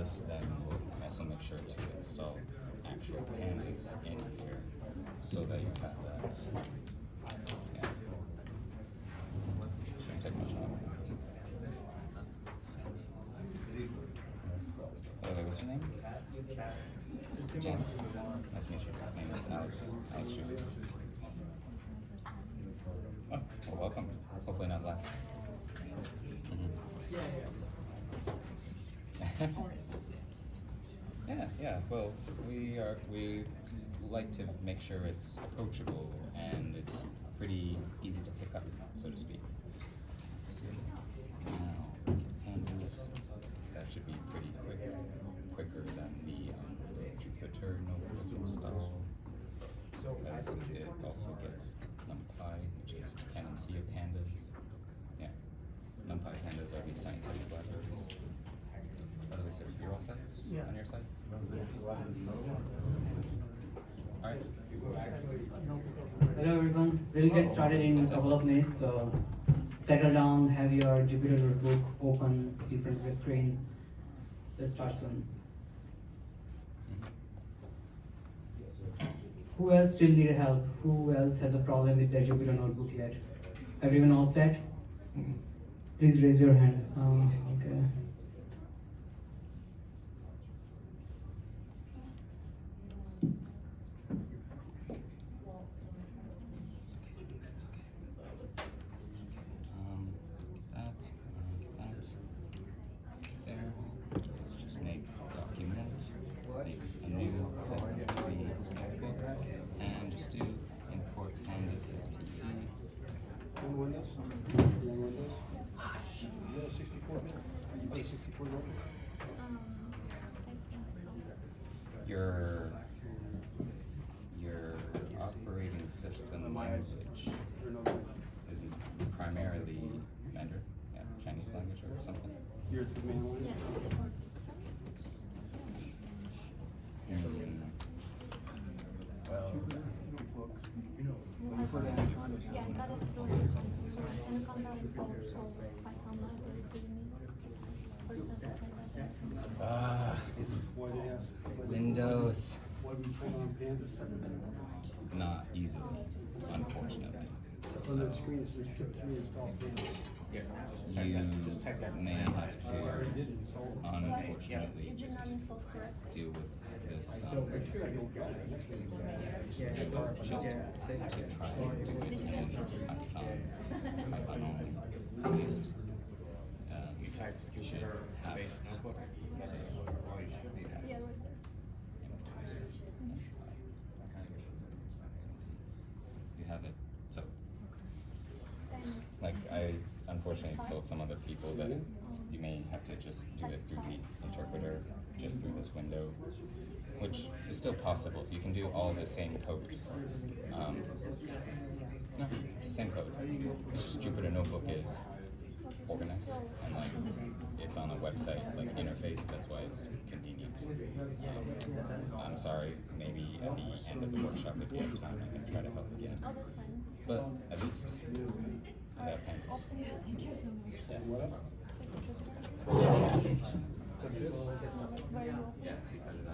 this, then we'll also make sure to install actual Pandas in here so that you have that. Yeah. Shouldn't take much longer. By the way, what's your name? James. Nice to meet you. My name is Alex. Alex Schuster. Oh, well, welcome. Hopefully not last. Yeah. Well, we like to make sure it's approachable and it's pretty easy to pick up, so to speak. So now, Pandas, that should be pretty quicker than the Jupyter notebook install, because it also gets Numpy, which is the dependency of Pandas. Yeah, Numpy Pandas are the scientific libraries. So you're all set on your side? All right. Hello everyone, we'll get started in a couple of minutes, so settle down, have your Jupyter notebook open in front of your screen. Let's start soon. Who else still needed help? Who else has a problem with their Jupyter notebook yet? Everyone all set? Please raise your hand. Okay. Your operating system language is primarily Mandarin, Chinese language or something. Your command line? Yes, Windows. Why we put on Pandas? Not easily, unfortunately. On that screen it says pip 3 install Pandas. You may have to, unfortunately, just deal with this. Just to try and do it in Python only. At least you should have it. So, you have it. So, like I unfortunately told some other people that you may have to just do it through the interpreter, just through this window, which is still possible. You can do all the same code. No, it's the same code. It's just Jupyter Notebook is organized and like it's on a website like interface. That's why it's convenient. I'm sorry. Maybe at the end of the workshop, if you have time, I can try to help again. Oh, that's fine. But at least I got Pandas. Yeah, thank you so much. Yeah. Yeah, because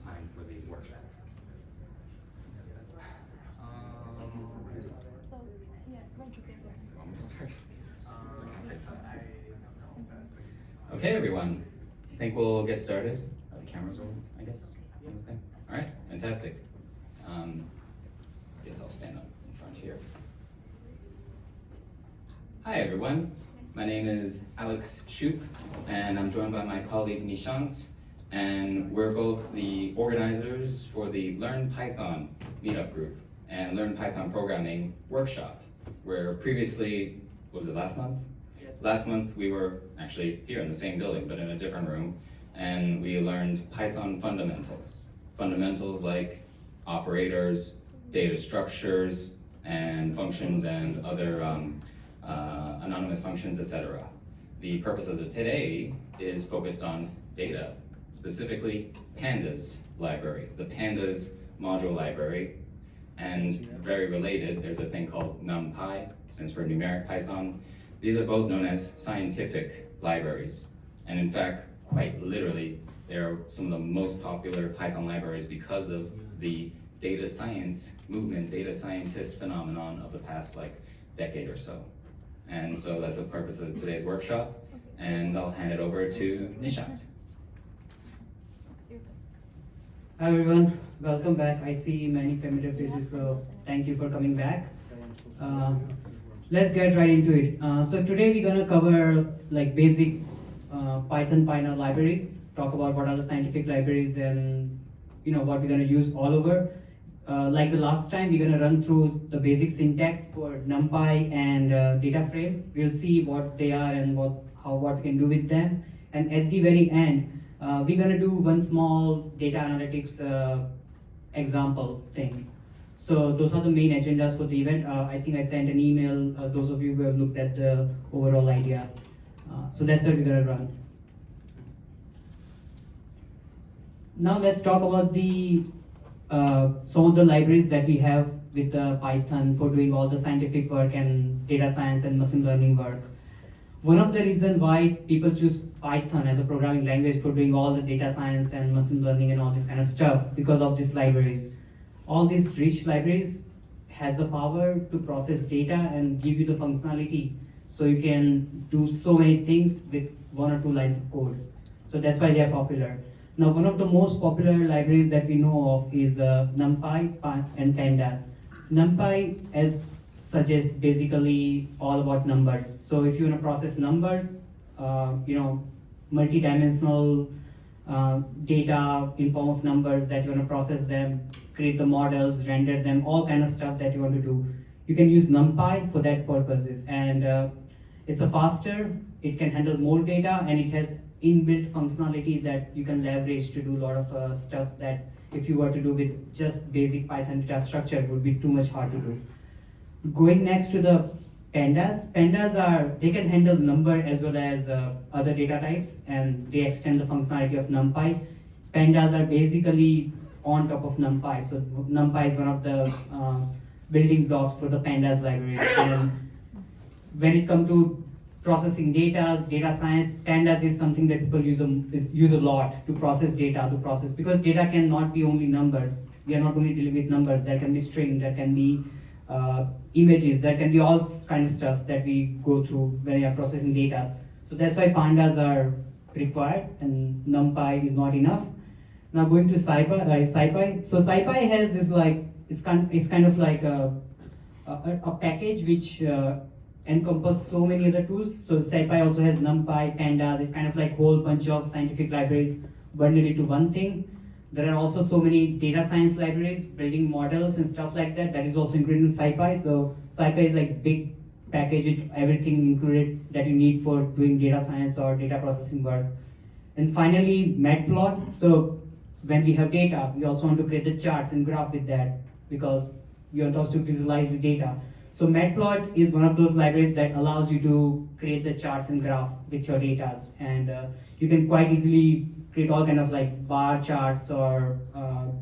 time for the workshop. So, yes, when you get Okay, everyone. I think we'll get started. Are the cameras rolling, I guess? Okay. All right, fantastic. Guess I'll stand up in front here. Hi, everyone. My name is Alex Schuster, and I'm joined by my colleague Nishant, and we're both the organizers for the Learn Python Meetup group and Learn Python Programming workshop, where previously, was it last month? Yes. Last month we were actually here in the same building, but in a different room, and we learned Python fundamentals. Fundamentals like operators, data structures, and functions and other anonymous functions, etc. The purpose of today is focused on data, specifically Pandas library, the Pandas module library, and very related, there's a thing called Numpy, stands for numeric Python. These are both known as scientific libraries, and in fact, quite literally, they're some of the most popular Python libraries because of the data science movement, data scientist phenomenon of the past decade or so. And so that's the purpose of today's workshop, and I'll hand it over to Nishant. Hi everyone, welcome back. I see many familiar faces, so thank you for coming back. Let's get right into it. So today we're gonna cover basic Python Pioneer libraries, talk about what are the scientific libraries and what we're gonna use all over. Like the last time, we're gonna run through the basic syntax for NumPy and data frame. We'll see what they are and what we can do with them. And at the very end, we're gonna do one small data analytics example thing. So those are the main agendas for the event. I think I sent an email, those of you who have looked at the overall idea. So that's what we're gonna run. Now let's talk about the some of the libraries that we have with Python for doing all the scientific work and data science and machine learning work. One of the reasons why people choose Python as a programming language for doing all the data science and machine learning and all this kind of stuff because of these libraries. All these rich libraries has the power to process data and give you the functionality so you can do so many things with 1 or 2 lines of code. So that's why they are popular. Now, one of the most popular libraries that we know of is NumPy and Pandas. NumPy, as suggests, basically all about numbers. So if you want to process numbers, multi-dimensional data in form of numbers that you want to process them, create the models, render them, all kind of stuff that you want to do, you can use NumPy for that purposes. And it's a faster, it can handle more data, and it has inbuilt functionality that you can leverage to do a lot of stuff that if you were to do with just basic Python data structure would be too much hard to do. Going next to the Pandas. Pandas they can handle number as well as other data types, and they extend the functionality of NumPy. Pandas are basically on top of NumPy, so NumPy is one of the building blocks for the Pandas library. And when it comes to processing data science, Pandas is something that people use a lot to process data, because data cannot be only numbers. We are not only dealing with numbers, there can be string, there can be images, there can be all kind of stuff that we go through when we are processing data. So that's why Pandas are required and NumPy is not enough. Now going to SciPy. So SciPy has this it's kind of like a package which encompass so many other tools. So SciPy also has NumPy, Pandas. It's kind of like whole bunch of scientific libraries bundled into one thing. There are also so many data science libraries, building models and stuff like that. That is also included in SciPy. So SciPy is like big package with everything included that you need for doing data science or data processing work. And finally, Matplot. So when we have data, we also want to create the charts and graph with that because we want also to visualize the data. So Matplot is one of those libraries that allows you to create the charts and graph with your data, and you can quite easily create all kind of bar charts or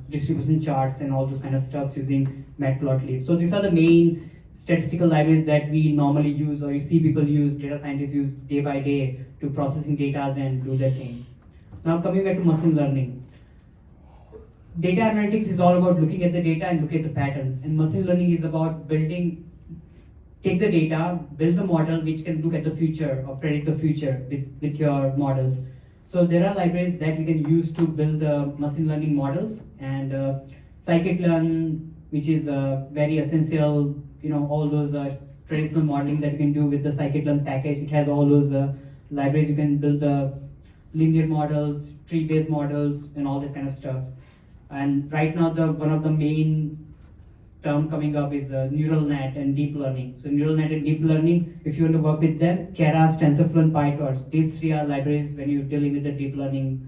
distribution charts and all those kind of stuff using Matplotlib. So these are the main statistical libraries that we normally use, or you see people use, data scientists use day by day to processing data and do their thing. Now coming back to machine learning. Data analytics is all about looking at the data and look at the patterns, and machine learning is about take the data, build the model which can look at the future or predict the future with your models. So there are libraries that we can use to build the machine learning models, and scikit-learn, which is very essential, all those traditional modeling that you can do with the scikit-learn package. It has all those libraries. You can build the linear models, tree-based models, and all that kind of stuff. And right now, one of the main term coming up is neural net and deep learning. So neural net and deep learning, if you want to work with them, Keras, TensorFlow, and PyTorch, these 3 are libraries when you're dealing with the deep learning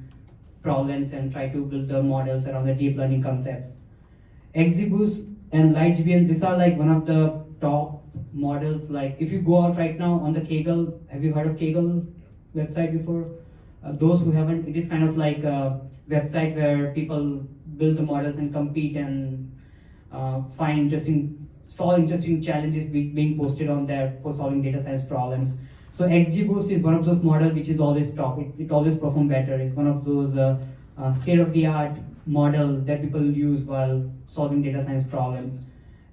problems and try to build the models around the deep learning concepts. XGBoost and LightGBM, these are one of the top models. If you go out right now on the Kaggle, have you heard of Kaggle website before? Those who haven't, it is kind of like a website where people build the models and compete and solve interesting challenges being posted on there for solving data science problems. So XGBoost is one of those models which is always top. It always perform better. It's one of those state-of-the-art model that people use while solving data science problems.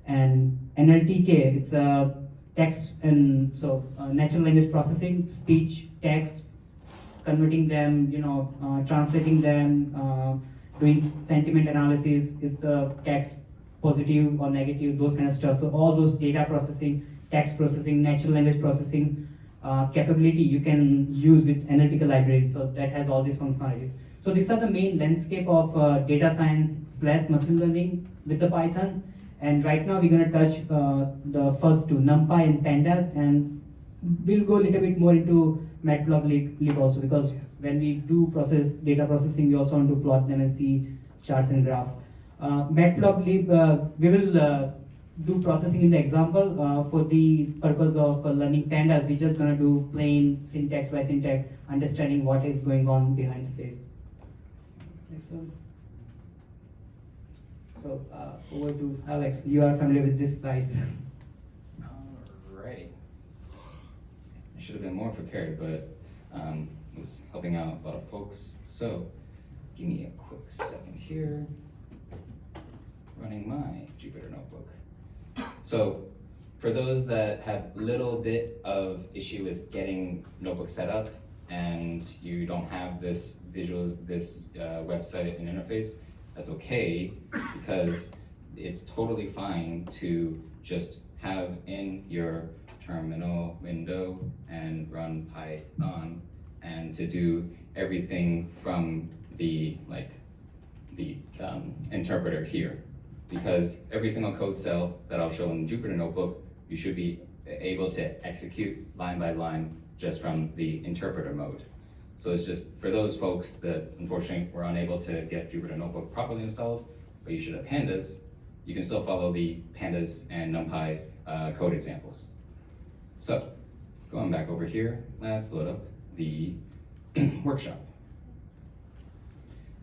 And NLTK, it's a text and natural language processing, speech, text, converting them, translating them, doing sentiment analysis. Is the text positive or negative? Those kind of stuff. So all those data processing, text processing, natural language processing capability you can use with analytical libraries. So that has all these functionalities. So these are the main landscape of data science / machine learning with the Python. And right now we're going to touch the first two, Numpy and Pandas, and we'll go a little bit more into Matplotlib also, because when we do data processing, we also want to plot them and see charts and graph. Matplotlib, we will do processing in the example. For the purpose of learning Pandas, we're just going to do plain syntax by syntax, understanding what is going on behind the scenes. Next one. So over to Alex. You are familiar with this slice. Alrighty. I should have been more prepared, but was helping out a lot of folks. So give me a quick second here. Running my Jupyter notebook. So for those that have little bit of issue with getting notebook set up and you don't have this website and interface, that's okay, because it's totally fine to just have in your terminal window and run Python, and to do everything from the interpreter here. Because every single code cell that I'll show in the Jupyter notebook, you should be able to execute line by line just from the interpreter mode. So it's just for those folks that unfortunately were unable to get Jupyter Notebook properly installed, but you should have Pandas, you can still follow the Pandas and Numpy code examples. So going back over here, let's load up the workshop.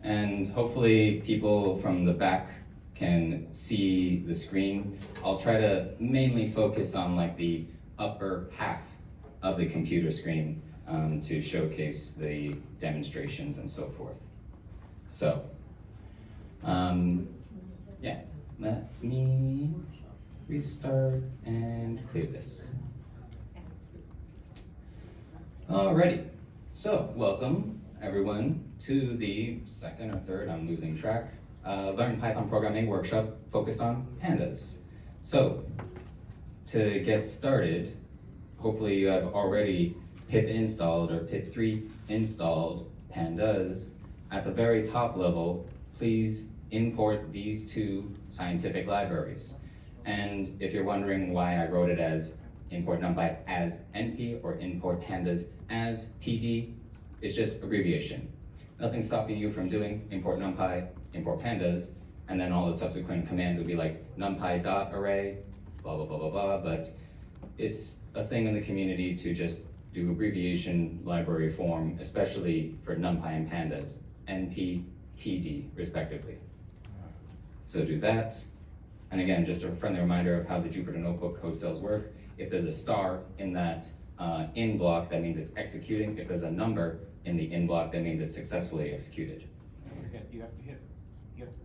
And hopefully people from the back can see the screen. I'll try to mainly focus on the upper half of the computer screen to showcase the demonstrations and so forth. So, yeah, let me restart and clear this. Alrighty, so welcome everyone to the second or third, I'm losing track, Learn Python Programming workshop focused on Pandas. So, to get started, hopefully you have already pip installed or pip3 installed Pandas. At the very top level, please import these two scientific libraries. And if you're wondering why I wrote it as import numpy as np or import pandas as pd, it's just abbreviation. Nothing's stopping you from doing import numpy, import pandas, and then all the subsequent commands would be like numpy.array, blah, blah, blah, blah, blah, but it's a thing in the community to just do abbreviation library form, especially for numpy and pandas, np, pd, respectively. So do that. And again, just a friendly reminder of how the Jupyter Notebook code cells work. If there's a star in that in block, that means it's executing. If there's a number in the in block, that means it's successfully executed.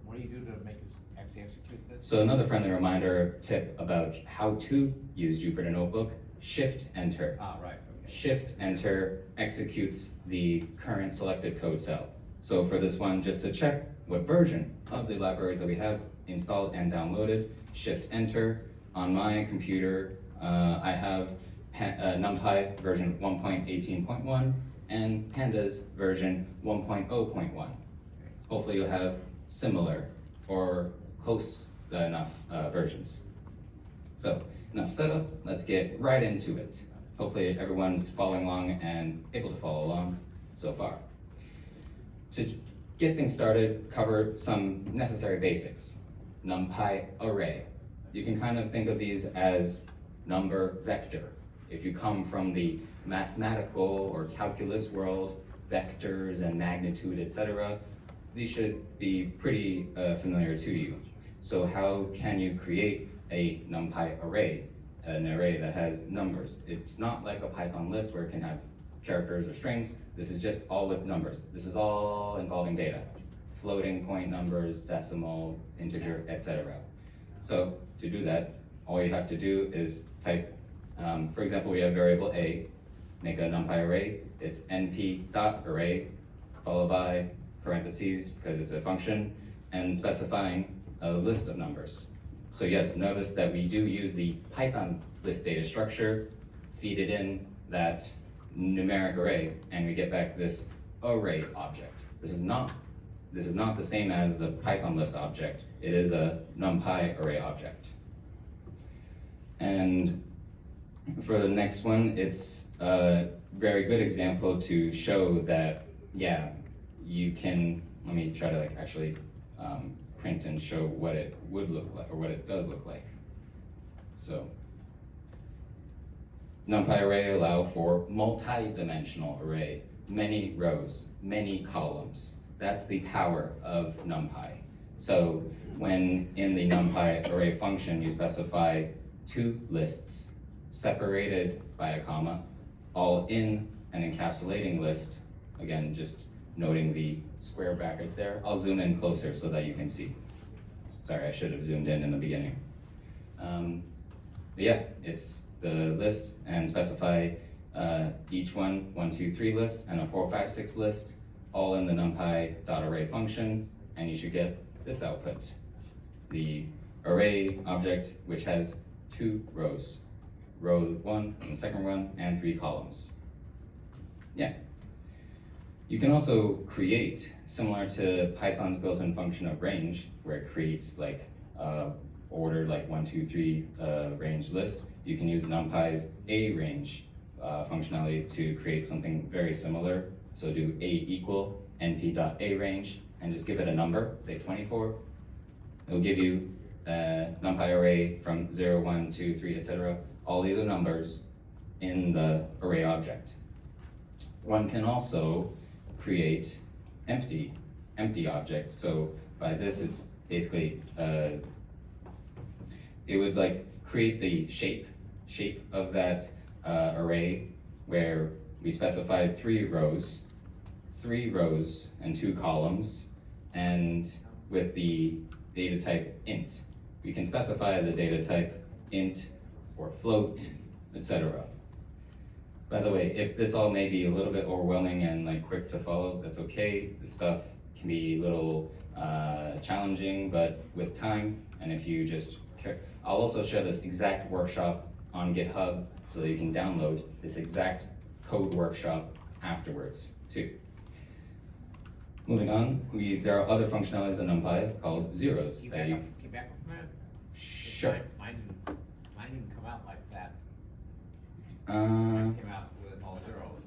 What do you do to make it actually execute this? So another friendly reminder tip about how to use Jupyter Notebook, Shift-Enter. Right. Okay. Shift-Enter executes the current selected code cell. So for this one, just to check what version of the libraries that we have installed and downloaded, Shift-Enter. On my computer, I have NumPy version 1.18.1 and Pandas version 1.0.1. Hopefully you'll have similar or close enough versions. So enough setup, let's get right into it. Hopefully everyone's following along and able to follow along so far. To get things started, cover some necessary basics. Numpy array. You can kind of think of these as number vector. If you come from the mathematical or calculus world, vectors and magnitude, etc., these should be pretty familiar to you. So how can you create a NumPy array? an array that has numbers. It's not like a Python list where it can have characters or strings. This is just all with numbers. This is all involving data. Floating point numbers, decimal, integer, etc. So to do that, all you have to do is type, for example, we have variable a, make a NumPy array. It's np.array, followed by parentheses, because it's a function, and specifying a list of numbers. So yes, notice that we do use the Python list data structure, feed it in that numeric array, and we get back this array object. This is not the same as the Python list object. It is a NumPy array object. And for the next one, it's a very good example to show that, yeah, you can, let me try to like actually print and show what it would look like, or what it does look like. So, NumPy array allow for multi-dimensional array, many rows, many columns. That's the power of NumPy. So when in the NumPy array function you specify two lists separated by a comma, all in an encapsulating list, again, just noting the square brackets there. I'll zoom in closer so that you can see. Sorry, I should have zoomed in the beginning. But yeah, it's the list, and specify each one, 1, 2, 3 list, and a 4, 5, 6 list, all in the NumPy.array function, and you should get this output. The array object, which has 2 rows, row 1 and the second one, and 3 columns. Yeah. You can also create, similar to Python's built-in function of range, where it creates like ordered like 1, 2, 3 range list. You can use NumPy's arange functionality to create something very similar. So do a equal np.arange and just give it a number, say 24. It'll give you a NumPy array from 0, 1, 2, 3, etc. All these are numbers in the array object. One can also create empty object. So by this, it's basically it would like create the shape of that array, where we specified 3 rows and 2 columns, and with the data type int. We can specify the data type int or float, etc. By the way, if this all may be a little bit overwhelming and like quick to follow, that's okay. This stuff can be a little challenging, but with time, and if you just care, I'll also share this exact workshop on GitHub so that you can download this exact code workshop afterwards too. Moving on, there are other functionalities in NumPy called zeros. Can that you back up, man? Sure. Mine didn't come out like that. Uh, Mine came out with all zeros.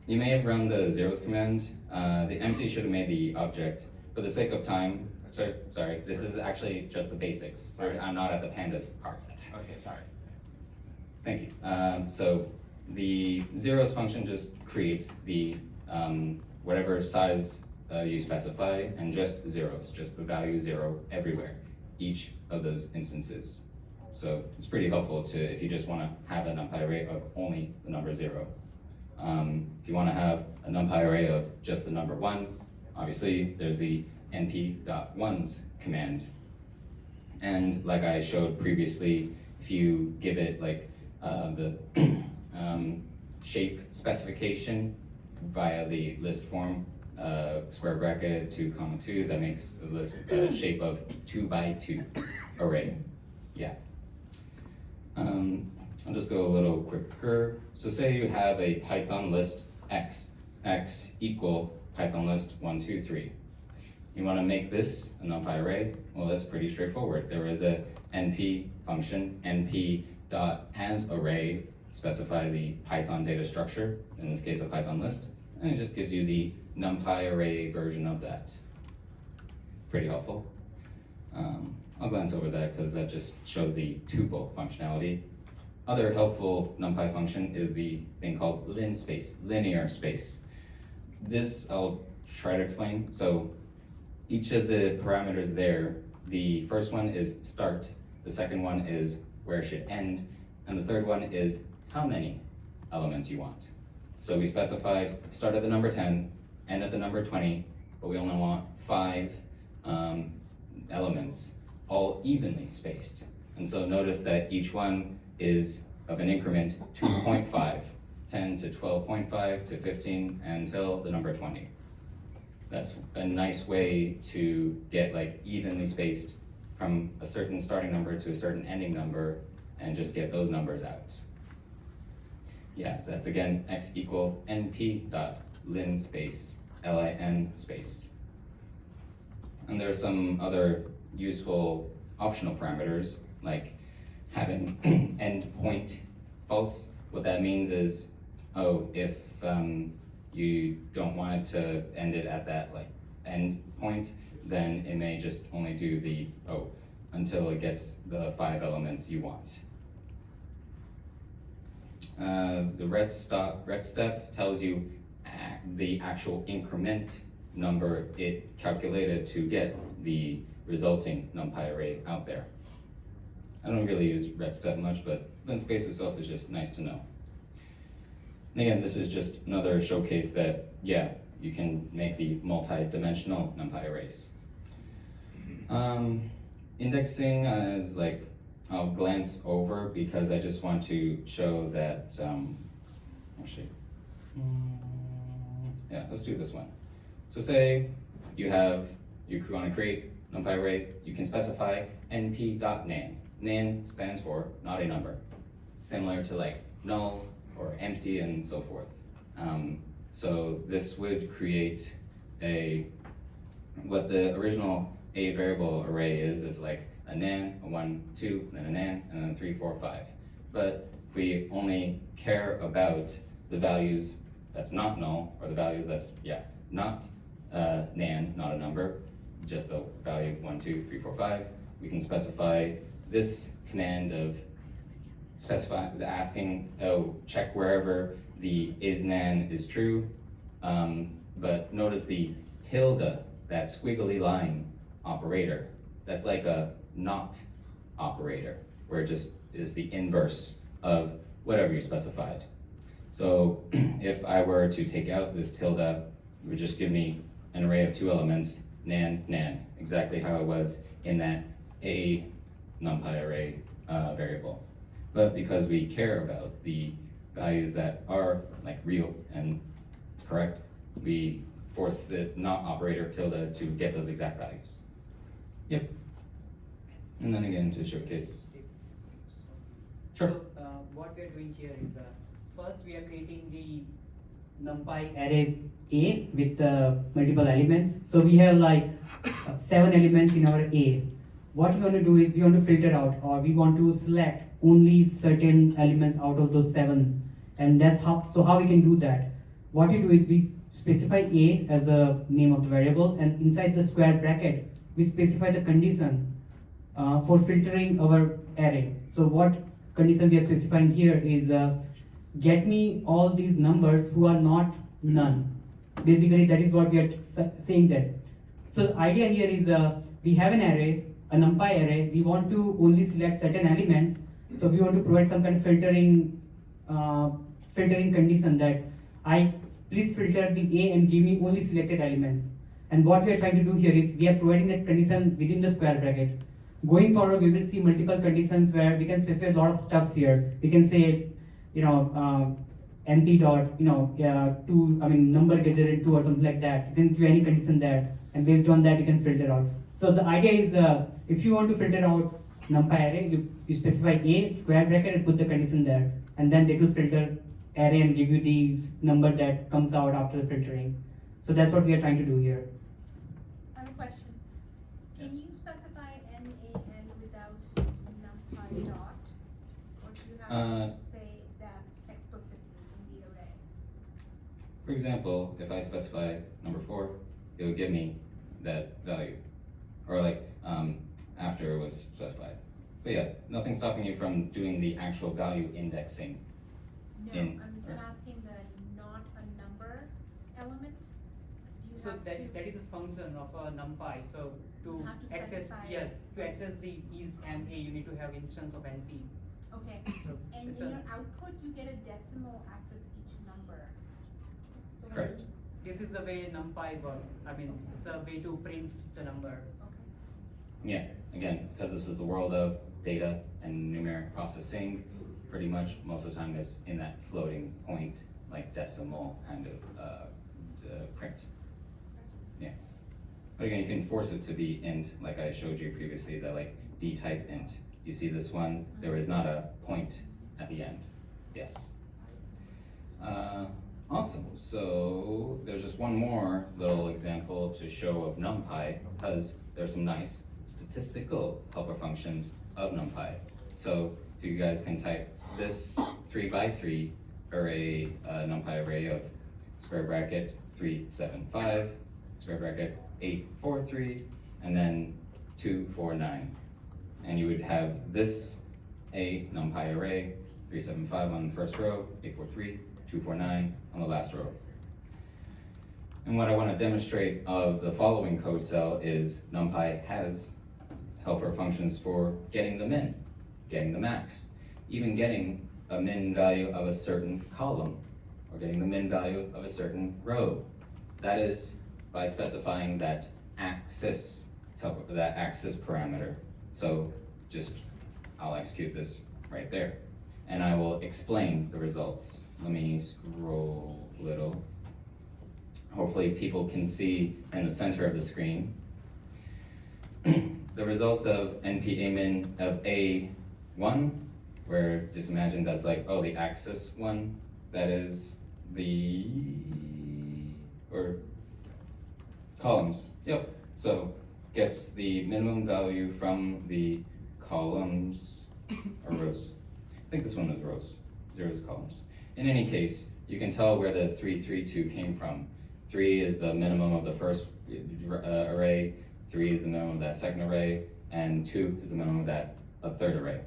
You may have run the zeros command. The empty should have made the object. For the sake of time, sorry, this is actually just the basics. I'm not at the pandas part yet. Okay, sorry. Thank you. So the zeros function just creates the whatever size you specify, and just zeros, just the value 0 everywhere, each of those instances. So it's pretty helpful to, if you just want to have a NumPy array of only the number 0. If you want to have a NumPy array of just the number 1, obviously there's the np.ones command. And like I showed previously, if you give it like the shape specification via the list form, square bracket 2, 2, that makes the list shape of 2 by 2 array. Yeah. I'll just go a little quicker. So say you have a Python list x equal Python list 1, 2, 3. You want to make this a NumPy array? Well, that's pretty straightforward. There is a np function, np.asArray, specify the Python data structure, in this case a Python list, and it just gives you the NumPy array version of that. Pretty helpful. I'll glance over that because that just shows the tuple functionality. Other helpful NumPy function is the thing called linspace, linear space. This I'll try to explain. So each of the parameters there, the first one is start, The second one is where it should end. And the third one is how many elements you want. So we specified start at the number 10, end at the number 20, but we only want 5 elements, all evenly spaced. And so notice that each one is of an increment 2.5, 10 to 12.5 to 15 until the number 20. That's a nice way to get like evenly spaced from a certain starting number to a certain ending number and just get those numbers out. Yeah, that's again x equal np dot lin space lin space. And there are some other useful optional parameters like having endpoint false. What that means is, if you don't want it to end it at that like end point, then it may just only do the until it gets the 5 elements you want. The ret step tells you the actual increment number it calculated to get the resulting Numpy array out there. I don't really use ret step much, but lin space itself is just nice to know. And again, this is just another showcase that, yeah, you can make the multi-dimensional Numpy arrays. Indexing is like, I'll glance over because I just want to show that, yeah, let's do this one. So say you want to create Numpy array, you can specify np.nan. Nan stands for not a number, similar to like null or empty and so forth. So this would create what the original a variable array is like a nan, a 1, 2, then a nan, and then 3, 4, 5. But if we only care about the values that's not null, or the values that's, not nan, not a number, just the value 1, 2, 3, 4, 5, we can specify this command of asking, check wherever the isNan is true, but notice the tilde, that squiggly line operator, that's like a not operator, where it just is the inverse of whatever you specified. So if I were to take out this tilde, it would just give me an array of 2 elements, nan, nan, exactly how it was in that a Numpy array variable. But because we care about the values that are like real and correct, we force the not operator tilde to get those exact values. Yep. And then again to showcase. Sure. So what we are doing here is first we are creating the Numpy array A with multiple elements. So we have like 7 elements in our A. What we want to do is we want to filter out, or we want to select only certain elements out of those 7, and that's how we can do that. What we do is we specify A as a name of the variable, and inside the square bracket we specify the condition for filtering our array. So what condition we are specifying here is get me all these numbers who are not none. Basically that is what we are saying there. So the idea here is we have an array, a Numpy array, we want to only select certain elements, so we want to provide some kind of filtering condition that please filter the A and give me only selected elements. And what we are trying to do here is we are providing that condition within the square bracket. Going forward, we will see multiple conditions where we can specify a lot of stuffs here. We can say, np dot, number greater than 2 or something like that. You can give any condition there, and based on that, you can filter out. So the idea is, if you want to filter out Numpy array, you specify A square bracket and put the condition there, and then it will filter array and give you the number that comes out after the filtering. So that's what we are trying to do here. I have a question. Yes. Can you specify NaN without numpy dot? Or do you have to say that explicitly in the array? For example, if I specify number 4, it would give me that value, or like after it was specified. But yeah, nothing's stopping you from doing the actual value indexing. No, In- I'm asking the not a number element. Do So have that to- is a function of a NumPy. So to You have to access specify- to access the is and a, you need to have instance of np. Okay, So and it's in a- your output, you get a decimal after each number. So when Correct. you- This is the way NumPy works. I mean, it's a way to print the number. Okay. Yeah, again, because this is the world of data and numeric processing, pretty much most of the time it's in that floating point, like decimal kind of print. Yeah. But again, you can force it to be int, like I showed you previously, that like d-type int. You see this one, there is not a point at the end. Yes. Awesome, so there's just one more little example to show of NumPy, because there's some nice statistical helper functions of NumPy. So if you guys can type this 3x3 array, NumPy array of square bracket 375, square bracket 843, and then 249. And you would have this a NumPy array, 375 on the first row, 843, 249 on the last row. And what I want to demonstrate of the following code cell is NumPy has helper functions for getting the min, getting the max, even getting a min value of a certain column, or getting the min value of a certain row. That is by specifying that axis helper, that axis parameter. So just, I'll execute this right there, and I will explain the results. Let me scroll a little. Hopefully people can see in the center of the screen the result of np-amin of A1, where just imagine that's like, oh, the axis one, that is the, or columns, yep. So gets the minimum value from the columns or rows. I think this one is rows, 0 is columns. In any case, you can tell where the 332 came from. 3 is the minimum of the first array, 3 is the minimum of that second array, and 2 is the minimum of that third array.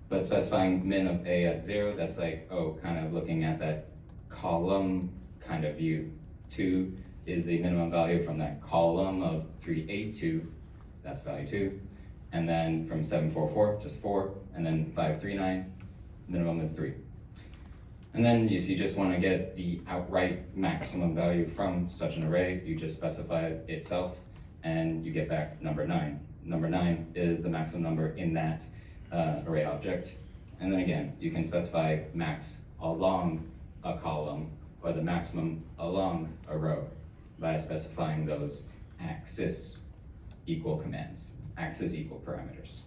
But specifying min of A at 0, that's like, oh, kind of looking at that column kind of view. 2 is the minimum value from that column of 382, that's value 2. And then from 744, just 4, and then 539, minimum is 3. And then if you just want to get the outright maximum value from such an array, you just specify it itself, and you get back number 9. Number 9 is the maximum number in that array object. And then again, you can specify max along a column, or the maximum along a row, by specifying those axis equal commands, axis equal parameters.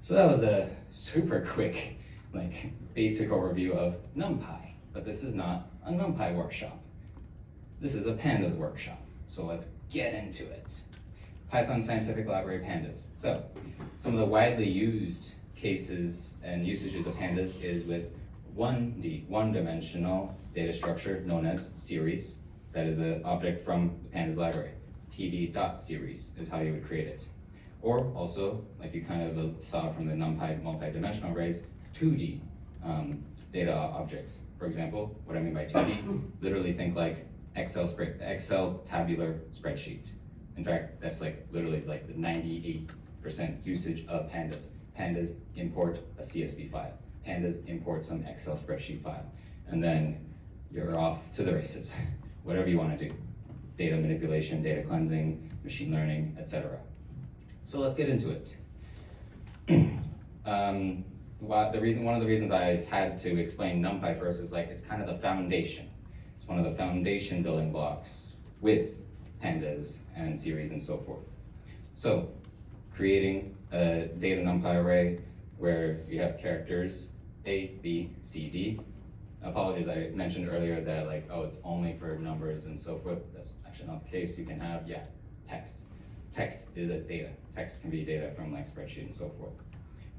So that was a super quick, like, basic overview of NumPy, but this is not a NumPy workshop. This is a Pandas workshop, so let's get into it. Python Scientific Library Pandas. So, some of the widely used cases and usages of Pandas is with 1D, one-dimensional data structure known as series. That is an object from the Pandas library. pd.series is how you would create it. Or also, like you kind of saw from the NumPy multi-dimensional arrays, 2D data objects. For example, what I mean by 2D, literally think like Excel tabular spreadsheet. In fact, that's like literally like the 98% usage of Pandas. Pandas import a CSV file. Pandas import some Excel spreadsheet file. And then you're off to the races. Whatever you want to do. Data manipulation, data cleansing, machine learning, etc. So let's get into it. One of the reasons I had to explain NumPy first is like it's kind of the foundation. It's one of the foundation building blocks with Pandas and series and so forth. So creating a data NumPy array where you have characters A, B, C, D. Apologies, I mentioned earlier that like, oh, it's only for numbers and so forth. That's actually not the case. You can have, yeah, text. Text is a data. Text can be data from like spreadsheet and so forth.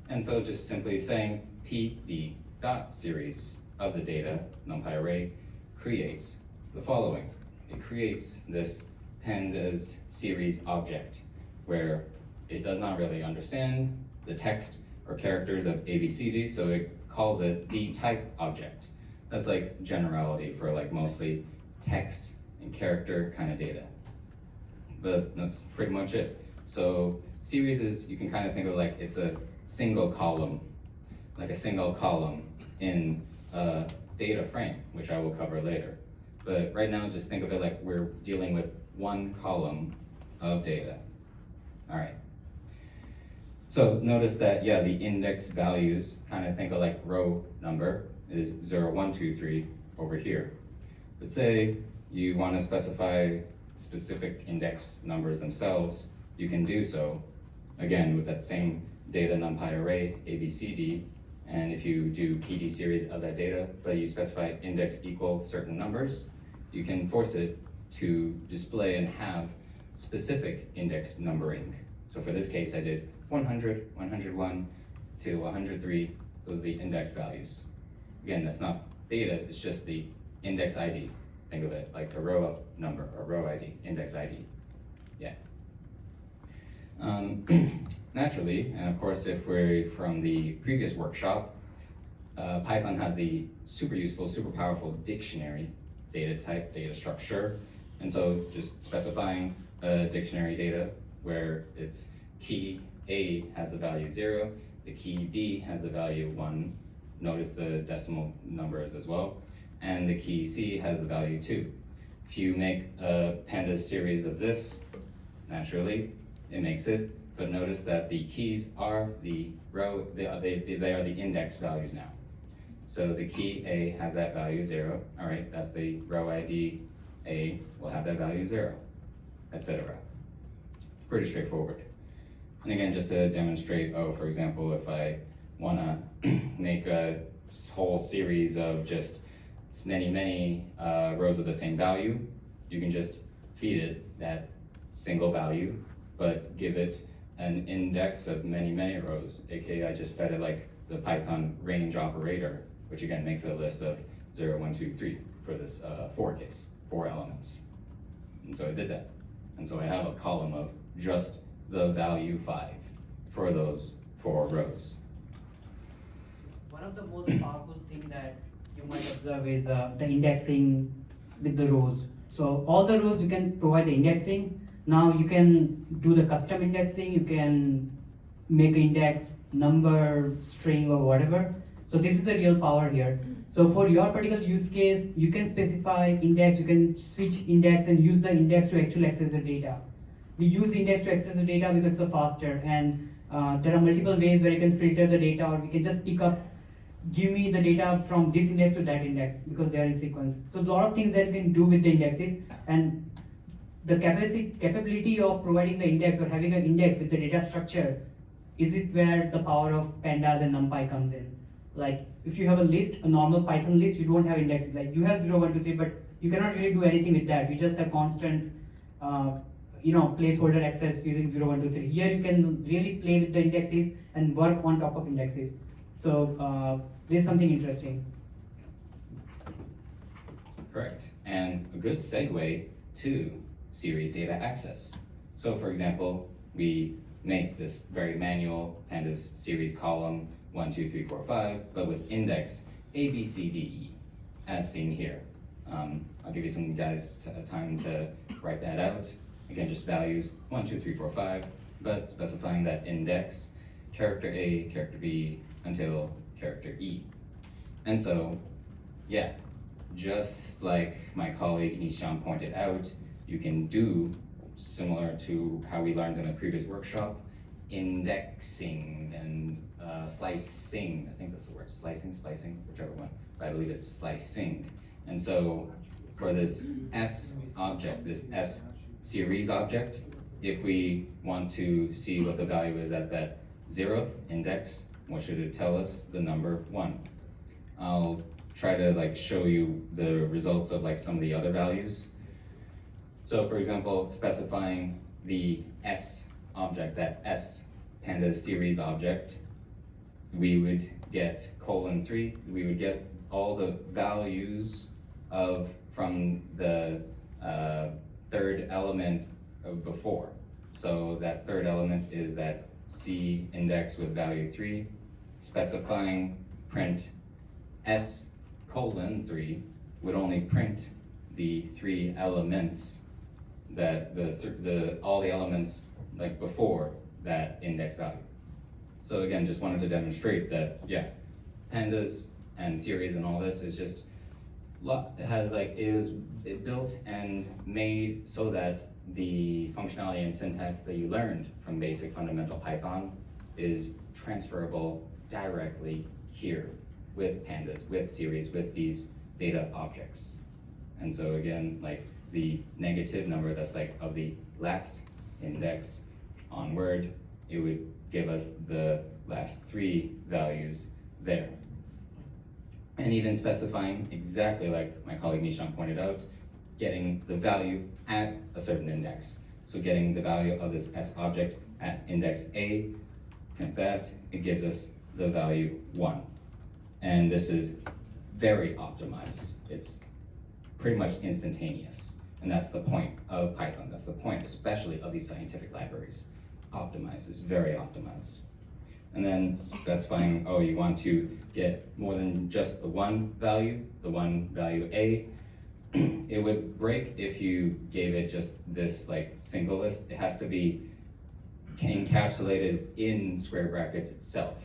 And so just simply saying pd.series of the data NumPy array creates the following. It creates this Pandas series object where it does not really understand the text or characters of ABCD, so it calls it D-type object. That's like generality for like mostly text and character kind of data. But that's pretty much it. So series is, you can kind of think of like it's a single column, like a single column in a data frame, which I will cover later. But right now, just think of it like we're dealing with one column of data. All right. So notice that, yeah, the index values, kind of think of like row number is 0, 1, 2, 3 over here. But say you want to specify specific index numbers themselves, you can do so, again, with that same data numpy array, ABCD, and if you do PD series of that data, but you specify index equal certain numbers, you can force it to display and have specific index numbering. So for this case, I did 100, 101 to 103, those are the index values. Again, that's not data, it's just the index ID. Think of it like a row number, or row ID, index ID, yeah. Naturally, and of course if we're from the previous workshop, Python has the super useful, super powerful dictionary data type, data structure. And so just specifying a dictionary data where its key A has the value 0, the key B has the value 1, notice the decimal numbers as well, and the key C has the value 2. If you make a Pandas series of this, naturally, it makes it, but notice that the keys are the row, they are the index values now. So the key A has that value 0, all right, that's the row ID A will have that value 0, etc. Pretty straightforward. And again, just to demonstrate, for example, if I wanna make a whole series of just many rows of the same value, you can just feed it that single value, but give it an index of many rows, aka I just fed it like the Python range operator, which again makes a list of 0, 1, 2, 3 for this for case, 4 elements. And so I did that. And so I have a column of just the value 5 for those 4 rows. One of the most powerful thing that you might observe is the indexing with the rows. So all the rows you can provide the indexing. Now you can do the custom indexing, you can make an index, number, string or whatever. So this is the real power here. So for your particular use case, you can specify index, you can switch index and use the index to actually access the data. We use index to access the data because it's faster, and there are multiple ways where you can filter the data, or we can just pick up, give me the data from this index to that index because they are in sequence. So a lot of things that you can do with the indexes, and the capability of providing the index or having an index with the data structure is it where the power of Pandas and NumPy comes in. Like if you have a list, a normal Python list, you don't have indexing. Like you have 0, 1, 2, 3, but you cannot really do anything with that. You just have constant placeholder access using 0, 1, 2, 3. Here you can really play with the indexes and work on top of indexes. So there's something interesting. Correct, and a good segue to series data access. So for example, we make this very manual Pandas series column 1, 2, 3, 4, 5, but with index A, B, C, D, E, as seen here. I'll give you some guys time to write that out. Again, just values 1, 2, 3, 4, 5, but specifying that index, character A, character B, until character E. And so, yeah, just like my colleague Nishan pointed out, you can do similar to how we learned in the previous workshop, indexing and slicing. I think that's the word, slicing, splicing, whichever one, but I believe it's slicing. And so for this S object, this S series object, if we want to see what the value is at that 0th index, what should it tell us? The number 1. I'll try to show you the results of some of the other values. So for example, specifying the S object, that S Pandas series object, we would get :3, we would get all the values from the third element of before. So that third element is that C index with value 3, specifying print S:3 would only print the 3 elements that all the elements like before that index value. So again, just wanted to demonstrate that, yeah, pandas and series and all this is just it built and made so that the functionality and syntax that you learned from basic fundamental Python is transferable directly here with pandas, with series, with these data objects. And so again, like the negative number that's like of the last index onward, it would give us the last 3 values there. And even specifying exactly like my colleague Nishant pointed out, getting the value at a certain index. So getting the value of this S object at index A, print that, it gives us the value 1. And this is very optimized. It's pretty much instantaneous. And that's the point of Python. That's the point, especially of these scientific libraries. Optimized, it's very optimized. And then specifying, oh, you want to get more than just the one value A. It would break if you gave it just this like single list. It has to be encapsulated in square brackets itself.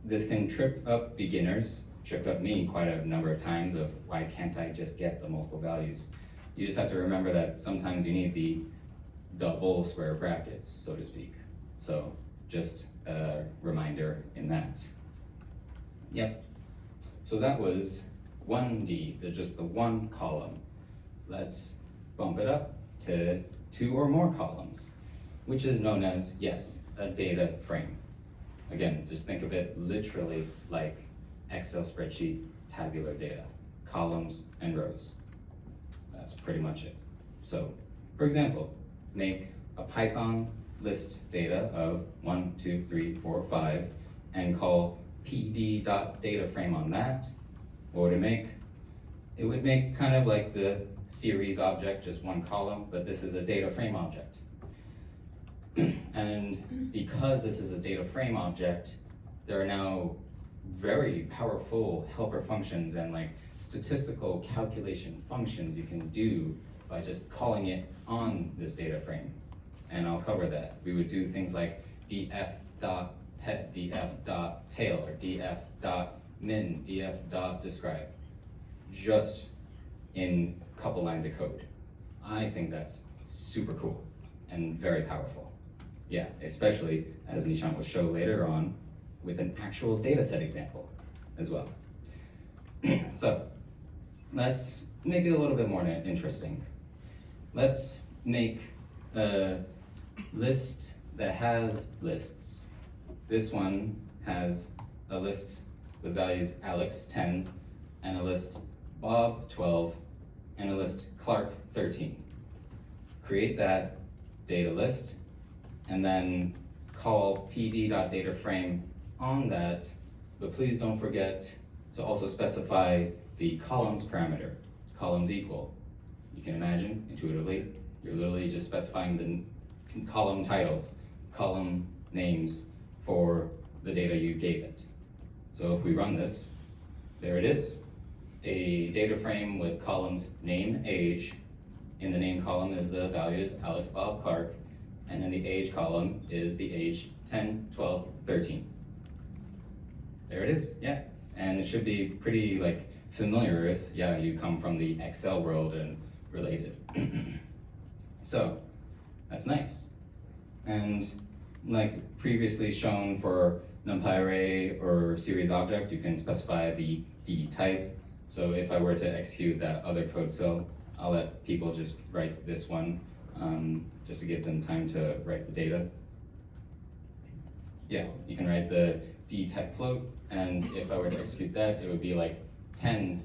This can trip up beginners, tripped up me quite a number of times of why can't I just get the multiple values? You just have to remember that sometimes you need the double square brackets, so to speak. So just a reminder in that. Yep. So that was 1D, there's just the one column. Let's bump it up to 2 or more columns, which is known as, yes, a data frame. Again, just think of it literally like Excel spreadsheet, tabular data, columns and rows. That's pretty much it. So, for example, make a Python list data of 1, 2, 3, 4, 5, and call pd.dataframe on that. What would it make? It would make kind of like the series object, just one column, but this is a data frame object. And because this is a data frame object, there are now very powerful helper functions and like statistical calculation functions you can do by just calling it on this data frame. And I'll cover that. We would do things like df.pet, df.tail, or df.min, df.describe, just in a couple lines of code. I think that's super cool and very powerful. Yeah, especially as Nishant will show later on with an actual data set example as well. So let's make it a little bit more interesting. Let's make a list that has lists. This one has a list with values Alex 10, and a list Bob 12, and a list Clark 13. Create that data list, and then call pd.dataframe on that, but please don't forget to also specify the columns parameter, columns equal. You can imagine intuitively, you're literally just specifying the column titles, column names for the data you gave it. So if we run this, there it is. A data frame with columns name, age. In the name column is the values Alex, Bob, Clark, and in the age column is the age 10, 12, 13. There it is, yeah. And it should be pretty like familiar if, yeah, you come from the Excel world and related. So, that's nice. And like previously shown for Numpy Array or series object, you can specify the D type. So if I were to execute that other code cell, I'll let people just write this one, just to give them time to write the data. Yeah, you can write the D type float, and if I were to execute that, it would be like 10.0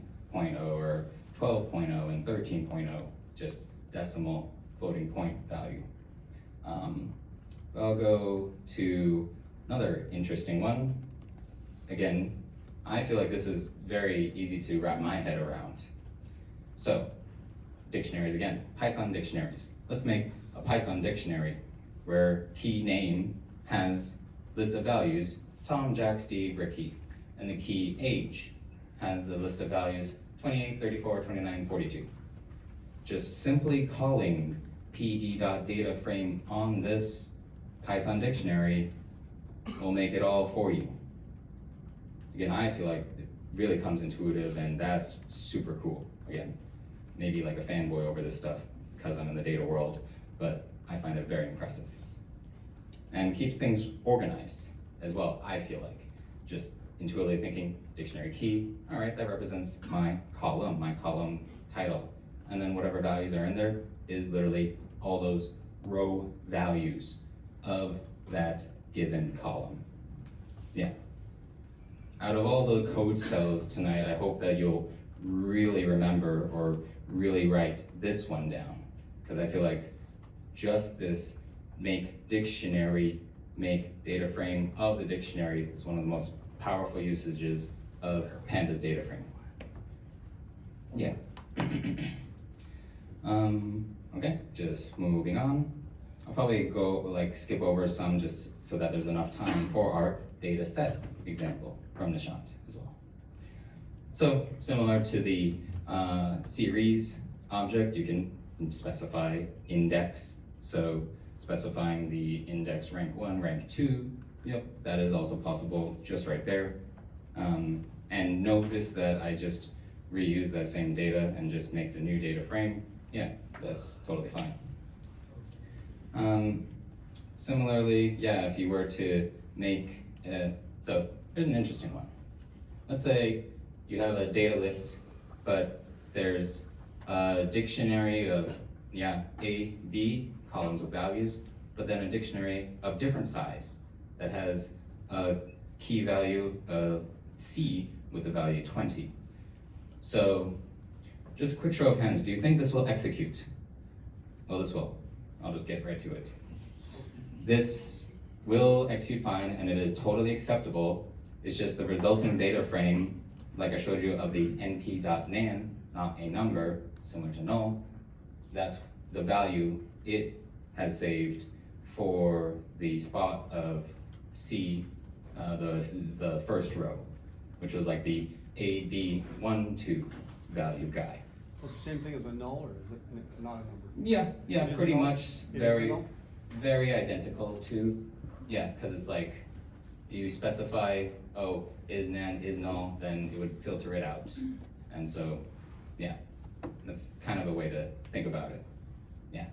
or 12.0 and 13.0, just decimal floating point value. I'll go to another interesting one. Again, I feel like this is very easy to wrap my head around. So, dictionaries again, Python dictionaries. Let's make a Python dictionary where key name has list of values, Tom, Jack, Steve, Ricky, and the key age has the list of values 28, 34, 29, 42. just simply calling pd.dataframe on this Python dictionary will make it all for you. Again, I feel like it really comes intuitive, and that's super cool. Again, maybe like a fanboy over this stuff because I'm in the data world, but I find it very impressive. And keeps things organized as well, I feel like. Just intuitively thinking, dictionary key, all right, that represents my column title. And then whatever values are in there is literally all those row values of that given column. Yeah. Out of all the code cells tonight, I hope that you'll really remember or really write this one down, because I feel like just this make dictionary, make data frame of the dictionary is one of the most powerful usages of Pandas data frame. Yeah. Okay, just moving on. I'll probably skip over some just so that there's enough time for our data set example from Nishant as well. So similar to the series object, you can specify index. So specifying the index rank 1, rank 2, yep, that is also possible just right there. And notice that I just reuse that same data and just make the new data frame. Yeah, that's totally fine. Similarly, yeah, if you were to make, so here's an interesting one. Let's say you have a data list, but there's a dictionary of, A, B, columns of values, but then a dictionary of different size that has a key value, C, with the value 20. So, just a quick show of hands, do you think this will execute? Well, this will. I'll just get right to it. This will execute fine, and it is totally acceptable. It's just the resulting data frame, like I showed you, of the np.nan, not a number, similar to null. That's the value it has saved for the spot of C, this is the first row, which was like the A, B, 1, 2 value guy. Well, it's the same thing as a null, or is it not a number? Yeah, It is pretty a null? much It is a very, null? very identical to, because it's like, you specify, oh, is nan, is null, then it would filter it out. And so, yeah, that's kind of a way to think about it. Yeah.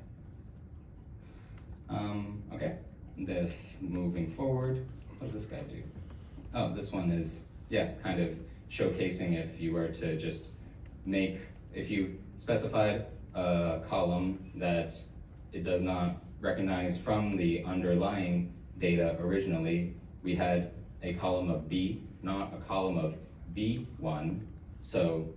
Okay, this moving forward, what does this guy do? Oh, this one is, kind of showcasing if you were to just make, if you specified a column that it does not recognize from the underlying data originally, we had a column of B, not a column of B1, so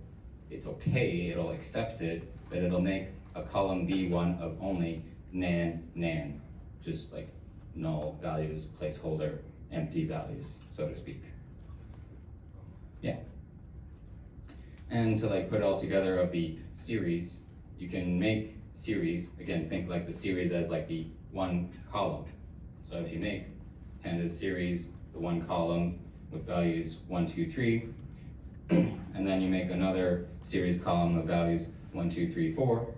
it's okay, it'll accept it, but it'll make a column B1 of only nan, just like null values, placeholder, empty values, so to speak. Yeah. And to put it all together of the series, you can make series, again, think like the series as the one column. So if you make Pandas series, the one column with values 1, 2, 3, and then you make another series column of values 1, 2, 3, 4,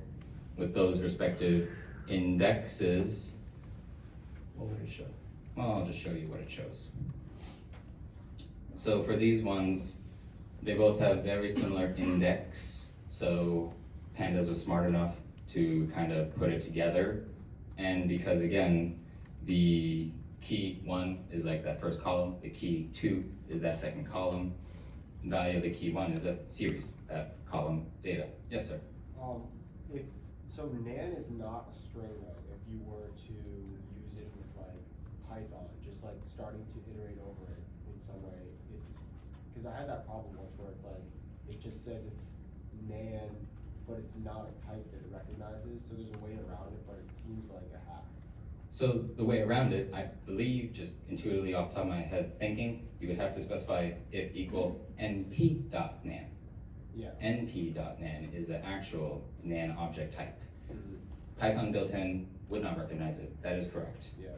with those respective indexes. What would it show? Well, I'll just show you what it shows. So for these ones, they both have very similar index, so Pandas was smart enough to kind of put it together. And because again, the key 1 is that first column, the key 2 is that second column, the value of the key 1 is a series, that column data. Yes, sir? So nan is not a string though, if you were to use it with Python, just starting to iterate over it in some way, because I had that problem once where it's it just says it's nan, but it's not a type that it recognizes, so there's a way around it, but it seems like a hack. So the way around it, I believe, just intuitively off the top of my head thinking, you would have to specify if equal np.nan. Yeah. np.nan is the actual nan object type. Python built-in would not recognize it, that is correct. Yeah.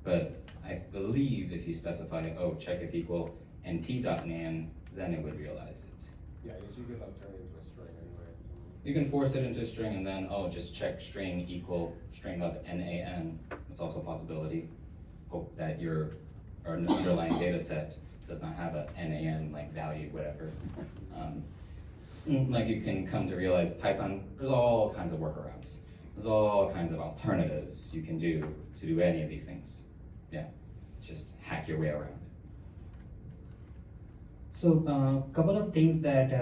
But I believe if you specify, check if equal np.nan, then it would realize it. Yeah, I guess you could turn it into a string anyway. You can force it into a string and then, oh, just check string equal string of NaN. That's also a possibility. Hope that your underlying data set does not have a NaN like value, whatever. Like you can come to realize Python, there's all kinds of workarounds. There's all kinds of alternatives you can do to do any of these things. Yeah, just hack your way around. So couple of things that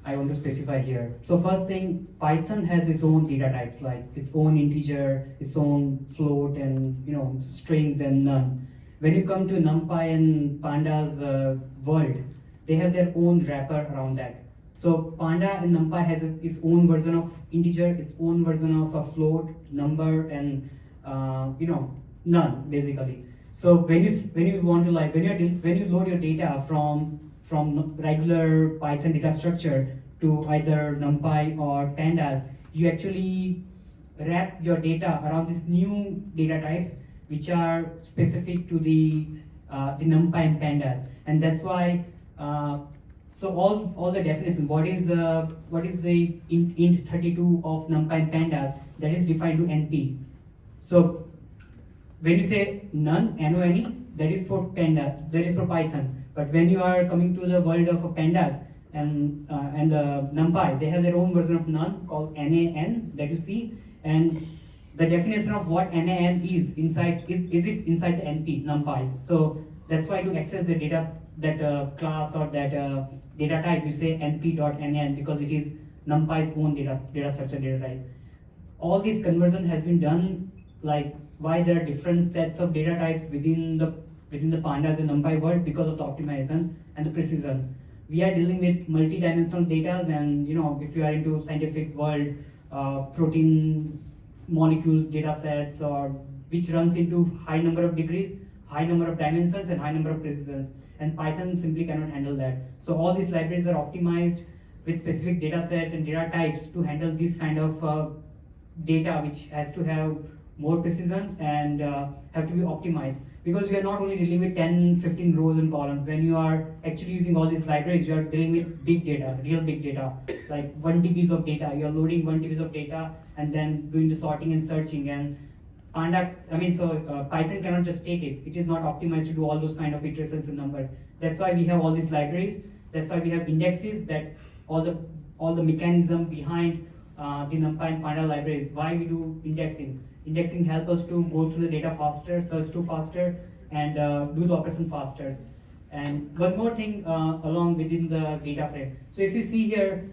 I want to specify here. So first thing, Python has its own data types, like its own integer, its own float, and strings and none. When you come to Numpy and Pandas world, they have their own wrapper around that. So Panda and Numpy has its own version of integer, its own version of a float, number, and none basically. So when you want to when you load your data from regular Python data structure to either Numpy or Pandas, you actually wrap your data around these new data types which are specific to the Numpy and Pandas, and that's why. So all the definition, what is the int 32 of Numpy and Pandas, that is defined to NP. So when you say none, NONE, that is for Panda, that is for Python. But when you are coming to the world of Pandas and Numpy, they have their own version of none called NaN that you see, and the definition of what NaN is inside is it inside the NP Numpy. So that's why to access the data, that class or that data type, you say np.nan because it is Numpy's own data structure data type. All this conversion has been done, like why there are different sets of data types within the Pandas and Numpy world, because of the optimization and the precision. We are dealing with multi-dimensional data, and if you are into scientific world, protein molecules data sets, or which runs into high number of degrees, high number of dimensions, and high number of precisions. And Python simply cannot handle that. So all these libraries are optimized with specific data sets and data types to handle this kind of data, which has to have more precision and have to be optimized. Because you are not only dealing with 10, 15 rows and columns. When you are actually using all these libraries, you are dealing with big data, real big data, like 1 TB of data. You are loading 1 TB of data and then doing the sorting and searching. And Python cannot just take it. It is not optimized to do all those kind of iterations and numbers. That's why we have all these libraries. That's why we have indexes, that all the mechanism behind the Numpy and Panda libraries. Why we do indexing? Indexing helps us to go through the data faster, search to faster, and do the operation faster. And one more thing along within the data frame. So if you see here,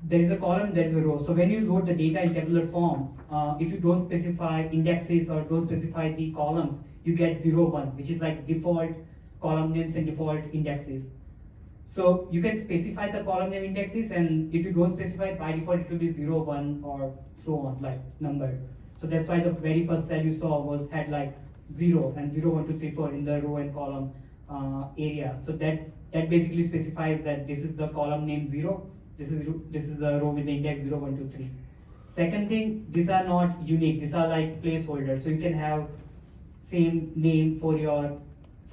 there is a column, there is a row. So when you load the data in tabular form, if you don't specify indexes or don't specify the columns, you get 0, 1, which is like default column names and default indexes. So you can specify the column name indexes, and if you don't specify, by default it will be 0, 1, or so on, like number. So that's why the very first cell you saw had like 0 and 0, 1, 2, 3, 4 in the row and column area. So that basically specifies that this is the column name 0. This is the row with the index 0, 1, 2, 3. Second thing, these are not unique. These are like placeholders. So you can have same name for your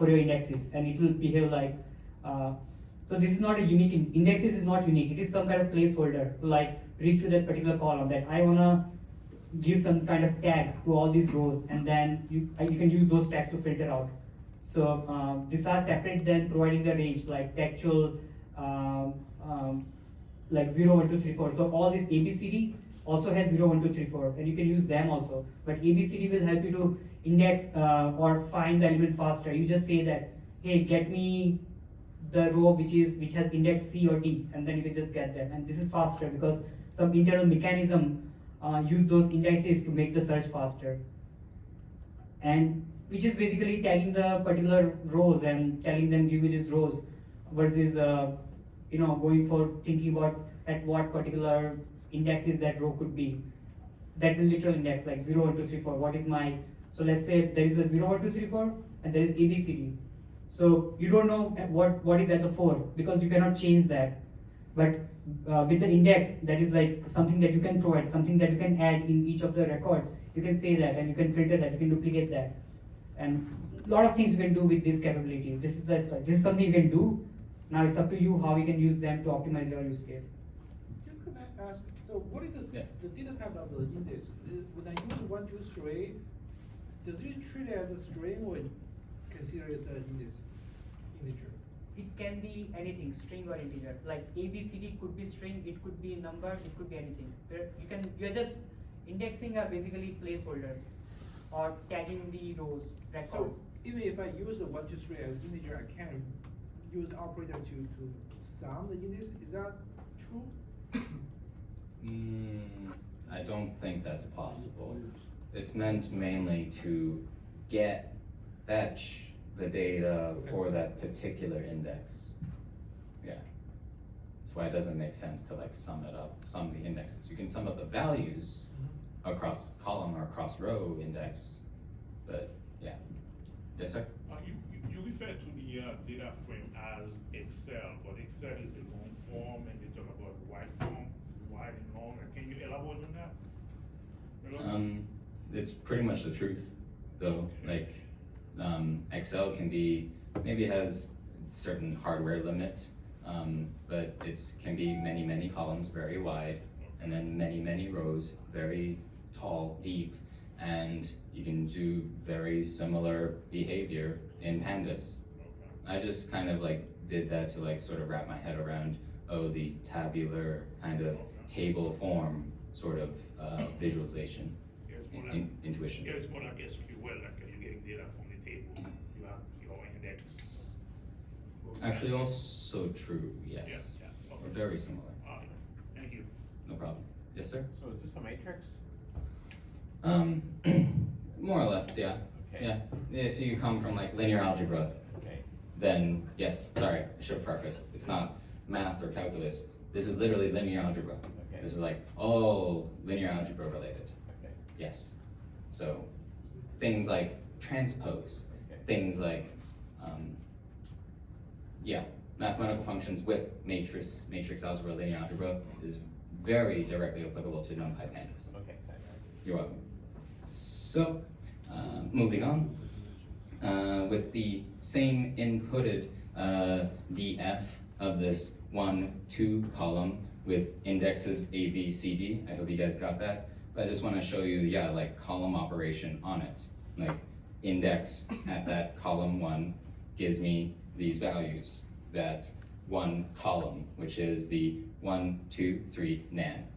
indexes, and it will behave like. So this is not a unique. Indexes is not unique. It is some kind of placeholder to like reach to that particular column, that I wanna give some kind of tag to all these rows, and then you can use those tags to filter out. So these are separate than providing the range, like the actual like 0, 1, 2, 3, 4. So all this ABCD also has 0, 1, 2, 3, 4, and you can use them also. But ABCD will help you to index or find the element faster. You just say that, hey, get me the row which has index C or D, and then you can just get that. And this is faster because some internal mechanism use those indices to make the search faster. And which is basically tagging the particular rows and telling them give me these rows, versus going for thinking about at what particular indexes that row could be. That will literal index like 0, 1, 2, 3, 4. What is my, so let's say there is a 0, 1, 2, 3, 4, and there is ABCD. So you don't know what is at the 4 because you cannot change that. But with the index, that is like something that you can provide, something that you can add in each of the records. You can say that, and you can filter that, you can duplicate that. And a lot of things you can do with this capability. This is something you can do. Now it's up to you how you can use them to optimize your use case. Can I ask, So what is Yeah. the data type of the index? When I use 1, 2, 3, does it treat it as a string or consider it as an integer? It can be anything, string or integer. Like ABCD could be string, it could be number, it could be anything. You're just indexing are basically placeholders or tagging the rows, records. So even if I use the 1, 2, 3 as integer, I can use the operator to sum the index. Is that true? I don't think that's possible. It's meant mainly to fetch the data for that particular index. Yeah. That's why it doesn't make sense to like sum it up, sum the indexes. You can sum up the values across column or across row index, but yeah. Yes, sir? You refer to the data frame as Excel, but Excel is a long form and they talk about wide form, wide and long. Can you elaborate on that? It's pretty much the truth, though. Like, Excel can be, maybe has certain hardware limit, but it can be many columns, very wide, and then many rows, very tall, deep, and you can do very similar behavior in Pandas. I just kind of like did that to like sort of wrap my head around, the tabular kind of table form sort of visualization, intuition. Yeah, it's more like SQL, like you're getting data from the table, you have your index. Actually, also true, yes. Yeah, okay. Very similar. Thank you. No problem. Yes, sir? So is this a matrix? More or less, yeah. Okay. Yeah. If you come from like linear algebra, Okay. then yes, sorry, I should have prefaced. It's not math or calculus. This is literally linear algebra. Okay. This is like all linear algebra related. Okay. Yes. So things like transpose, Okay. things like, mathematical functions with matrix algebra, linear algebra is very directly applicable to Numpy Pandas. Okay. You're welcome. So, moving on, with the same inputted df of this 1, 2 column with indexes A, B, C, D. I hope you guys got that. But I just want to show you, like column operation on it. Like index at that column 1 gives me these values. That one column, which is the 1, 2, 3 nan.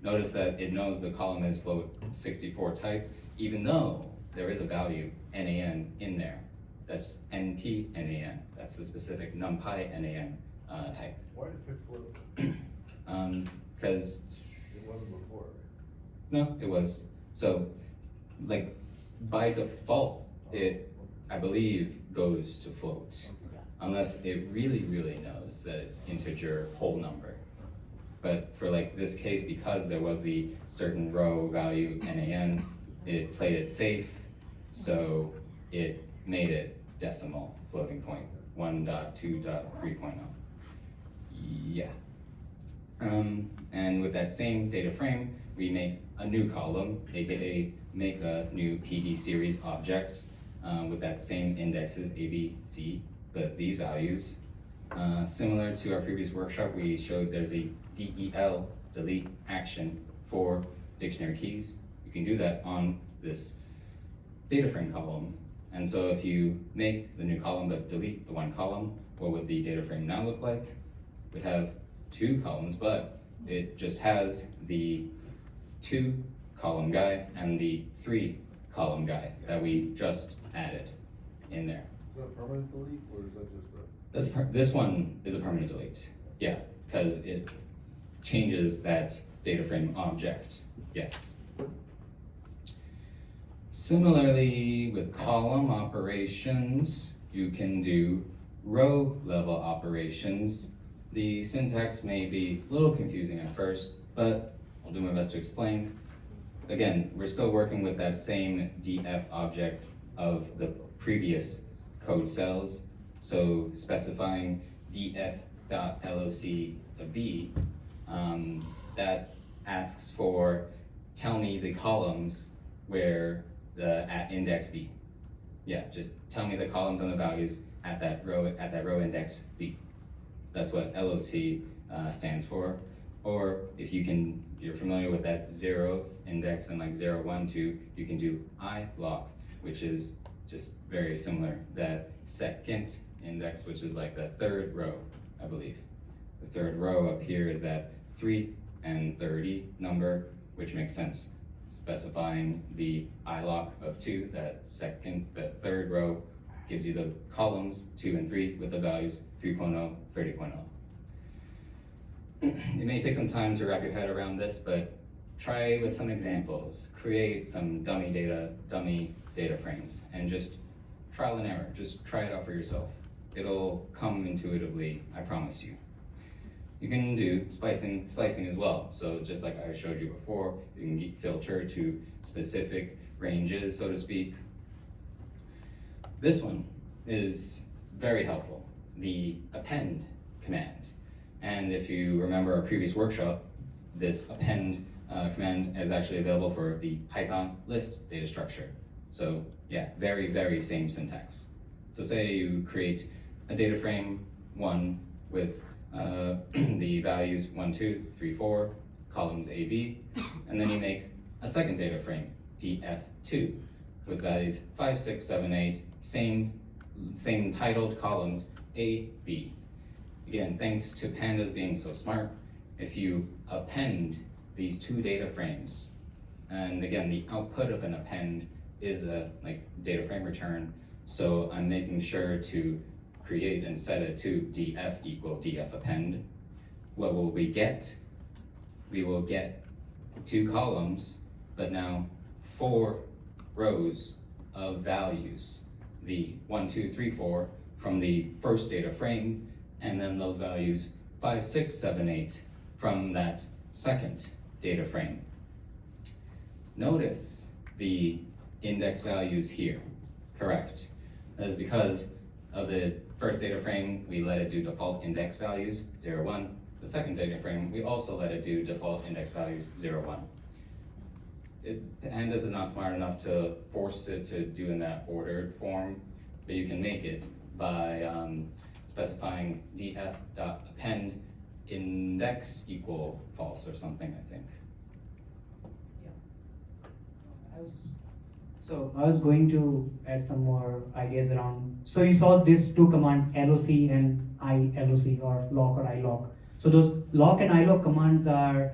Notice that it knows the column is float 64 type, even though there is a value nan in there. That's np nan. That's the specific numpy nan type. Why did it pick float? Because It wasn't before. no, it was. So, like by default, it I believe goes to float, unless it really knows that it's integer whole number. But for like this case, because there was the certain row value nan, it played it safe, so it made it decimal floating point, 1.2.3.0. Yeah. And with that same data frame, we make a new column, aka make a new PD series object with that same indexes A, B, C, but these values. Similar to our previous workshop, we showed there's a del, delete action for dictionary keys. You can do that on this data frame column. And so if you make the new column but delete the one column, what would the data frame now look like? We'd have 2 columns, but it just has the 2 column guy and the 3 column guy that we just added in there. Is that a permanent delete, or is that just a? This one is a permanent delete. Yeah, because it changes that data frame object. Yes. Similarly, with column operations, you can do row level operations. The syntax may be a little confusing at first, but I'll do my best to explain. Again, we're still working with that same df object of the previous code cells. So specifying df.loc_b, that asks for, tell me the columns where at index b. Yeah, just tell me the columns and the values at that row index b. That's what LOC stands for. Or if you're familiar with that 0th index and like 0, 1, 2, you can do ilock, which is just very similar. That second index, which is like the 3rd row, I believe. The 3rd row up here is that 3 and 30 number, which makes sense. Specifying the ilock of 2, that 3rd row gives you the columns 2 and 3 with the values 3.0, 30.0. It may take some time to wrap your head around this, but try with some examples. Create some dummy data frames, and just trial and error. Just try it out for yourself. It'll come intuitively, I promise you. You can do slicing as well. So just like I showed you before, you can filter to specific ranges, so to speak. This one is very helpful, the append command. And if you remember our previous workshop, this append command is actually available for the Python list data structure. So yeah, very, very same syntax. So say you create a data frame 1 with the values 1, 2, 3, 4, columns A, B, and then you make a second data frame, df2, with values 5, 6, 7, 8, same titled columns A, B. Again, thanks to Pandas being so smart, if you append these 2 data frames, and again, the output of an append is a data frame return, so I'm making sure to create and set it to df equal df append. What will we get? We will get 2 columns, but now 4 rows of values. The 1, 2, 3, 4 from the first data frame, and then those values 5, 6, 7, 8 from that second data frame. Notice the index values here, correct? That is because of the first data frame, we let it do default index values, 0, 1. The second data frame, we also let it do default index values, 0, 1. Pandas is not smart enough to force it to do in that ordered form, but you can make it by specifying df.append index equal false or something, I think. I was going to add some more ideas around. So you saw these 2 commands, loc and iloc, or lock or ilock. So those lock and ilock commands are,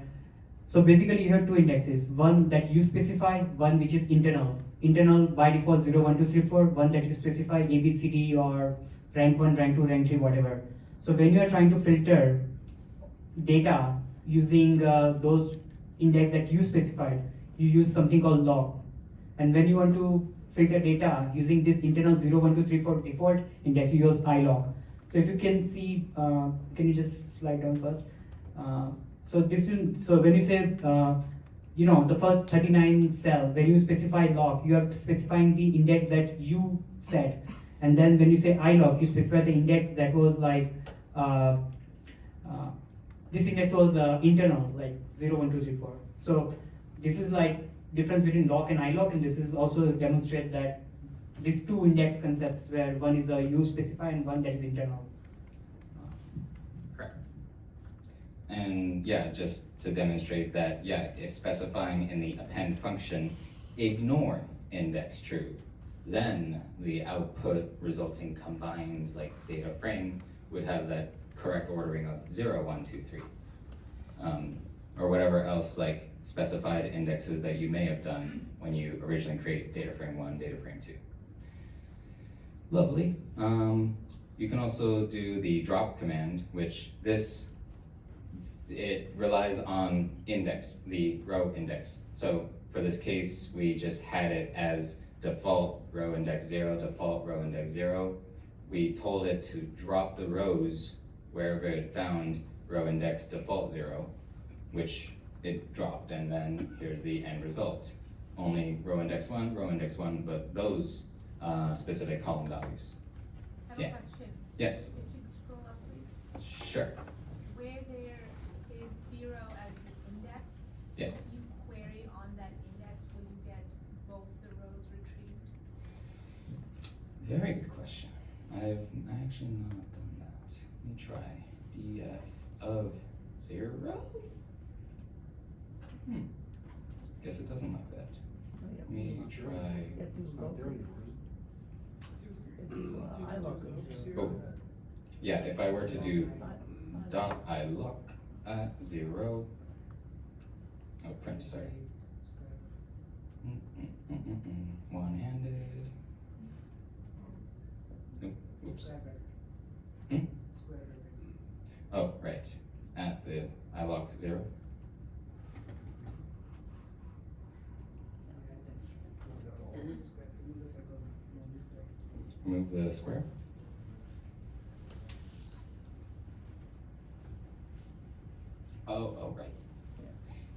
so basically you have 2 indexes, one that you specify, one which is internal. Internal by default 0, 1, 2, 3, 4, one that you specify A, B, C, D, or rank 1, rank 2, rank 3, whatever. So when you are trying to filter data using those index that you specified, you use something called lock. And when you want to filter data using this internal 0, 1, 2, 3, 4 default index, you use ilock. So if you can see, can you just slide down first? So when you say, the first 39 cell, when you specify lock, you are specifying the index that you set. And then when you say ilock, you specify the index that was like, this index was internal, like 0, 1, 2, 3, 4. So this is like difference between lock and ilock, and this is also demonstrate that these 2 index concepts where one is a you specify and one that is internal. Correct. And yeah, just to demonstrate that, yeah, if specifying in the append function, ignore index true, then the output resulting combined data frame would have that correct ordering of 0, 1, 2, 3. Or whatever else specified indexes that you may have done when you originally create data frame 1, data frame 2. Lovely. You can also do the drop command, which it relies on index, the row index. So for this case, we just had it as default row index 0, default row index 0. We told it to drop the rows wherever it found row index default 0, which it dropped, and then here's the end result. Only row index 1, but those specific column values. I have Yeah. a question. Yes, If you could scroll up, please. sure. Where there is 0 as the index, Yes. if you query on that index, will you get both the rows retrieved? Very good question. I've actually not done that. Let me try. df of 0. Guess it doesn't like that. Let me try. Not there anymore. Oh, yeah, if I were to do dot I look at 0. Oh, print, sorry. One-handed. Nope, oops. Hmm? Oh, right. At the I locked 0. Remove the square. Oh, right.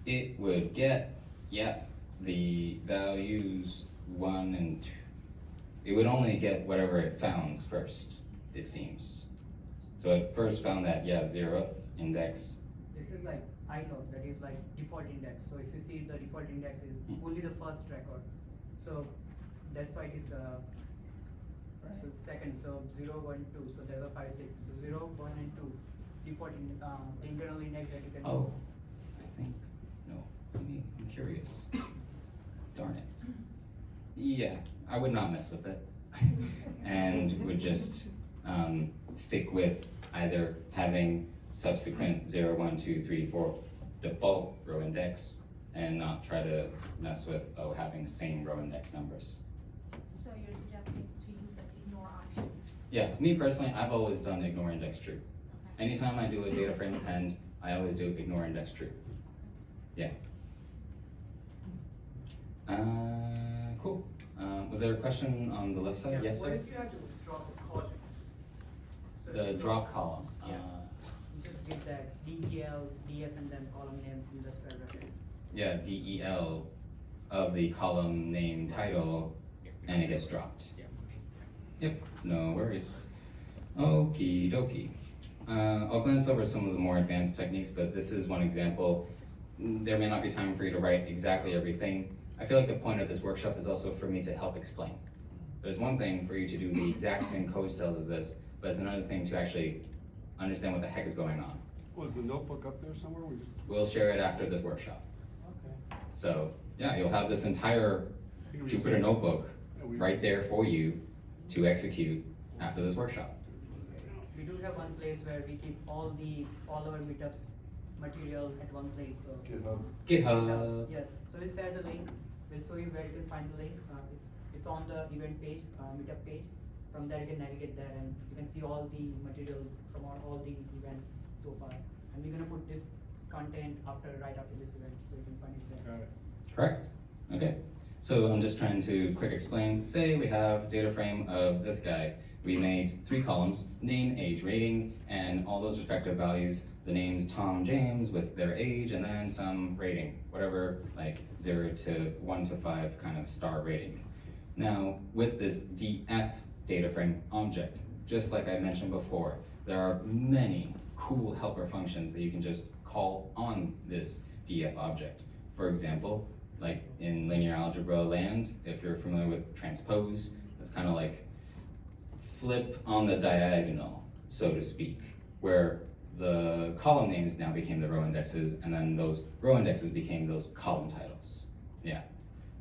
It would get, the values 1 and 2. It would only get whatever it founds first, it seems. So it first found that, 0th index. This is like INOD, that is like default index. So if you see the default index is only the first record. So that's why it is so second, so 0, 1, 2. So there's a 5, 6. So 0, 1, and 2. Default the internal index that you can Oh, I think, no, I'm curious. Darn it. Yeah, I would not mess with it. And would just stick with either having subsequent 0, 1, 2, 3, 4 default row index and not try to mess with, having same row index numbers. So you're suggesting to use the ignore option? Yeah, me personally, I've always done ignore index true. Anytime I do a data frame append, I always do ignore index true. Yeah. Cool. Was there a question on the left side? Yes, sir? What if you had to drop a column? So The if you drop column. Yeah. You just give that DEL, DF, and then column name in the square bracket. Yeah, DEL of the column name title, and it gets dropped. Yep, no worries. Okie dokie. I'll glance over some of the more advanced techniques, but this is one example. There may not be time for you to write exactly everything. I feel like the point of this workshop is also for me to help explain. There's one thing for you to do the exact same code cells as this, but it's another thing to actually understand what the heck is going on. Was the notebook up there somewhere? We'll share it after this workshop. Okay. So yeah, you'll have this entire Jupyter notebook right there for you to execute after this workshop. We do have one place where we keep all our meetups material at one place. So GitHub. Yes. So we'll share the link. We'll show you where you can find the link. It's on the event page, meetup page. From there you can navigate there and you can see all the material from all the events so far. And we're gonna put this content right after this event, so you can find it there. Got it. Correct. Okay. So I'm just trying to quick explain. Say we have data frame of this guy. We made 3 columns, name, age, rating, and all those respective values. The names Tom, James with their age, and then some rating, whatever, like 0 to 1 to 5 kind of star rating. Now, with this df data frame object, just like I mentioned before, there are many cool helper functions that you can just call on this df object. For example, like in linear algebra land, if you're familiar with transpose, it's kind of like flip on the diagonal, so to speak, where the column names now became the row indexes, and then those row indexes became those column titles. Yeah.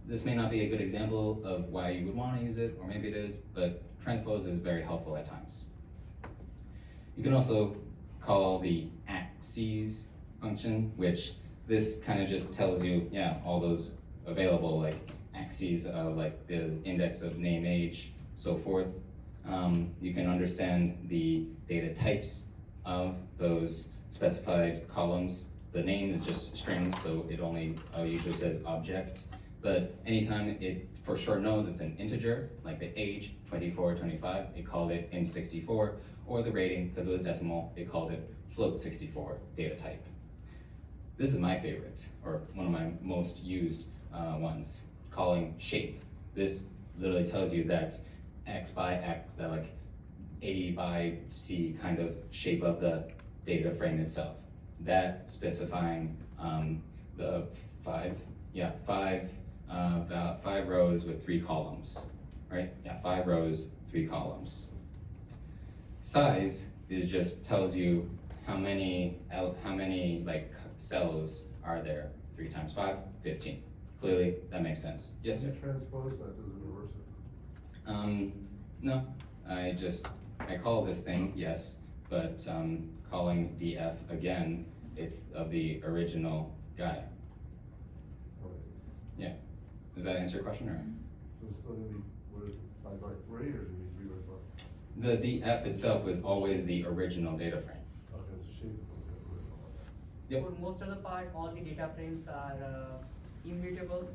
This may not be a good example of why you would want to use it, or maybe it is, but transpose is very helpful at times. You can also call the Axyz function, which this kind of just tells you, all those available, like axes of like the index of name, age, so forth. You can understand the data types of those specified columns. The name is just strings, so it only usually says object. But anytime it for sure knows it's an integer, like the age, 24, 25, it called it int64, or the rating, because it was decimal, it called it float64 data type. This is my favorite, or one of my most used ones, calling shape. This literally tells you that x by x, that like A by C kind of shape of the data frame itself. That specifying the five rows with 3 columns, right? Yeah, 5 rows, 3 columns. Size is just tells you how many like cells are there 3 times 5, 15. Clearly, that makes sense. Yes, sir? You transpose that, does it reverse it? No, I call this thing, yes, but calling df again, it's of the original guy. Right. Yeah. Does that answer your question, or? So it's still gonna be, what is it, 5 by 3 or is it gonna be 3 by 5? The df itself was always the original data frame. Okay, the shape is a little bit original like that. Yep. For most of the part, all the data frames are immutable.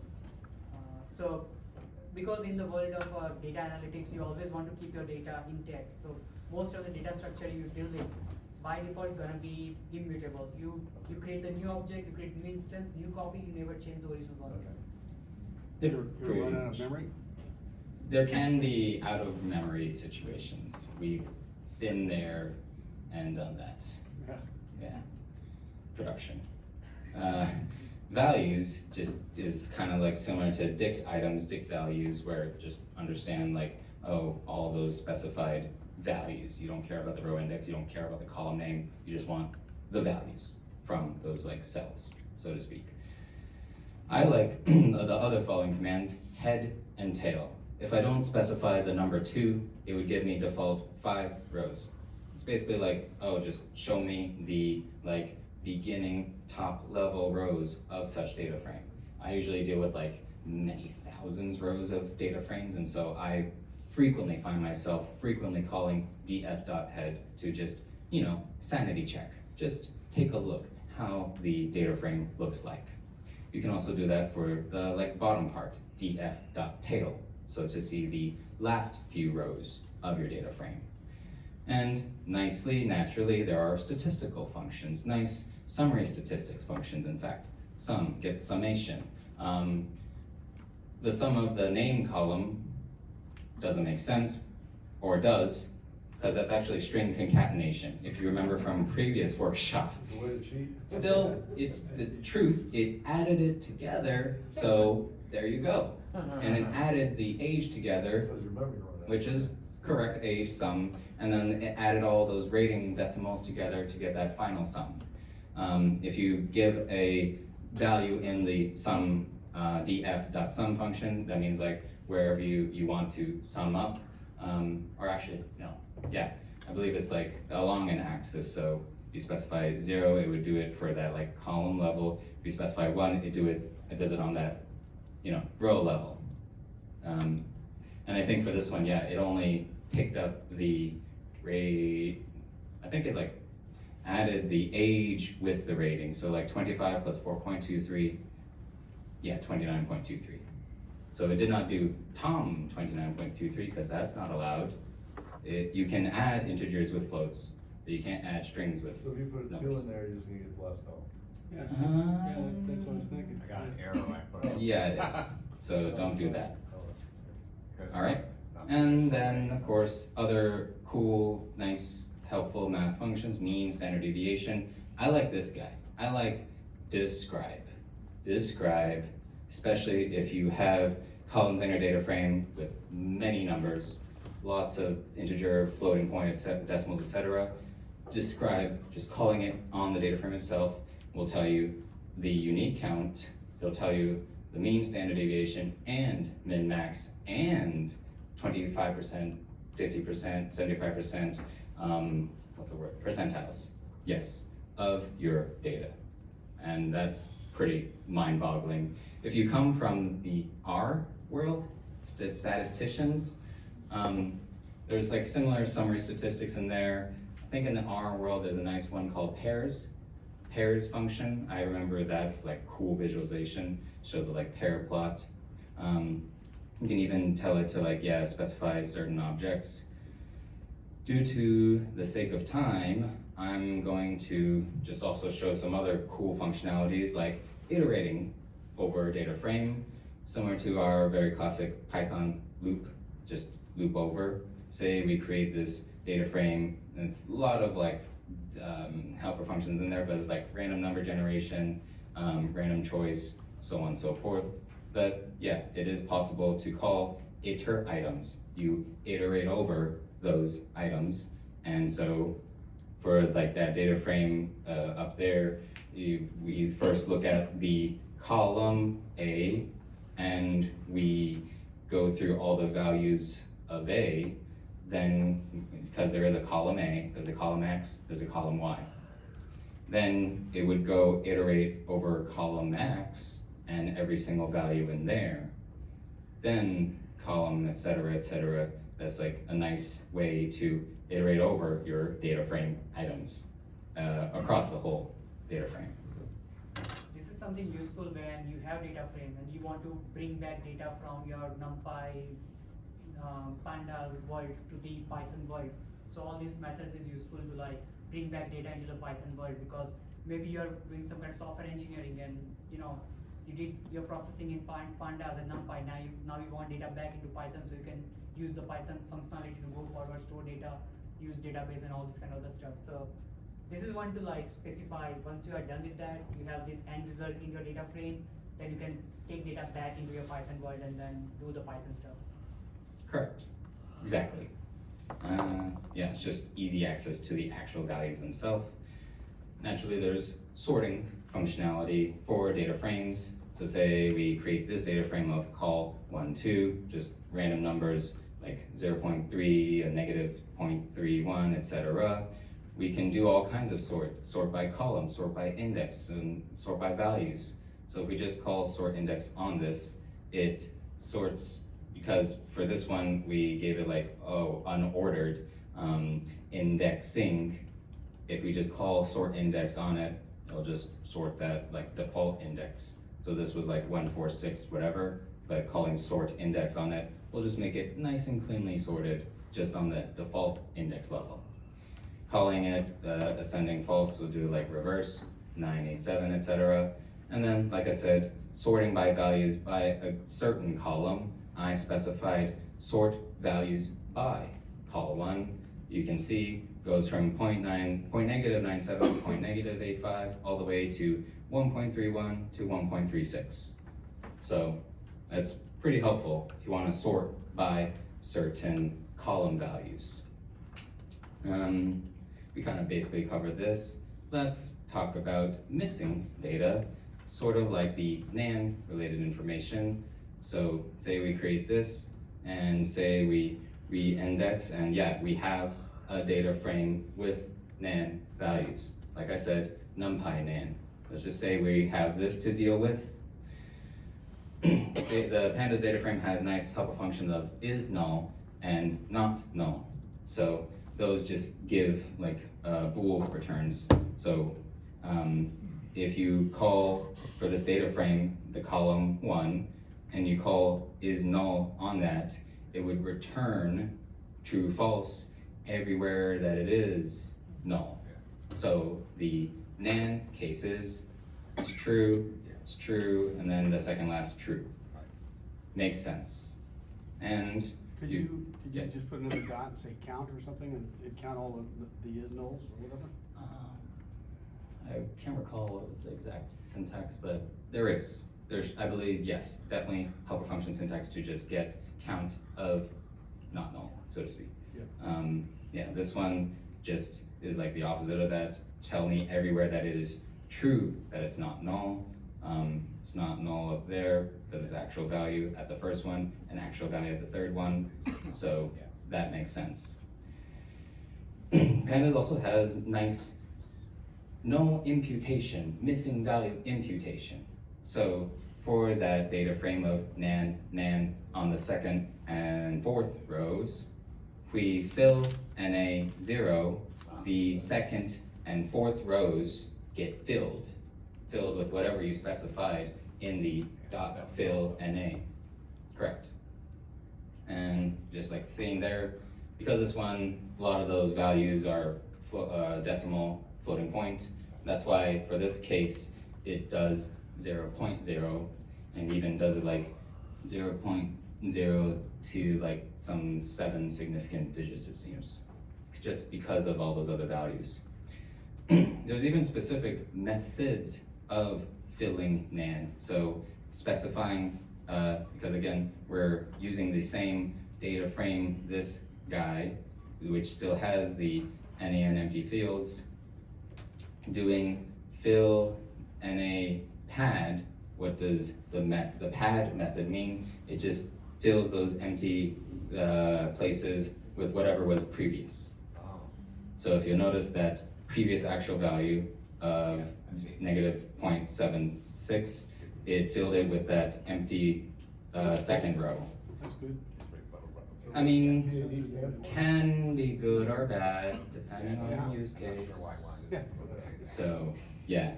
So, because in the world of data analytics, you always want to keep your data intact. So, most of the data structure you deal with, by default, gonna be immutable. You create a new object, you create new instance, new copy, you never change the original one. You're Pretty running out much. of memory? There can be out of memory situations. We've been there and done that. Yeah. Yeah. Production. Values just is kind of like similar to dict items, dict values, where just understand like, oh, all those specified values. You don't care about the row index, you don't care about the column name, you just want the values from those like cells, so to speak. I like the other following commands, head and tail. If I don't specify the number 2, it would give me default 5 rows. It's basically like, oh, just show me the like beginning top level rows of such data frame. I usually deal with like many thousands rows of data frames, and so I frequently find myself calling df.head to just, sanity check. Just take a look how the data frame looks like. You can also do that for the like bottom part, df.tail, so to see the last few rows of your data frame. And nicely, naturally, there are statistical functions, nice summary statistics functions, in fact. Sum, get summation. The sum of the name column doesn't make sense, or does, because that's actually string concatenation. If you remember from previous workshop, It's a way to cheat. still, it's the truth, it added it together, so there you go. And it added the age together, Because your memory run out. which is correct age sum, and then it added all those rating decimals together to get that final sum. If you give a value in the sum df.sum function, that means like wherever you want to sum up, or actually, no, yeah, I believe it's like along an axis, so if you specify 0, it would do it for that like column level. If you specify 1, it does it on that, row level. And I think for this one, yeah, it only picked up the rate, I think it like added the age with the rating, so like 25 plus 4.23, yeah, 29.23. So it did not do Tom 29.23 because that's not allowed. You can add integers with floats, but you can't add strings with So if you put a 2 numbers. in there, you're just gonna get the last column. Yeah, that's what I was thinking. I got an arrow I put up. Yeah, it is. So don't do that. Oh, okay. 'Cause All right. not And very then, short. of course, other cool, nice, helpful math functions, mean, standard deviation. I like this guy. I like describe. Describe, especially if you have columns in your data frame with many numbers, lots of integer, floating point, decimals, etc. Describe, just calling it on the data frame itself, will tell you the unique count. It'll tell you the mean, standard deviation, and min, max, and 25%, 50%, 75%, what's the word? Percentiles, yes, of your data. And that's pretty mind-boggling. If you come from the R world, statisticians, there's like similar summary statistics in there. I think in the R world there's a nice one called pairs. Pairs function, I remember that's like cool visualization, show the like pair plot. You can even tell it to like, specify certain objects. Due to the sake of time, I'm going to just also show some other cool functionalities like iterating over a data frame, similar to our very classic Python loop, just loop over. Say we create this data frame, and it's a lot of like helper functions in there, but it's like random number generation, random choice, so on and so forth. But yeah, it is possible to call iter items. You iterate over those items, and so for like that data frame up there, we first look at the column A and we go through all the values of A, then because there is a column A, there's a column X, there's a column Y. Then it would go iterate over column X and every single value in there. Then column, etc., etc. That's like a nice way to iterate over your data frame items across the whole data frame. This is something useful when you have data frame and you want to bring back data from your Numpy, Pandas world to the Python world. So all these methods is useful to like bring back data into the Python world, because maybe you're doing some kind of software engineering and you know you did your processing in Pandas and Numpy. Now you want data back into Python, so you can use the Python functionality to go forward, store data, use database and all this kind of other stuff. So this is one to like specify, once you are done with that, you have this end result in your data frame, then you can take data back into your Python world and then do the Python stuff. Correct. Exactly. Yeah, it's just easy access to the actual values themselves. Naturally, there's sorting functionality for data frames. So say we create this data frame of call 1, 2, just random numbers like 0.3, a negative 0.31, etc. We can do all kinds of sort by column, sort by index, and sort by values. So if we just call sort index on this, it sorts, because for this one we gave it like, unordered indexing. If we just call sort index on it, it'll just sort that like default index. So this was like 146 whatever, but calling sort index on it will just make it nice and cleanly sorted just on the default index level. Calling it ascending false will do like reverse 987, etc. And then, like I said, sorting by values by a certain column. I specified sort values by call 1. You can see goes from -97, -85, all the way to 1.31 to 1.36. So that's pretty helpful if you want to sort by certain column values. We kind of basically covered this. Let's talk about missing data, sort of like the NaN related information. So say we create this and say we re-index, and yeah, we have a data frame with NaN values. Like I said, NumPy NaN. Let's just say we have this to deal with. The Pandas data frame has nice helper function of is null and not null. So those just give like bool returns. So if you call for this data frame the column 1 and you call is null on that, it would return true false everywhere that it is null. So the NaN cases, it's true, and then the second last true. Makes sense. And Could you yes. just put another dot and say count or something, and it'd count all the is nulls or whatever? I can't recall what was the exact syntax, but there's, I believe, yes, definitely helper function syntax to just get count of not null, so to speak. Yeah. Yeah, this one just is like the opposite of that. Tell me everywhere that it is true that it's not null. It's not null up there because it's actual value at the first one and actual value at the third one. So that makes sense. Pandas also has nice null imputation, missing value imputation. So for that data frame of NaN on the second and fourth rows, if we fill NA 0, the second and fourth rows get filled with whatever you specified in the .fill NA. Correct. And just like seeing there, because this one, a lot of those values are decimal floating point. That's why for this case, it does 0.0 and even does it like 0.0 to like some 7 significant digits, it seems, just because of all those other values. There's even specific methods of filling NaN. So specifying, because again, we're using the same data frame, this guy, which still has the NaN empty fields, doing fill NA pad what does the pad method mean? It just fills those empty places with whatever was previous. Oh. So if you'll notice that previous actual value of negative 0.76, it filled it with that empty second row. That's good. I mean, can be good or bad depending on the use case. Yeah. So yeah.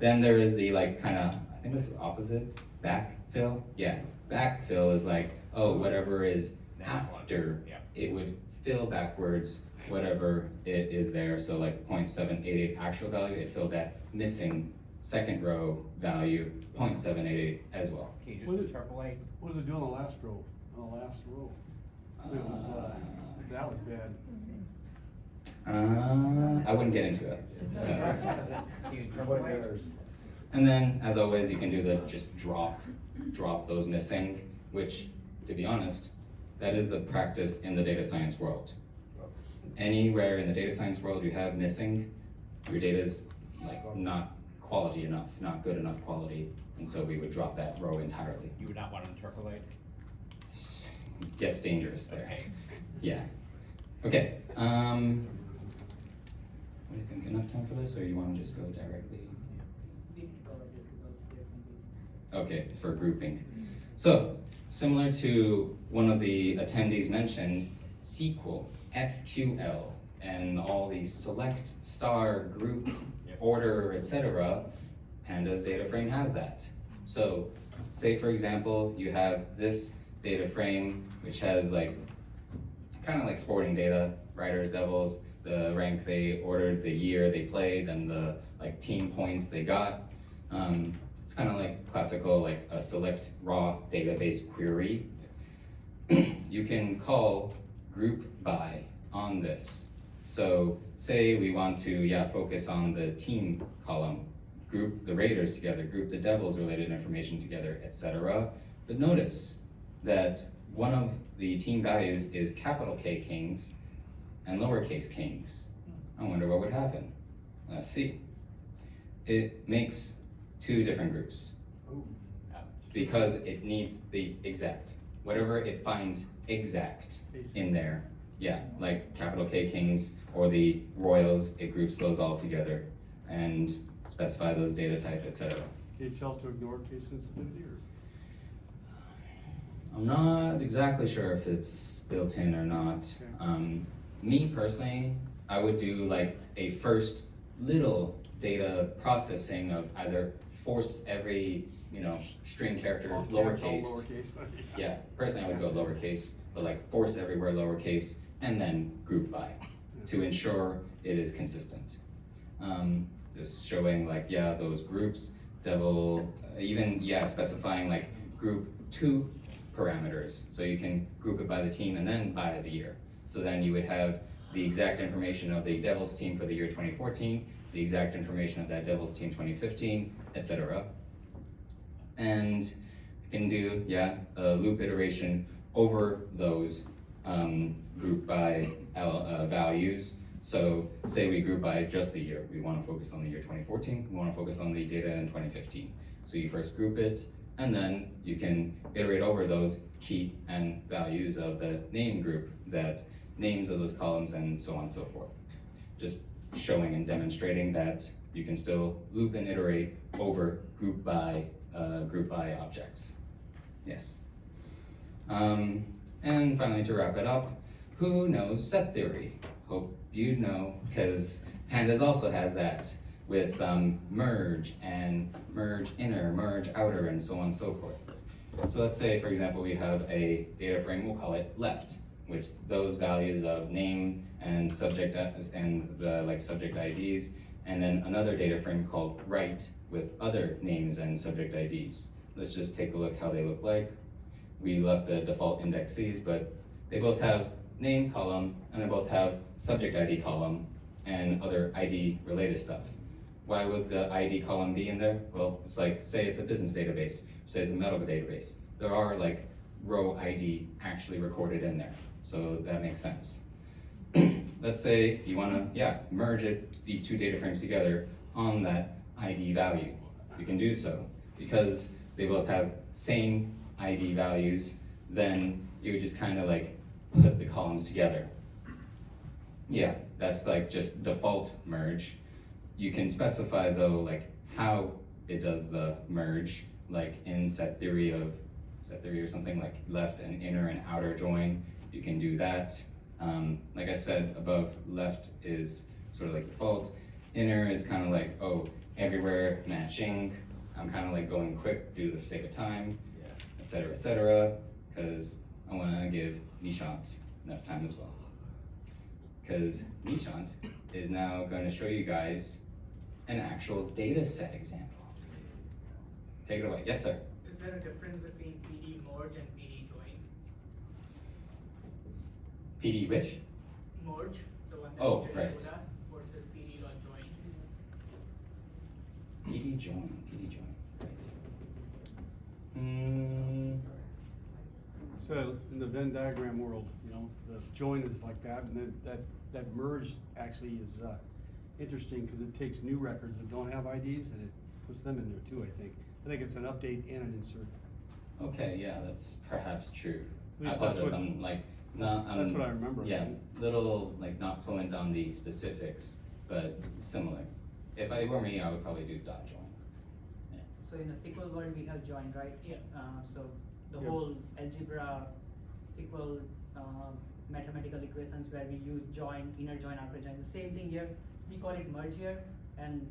Then there is the like kind of, I think it's the opposite, backfill. Yeah, backfill is like, oh, whatever is after, it would fill backwards whatever it is there. So like 0.788 actual value, it filled that missing second row value 0.788 as well. Can you What just is- interpolate? What does it do on the last row? On the last row? It was, that was bad. I wouldn't get into it. So. Can you interpolate? And then, as always, you can do the just drop those missing, which, to be honest, that is the practice in the data science world. Anywhere in the data science world you have missing, your data is like not quality enough, not good enough quality, and so we would drop that row entirely. You would not want to interpolate? It gets dangerous there. Okay. Yeah. Okay. What do you think? Enough time for this, or you want to just go directly? Okay, for grouping. So, similar to one of the attendees mentioned, SQL, and all these select, star, group, order, etc., Pandas data frame has that. So, say for example, you have this data frame, which has like, kind of like sporting data, Riders, Devils, the rank they ordered, the year they played, and the like team points they got. It's kind of like classical, like a select raw database query. You can call group by on this. So say we want to focus on the team column, group the Raiders together, group the Devils related information together, etc. But notice that one of the team values is capital K Kings and lowercase kings. I wonder what would happen. Let's see. It makes two different groups because it needs the exact. Whatever it finds exact in there. Yeah, like capital K Kings or the Royals, it groups those all together and specify those data type, etc. Can you tell to ignore case sensitivity or? I'm not exactly sure if it's built in or not. Me personally, I would do like a first little data processing of either force every, string character All lowercase. caps, all lowercase, but Yeah, personally I would go lowercase, but like force everywhere lowercase and then group by to ensure it is consistent. Just showing like, those groups, devil, even, specifying like group 2 parameters. So you can group it by the team and then by the year. So then you would have the exact information of the Devils team for the year 2014, the exact information of that Devils team 2015, etc. And you can do, a loop iteration over those group by values. So say we group by just the year. We want to focus on the year 2014. We want to focus on the data in 2015. So you first group it, and then you can iterate over those key and values of the name group, that names of those columns, and so on and so forth. Just showing and demonstrating that you can still loop and iterate over group by objects. Yes. And finally, to wrap it up, who knows set theory? Hope you know, because Pandas also has that with merge and merge inner, merge outer, and so on and so forth. So let's say, for example, we have a data frame, we'll call it left, which those values of name and subject and the subject IDs, and then another data frame called right with other names and subject IDs. Let's just take a look how they look like. We left the default indexes, but they both have name column and they both have subject ID column and other ID related stuff. Why would the ID column be in there? Well, it's like, say it's a business database, say it's a medical database. There are like row ID actually recorded in there, so that makes sense. Let's say you want to merge these two data frames together on that ID value. You can do so. because they both have same ID values, then you would just kind of like put the columns together. Yeah, that's like just default merge. You can specify though like how it does the merge, like in set theory or something like left and inner and outer join. You can do that. Like I said above, left is sort of like default. Inner is kind of like, oh, everywhere matching. I'm kind of like going quick due to the sake of time, etc., because I want to give Nishant enough time as well. Because Nishant is now going to show you guys an actual data set example. Take it away. Yes, sir. Is there a difference between PD merge and PD join? PD which? Merge, the one that Oh, you just right. showed us, versus PD dot join. PD join. Right. So in the Venn diagram world, you know, the join is like that, and then that merge actually is interesting because it takes new records that don't have IDs and it puts them in there too, I think. I think it's an update and an insert. Okay, yeah, that's perhaps true. At I least that's apologize, what- I'm like, not, That's what I remember. Yeah, little, like, not fluent on the specifics, but similar. If I were me, I would probably do dot join. Yeah. So in a SQL world, we have join, right? Yeah. So the Yeah. whole algebra, SQL, mathematical equations where we use join, inner join, outer join. The same thing here. We call it merge here, and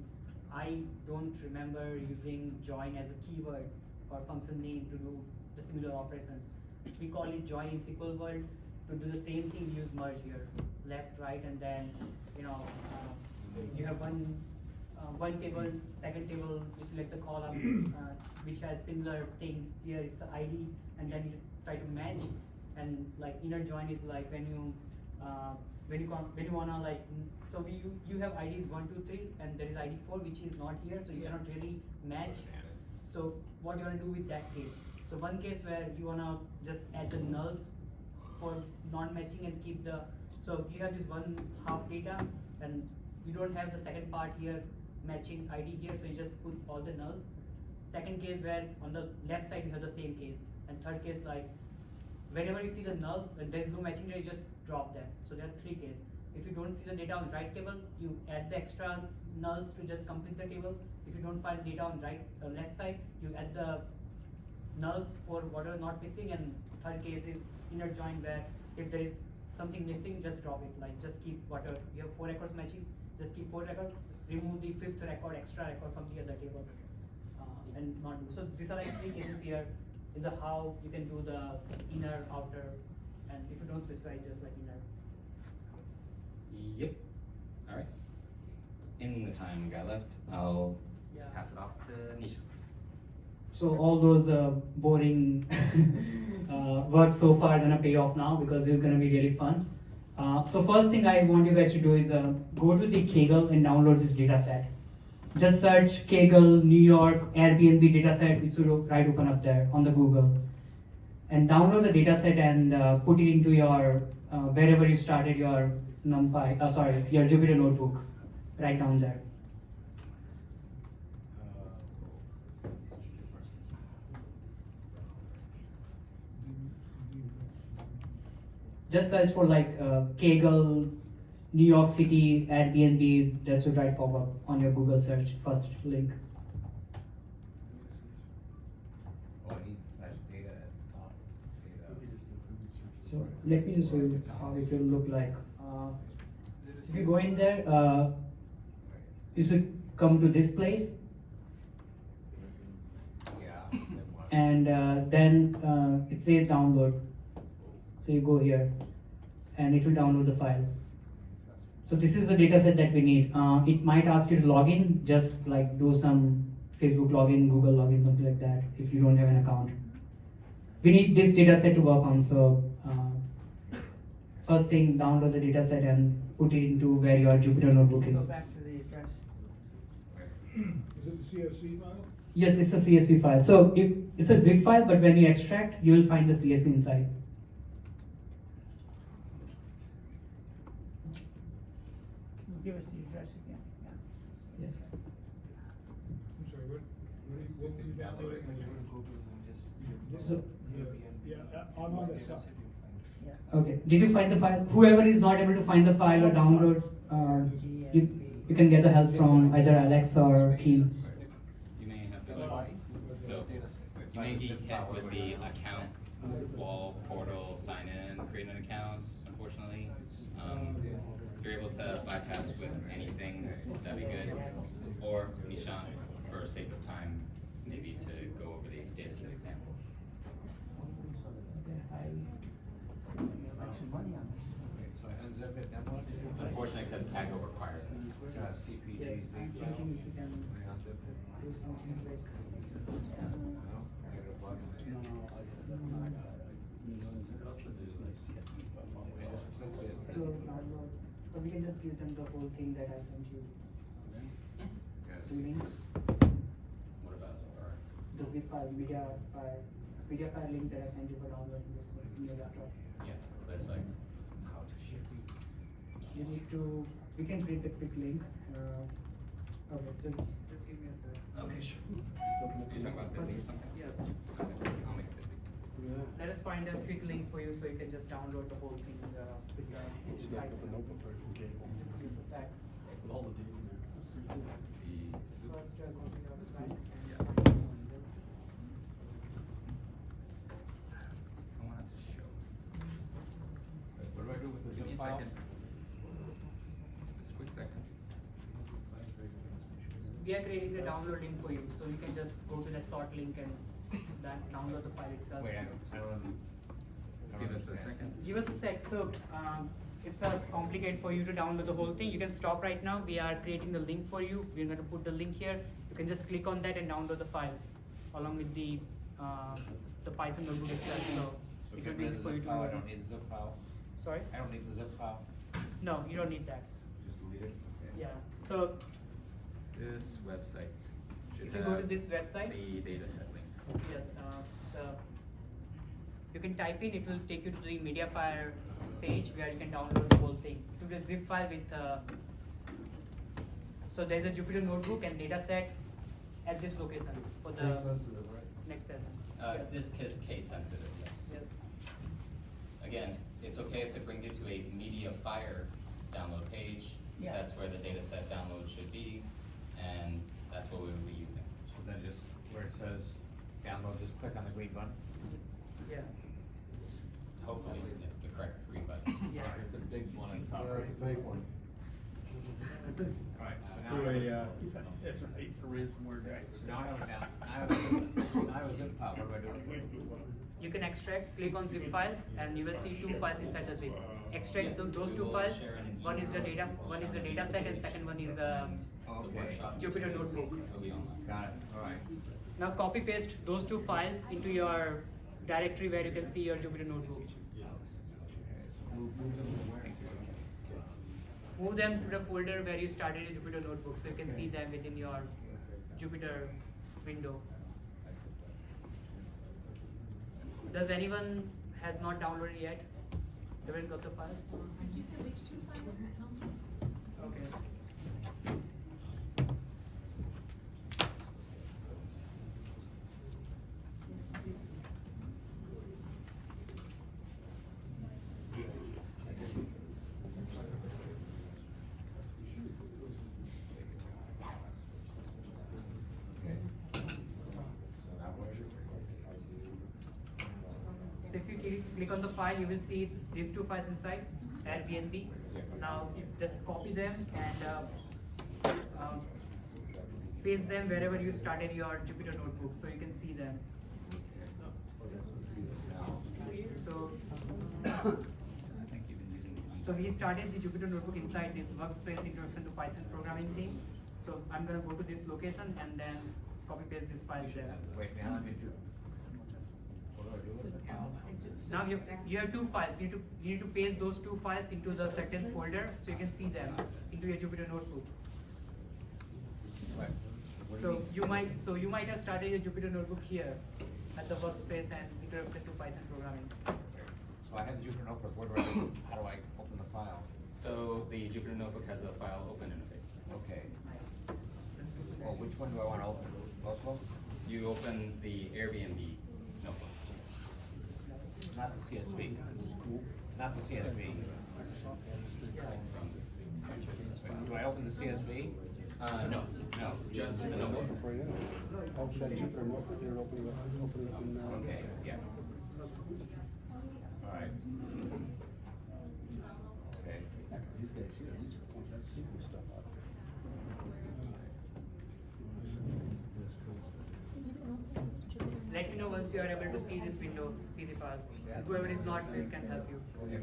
I don't remember using join as a keyword or function name to do the similar operations. We call it join in SQL world. To do the same thing, we use merge here, left, right, and then you have one table, second table, you select the column which has similar thing. Here it's the ID, and then you try to match. And like inner join is like when you wanna like, so you have IDs 1, 2, 3, and there is ID 4 which is not here, so you cannot really match. So what you wanna do with that case? So one case where you wanna just add the nulls for non-matching and keep the, so you have this one half data and you don't have the second part here matching ID here, so you just put all the nulls. Second case where on the left side you have the same case, and third case like whenever you see the null, when there is no matching there, you just drop them. So there are 3 cases. If you don't see the data on the right table, you add the extra nulls to just complete the table. If you don't find data on left side, you add the nulls for whatever not missing. And third case is inner join, where if there is something missing, just drop it. Like just keep whatever, you have 4 records matching, just keep 4 records, remove the 5th record, extra record from the other table, and not do. So these are like 3 cases here in the how you can do the inner, outer, and if you don't specify, it's just like inner. Yep. All right. In the time we got left, I'll Yeah. pass it off to Nisha. So all those boring work so far are gonna pay off now because this is gonna be really fun. So first thing I want you guys to do is go to the Kaggle and download this data set. Just search Kaggle, New York, Airbnb dataset. It should right open up there on the Google. And download the dataset and put it into your wherever you started your Numpy, your Jupyter notebook, right down there. Just search for like Kaggle, New York City, Airbnb, that should right pop up on your Google search first link. Oh, I need slash data at top. Data. So let me just show you how it will look like. If you go in there, you should come to this place, Yeah. and then it says download. So you go here, and it will download the file. So this is the data set that we need. It might ask you to log in, just like do some Facebook login, Google login, something like that, if you don't have an account. We need this data set to work on, so first thing, download the data set and put it into where your Jupyter notebook Go is. back to the address. Is it the CSV file? Yes, it's a CSV file. So it's a zip file, but when you extract, you will find the CSV inside. Give us the address again. Yeah. Yes. I'm sorry, what can you So, I'm on the side. okay, did you find the file? Whoever is not able to find the file or download, you can get the help from either Alex or Keen. You may have to, so, you may be hit with the account wall portal, sign in, create an account, unfortunately. If you're able to bypass with anything, that'd be good. Or, Nishant, for sake of time, maybe to go over the dataset example. So unzip it, download it. It's unfortunate because Kaggle requires it. CPG. Yes, I'm thinking if you can do something like. Or we can just give them the whole thing that I sent you. The link, What about, or, the zip file, media file link that I sent you for downloading this in your laptop. yeah, there's like, You need to, we can create a quick link. Okay, just give me a sec. okay, sure. You're talking about Bitly or something? Yes. Okay, I'll make a Bitly. Let us find a quick link for you so you can just download the whole thing with the Just like the notebook version cable, Just give us a sec. with all the data in there. First, go to your slide. I wanted to show. What do I do with the Give me zip a file? second. Just a quick second. We are creating the download link for you, so you can just go to the sort link and download the file itself. Wait, I don't. Give us a second. Give us a sec. So it's complicated for you to download the whole thing. You can stop right now. We are creating the link for you. We're going to put the link here. You can just click on that and download the file along with the Python notebook itself. So it will be easy for you to I do. don't need the zip file. Sorry? I don't need the zip file. No, you don't need that. Just delete it. Okay. Yeah. So This website should if you go to have this website, the dataset link. yes. So you can type in. It will take you to the MediaFire page where you can download the whole thing. It will be a zip file with. So there's a Jupyter notebook and dataset at this location for the Case sensitive, right? next session. Yes. This is case sensitive, yes. Yes. Again, it's okay if it brings you to a MediaFire download page. Yeah. That's where the dataset download should be, and that's what we will be using. So then just where it says download, just click on the green button. Yeah. Hopefully, it's the correct green button. Yeah. It's the big one on top. That's a fake one. Alright, so Through now, That's right, erase more guys. so now I have a down, now I have a zip file, what do I do with it? You can extract, click on zip file, and you will see two files inside the zip. Extract those We two will files. share an One is the email. data, one is the data set, and second one is The Okay, workshop Jupyter materials notebook. will be online. got it, alright. Now copy paste those two files into your directory where you can see your Jupyter notebook. Move them to where? Move them to the folder where you started your Jupyter notebook, so you can see them within your Jupyter window. Does anyone has not downloaded yet? Haven't got the file? Did you say which two files? Okay. So if you click on the file, you will see these two files inside, add BNB. Now you just copy them and paste them wherever you started your Jupyter notebook, so you can see them. So, I think you've been using the. so we started the Jupyter notebook inside this workspace introduction to Python programming thing. So I'm gonna go to this location and then copy paste this file there. Wait, now let me do. What do I do with the file? Now you have two files. You need to paste those two files into the certain folder so you can see them into your Jupyter notebook. Right. What do So mean? you might have started your Jupyter notebook here at the workspace and introduction to Python programming. So I have the Jupyter notebook, what do I do? How do I open the file? So the Jupyter Notebook has a file open interface. Okay. Well, which one do I wanna open? Both of them? you open the Airbnb notebook. Not the CSV. Not the CSV. From this thing. Do I open the CSV? No, just the notebook. Open that Jupyter notebook here and open it up in, Okay, yeah. All right. Okay. These guys here, these are pointing that SQL stuff out there. Let me know once you are able to see this window, see the path. Whoever is not, we can help you. Oh, you.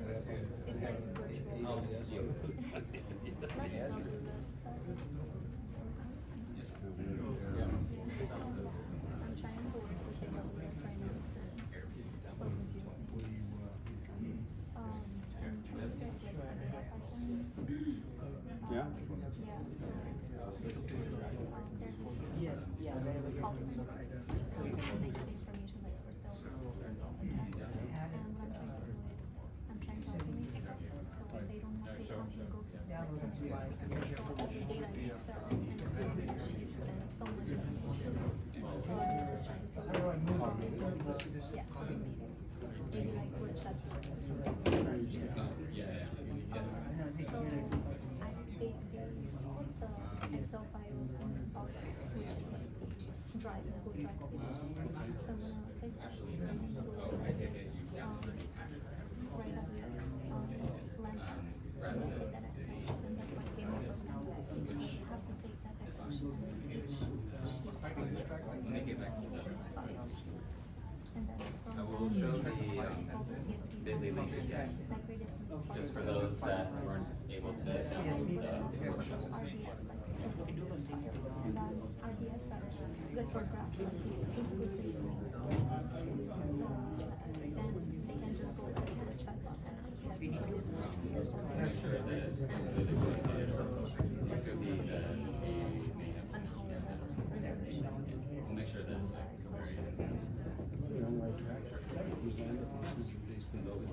Yeah? Yes, yeah, So we can see the information like for sale purposes and what I'm trying to automate the process so they don't have to constantly go to all the data in Excel and spreadsheets and so much information. So I'm just trying to automate maybe like for a chat or something. So they put the Excel file in all the drive, the whole drive pieces. So I'm gonna take that and then go right up here, line up, and then take that Excel sheet, and that's why it gave me a problem because I have to take that Excel sheet and each sheet from the Excel and then file. And then from I will show the all the CSV Bitly link again, like created some spark. just for those that weren't able to download the workshop. And RDFs are good for graphs, like basically creating so then they can just go right to the chatbot and ask like this question here or Make sure that it's included. It could be the we'll make sure that it's like very. You're on the right track. Use lambda functions are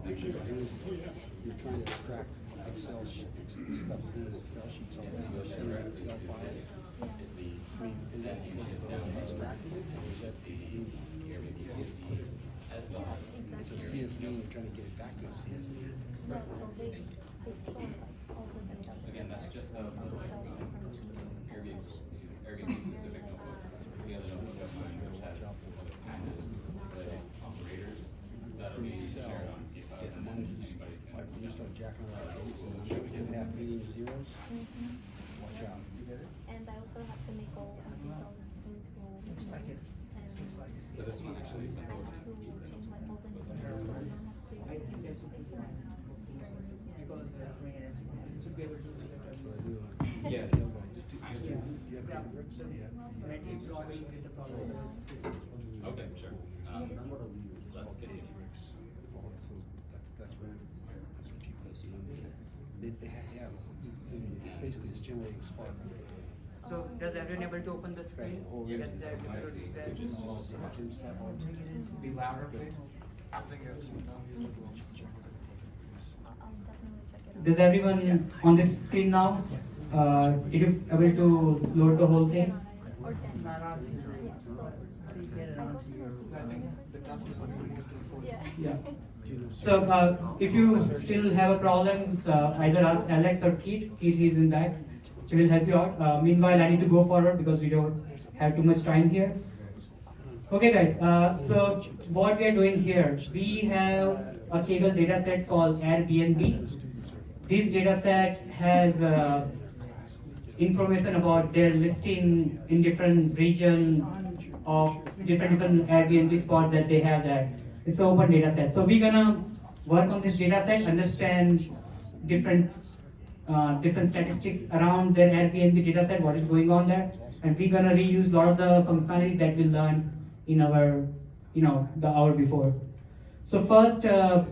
basically, you're trying to extract Excel stuff is in an Excel sheet, so you're sending an Excel file. I mean, is that extracting it, or is that CSV? It's a CSV, and you're trying to get it back to a CSV. yeah, so they store like all the data. Again, that's just a Airbnb specific notebook. The other notebook of mine, which has Pandas, operators, that'll be shared on GitHub, and then anybody can. Like when you start jacking around dates and numbers and half meaning zeros, watch out. And I also have to make all of these cells into and But this one actually is I have to change like all the numbers so I don't have space. It's not because this should be able to do That's what I that. do. Yeah. Just do, you have Databricks? When it's not, we'll get the problem. Okay, sure. Let's continue. So that's what people do. They have to have, it's basically just generating Spark. So does everyone able to open the screen? Get the computer display? Be louder, please. I'll definitely check it out. Does everyone on this screen now? Did you able to load the whole thing? Or 10. Yeah, so I go to the yeah. Yeah. So if you still have a problem, either ask Alex or Keith. Keith is in back. He will help you out. Meanwhile, I need to go forward because we don't have too much time here. Okay, guys. So what we are doing here, we have a Kaggle dataset called Airbnb. This dataset has information about their listing in different region of different Airbnb spots that they have there. It's an open data set. So we're gonna work on this data set, understand different statistics around their Airbnb data set, what is going on there, and we're gonna reuse a lot of the functionality that we learned in our, the hour before. So first, first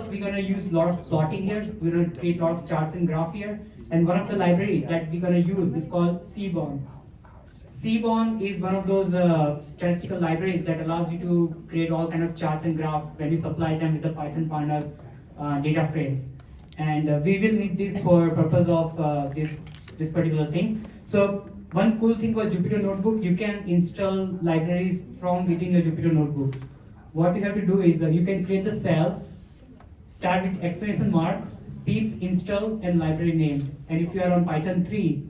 we're gonna use a lot of plotting here. We're gonna create a lot of charts and graph here, and one of the libraries that we're gonna use is called Seaborn. Seaborn is one of those statistical libraries that allows you to create all kind of charts and graphs when you supply them with the Python Pandas data frames. And we will need this for purpose of this particular thing. So one cool thing about Jupyter Notebook, you can install libraries from within your Jupyter Notebook. What you have to do is you can create the cell, start with exclamation mark, pip install and library name. And if you are on Python 3,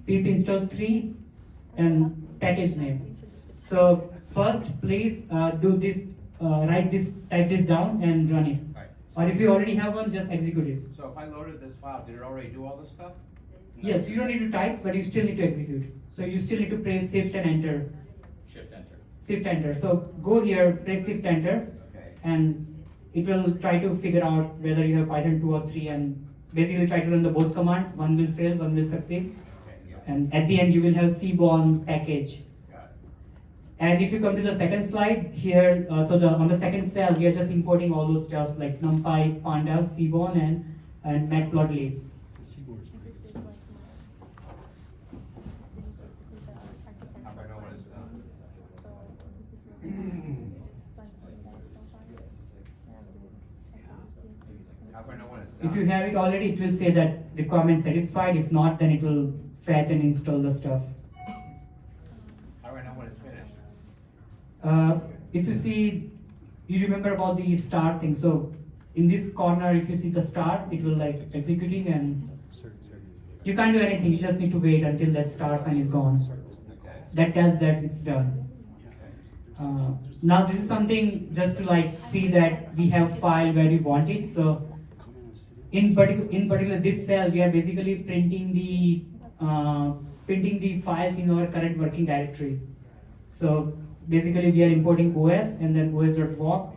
pip install 3 and package name. So first, please do this, type this down and run it. Right. Or if you already have one, just execute it. So if I loaded this file, did it already do all this stuff? Yes, you don't need to type, but you still need to execute. So you still need to press Shift and Enter. Shift enter. Shift Enter. So go here, press Shift Enter, Okay. and it will try to figure out whether you have Python 2 or 3, and basically try to run the both commands. One will fail, one will succeed. Okay, yeah. And at the end, you will have cborn package. Got it. And if you come to the second slide here, on the second cell, we are just importing all those stuffs like NumPy, Pandas, cborn, and matplotlib. The seaboard's pretty This good. is like How do I know when it's done? so this is not. So I'm putting that so far. How do I know when it's done? If you have it already, it will say that requirement satisfied. If not, then it will fetch and install the stuffs. How do I know when it's finished? If you see, you remember about the star thing. So in this corner, if you see the star, it will like executing, and you can't do anything. You just need to wait until that star sign is gone. Okay. That tells that it's done. Now this is something just to like see that we have file where we want it. So in particular this cell, we are basically printing the files in our current working directory. So basically we are importing OS and then os.walk,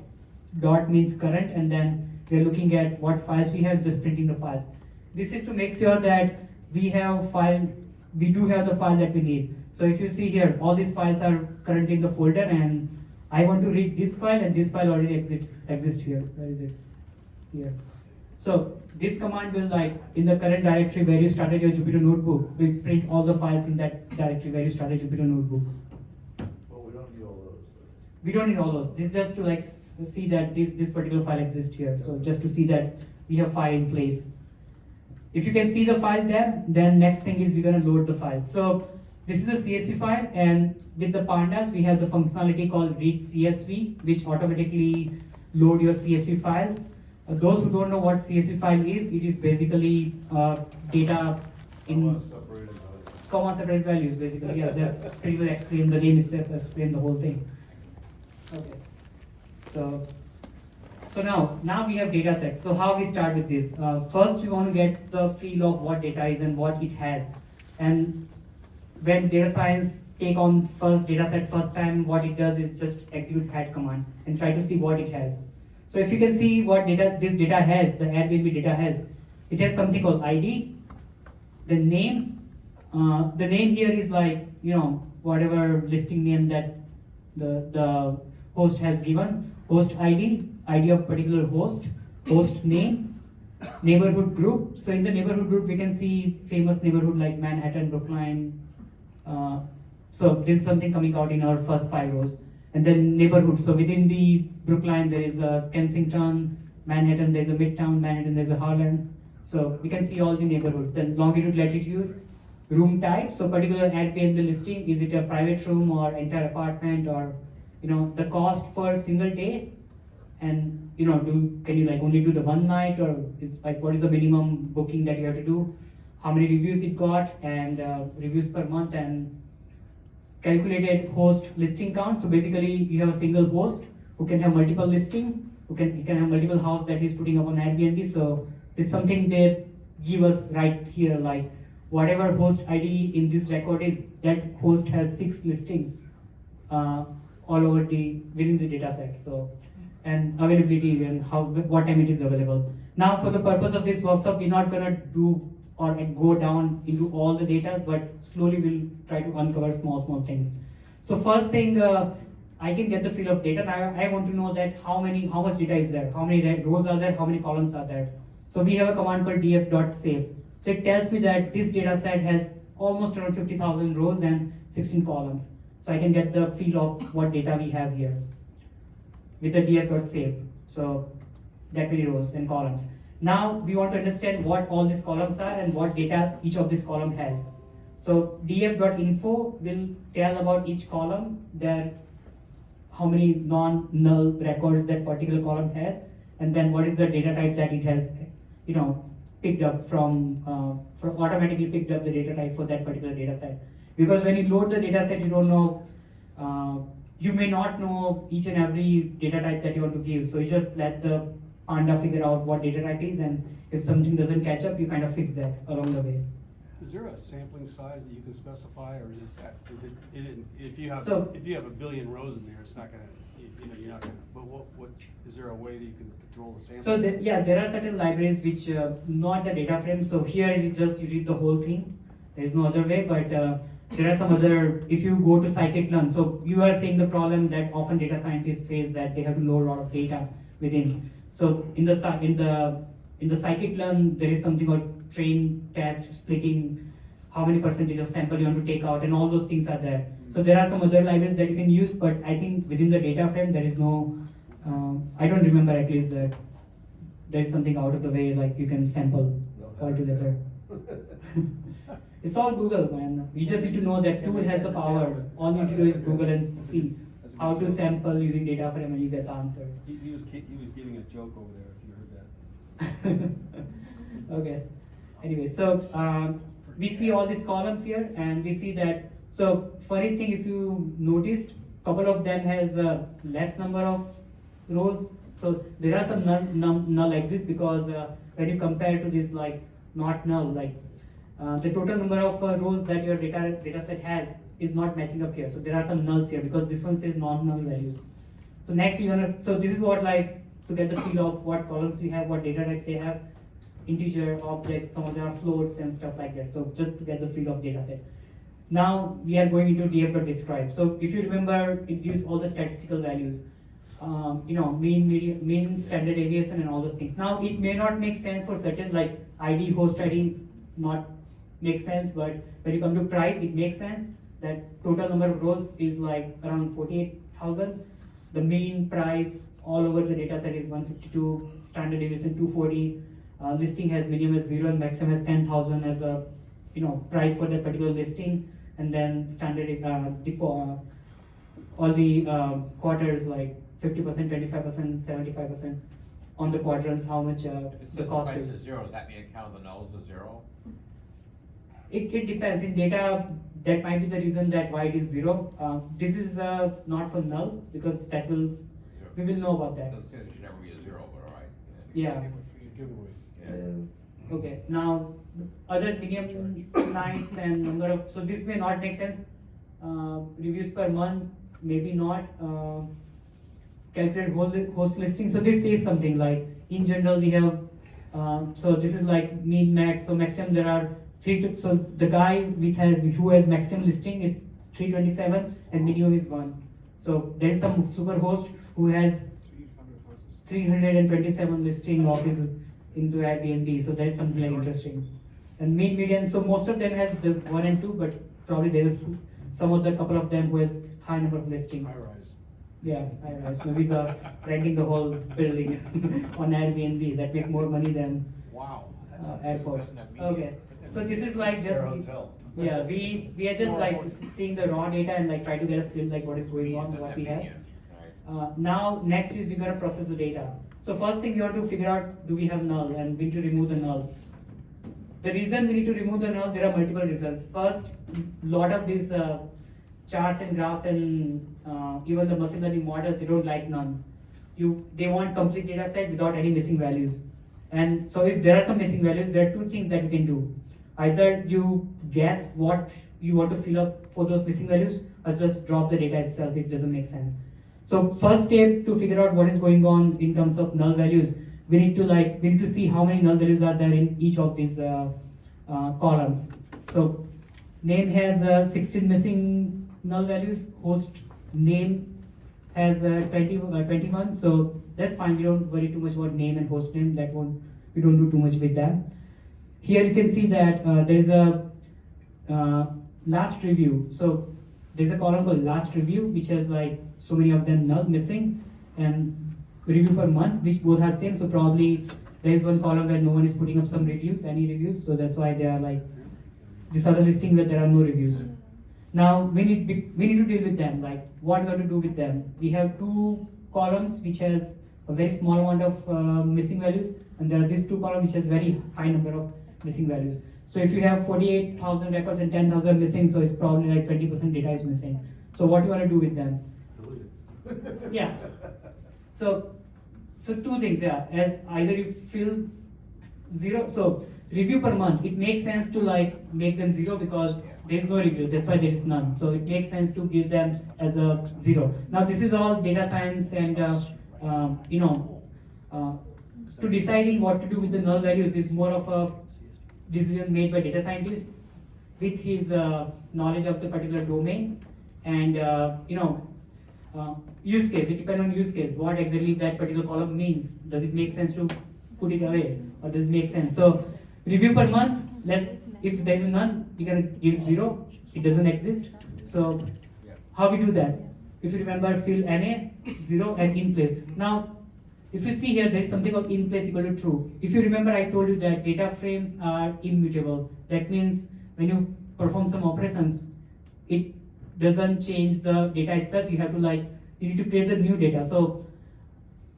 dot means current, and then we are looking at what files we have, just printing the files. This is to make sure that we do have the file that we need. So if you see here, all these files are currently in the folder, and I want to read this file, and this file already exists here. Where is it? Here. So this command will, like, in the current directory where you started your Jupyter Notebook, will print all the files in that directory where you started Jupyter Notebook. Well, we don't need all those. We don't need all those. This is just to like see that this particular file exists here. So just to see that we have file in place. If you can see the file there, then next thing is we're gonna load the file. So this is a CSV file, and with the Pandas, we have the functionality called read CSV, which automatically load your CSV file. Those who don't know what CSV file is, it is basically data in comma separated values, basically. Yeah, just pretty well explain, the name itself explain the whole thing. Okay. So now we have data set. So how we start with this? First, we want to get the feel of what data is and what it has. And when data science take on first data set first time, what it does is just execute head command and try to see what it has. So if you can see what this data has, the Airbnb data has, it has something called ID, the name. The name here is like, whatever listing name that the host has given. Host ID, ID of particular host, host name, neighborhood group. So in the neighborhood group, we can see famous neighborhood like Manhattan, Brookline. So this is something coming out in our first 5 rows. And then neighborhood. So within the Brookline, there is a Kensington, Manhattan, there's a Midtown, Manhattan, there's a Harlem. So we can see all the neighborhoods. Then longitude, latitude, room type. So particular Airbnb listing, is it a private room or entire apartment, or the cost for single day, and can you like only do the one night, or is like what is the minimum booking that you have to do, how many reviews it got, and reviews per month, and calculated host listing count. So basically you have a single host who can have multiple listing, he can have multiple house that he's putting up on Airbnb. So this is something they give us right here, like whatever host ID in this record is, that host has 6 listing all over within the data set. So, and availability and what time it is available. Now for the purpose of this workshop, we're not gonna do or go down into all the data, but slowly we'll try to uncover small things. So first thing, I can get the feel of data. Now I want to know that how much data is there, how many rows are there, how many columns are there. So we have a command called df.save. So it tells me that this data set has almost around 50,000 rows and 16 columns. So I can get the feel of what data we have here with the df.save. So that many rows and columns. Now we want to understand what all these columns are and what data each of this column has. So df.info will tell about each column, how many non-null records that particular column has, and then what is the data type that it has, picked up from automatically picked up the data type for that particular data set. Because when you load the data set, you don't know, you may not know each and every data type that you want to give. So you just let the Panda figure out what data type is, and if something doesn't catch up, you kind of fix that along the way. Is there a sampling size that you can specify, or is it if you have So- if you have a billion rows in there, it's not gonna, you're not gonna. But what is there a way that you can control the sampling? So there are certain libraries which not the data frame. So here it is just you read the whole thing. There is no other way, but there are some other. If you go to scikit-learn, so you are seeing the problem that often data scientists face, that they have to load a lot of data within. So in the scikit-learn, there is something called train, test, splitting, how many percentage of sample you want to take out, and all those things are there. So there are some other libraries that you can use, but I think within the data frame there is no, I don't remember at least that there is something out of the way, like you can sample altogether. It's all Google, man. You just need to know that tool has the power. All you need to do is Google and see how to sample using data frame, and you get the answer. He was giving a joke over there, if you heard that. Okay. Anyway, so we see all these columns here, and we see that. So funny thing, if you noticed, couple of them has less number of rows. So there are some null exist, because when you compare to this, like not null, like the total number of rows that your data set has is not matching up here. So there are some nulls here, because this one says non-null values. So next we wanna. So this is what, like, to get the feel of what columns we have, what data type they have. Integer, object, some of them are floats and stuff like that. So just to get the feel of data set. Now we are going into df.describe. So if you remember, it gives all the statistical values, mean, standard deviation, and all those things. Now it may not make sense for certain, like ID, host ID, not make sense, but when you come to price, it makes sense. That total number of rows is like around 48,000. The mean price all over the data set is 152, standard deviation 240. Listing has minimum as 0 and maximum has 10,000 as a price for that particular listing, and then standard all the quarters, like 50%, 25%, 75% on the quadrants, how much If it the says the cost price is. is zero, does that mean count the nulls as zero? It depends. In data, that might be the reason that why it is 0. This is not for null, because that will Zero. we will know about that. Doesn't say there should never be a zero, but alright. Yeah. Giveaway. Okay. Now, other medium lines and number of, so this may not make sense. Reviews per month, maybe not. Calculate host listing. So this says something like, in general we have, so this is like mean max. So maximum there are so the guy who has maximum listing is 327 and minimum is 1. So there is some super host who has 327 listing offices into Airbnb. So that is something like interesting. And mean, median, so most of them has this 1 and 2, but probably there is some of the couple of them who has high number of listing. High rise. Yeah, high rise. Maybe the renting the whole building on Airbnb that make more money than Wow. airport. Doesn't have median. Okay, so this is like just Their hotel. yeah, we are just like seeing the raw data and like try to get a feel like what is going on, Doesn't what have we have. median, alright. Now next is we gotta process the data. So first thing we want to figure out, do we have null, and we need to remove the null. The reason we need to remove the null, there are multiple reasons. First, lot of these charts and graphs and even the machine learning models, they don't like none. They want complete data set without any missing values. And so if there are some missing values, there are two things that you can do. Either you guess what you want to fill up for those missing values, or just drop the data itself, it doesn't make sense. So first step to figure out what is going on in terms of null values, we need to see how many null values are there in each of these columns. So name has 16 missing null values, host name has 21, so that's fine. We don't worry too much about name and host name. We don't do too much with that. Here you can see that there is a last review. So there's a column called last review, which has like so many of them null missing, and review per month, which both are same. So probably there is one column where no one is putting up some reviews, any reviews. So that's why they are like these are the listing where there are no reviews. Now we need to deal with them. Like what we have to do with them? We have two columns which has a very small amount of missing values, and there are these two columns which has very high number of missing values. So if you have 48,000 records and 10,000 missing, so it's probably like 20% data is missing. So what you want to do with them? Delete it. Yeah. So two things, yeah. As either you fill 0, so review per month, it makes sense to like make them 0 because there is no review, that's why there is none. So it makes sense to give them as a 0. Now this is all data science and to deciding what to do with the null values is more of a decision made by data scientist with his knowledge of the particular domain and use case. It depends on use case, what exactly that particular column means. Does it make sense to put it away or does it make sense? So review per month, if there is none, we can give it 0, it doesn't exist. So how we do that? If you remember, fill NA, 0 and in place. Now if you see here, there is something called in place equal to true. If you remember, I told you that data frames are immutable. That means when you perform some operations, it doesn't change the data itself. You have to you need to create the new data. So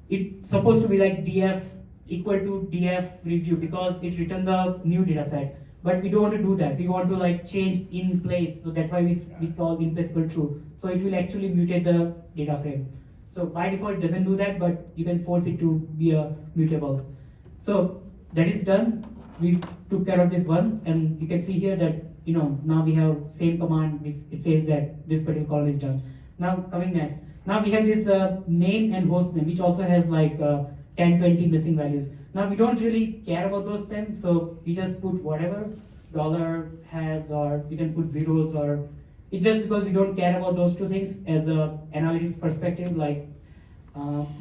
it's supposed to be like df equal to df review because it returned the new data set. But we don't want to do that. We want to change in place. So that's why we call in place equal to true. So it will actually mutate the data frame. So by default it doesn't do that, but you can force it to be a mutable. So that is done. We took care of this one, and you can see here that now we have same command. It says that this particular column is done. Now coming next. Now we have this name and host name, which also has 10, 20 missing values. Now we don't really care about those things, so we just put whatever $has, or you can put zeros, or it's just because we don't care about those two things as a analytics perspective.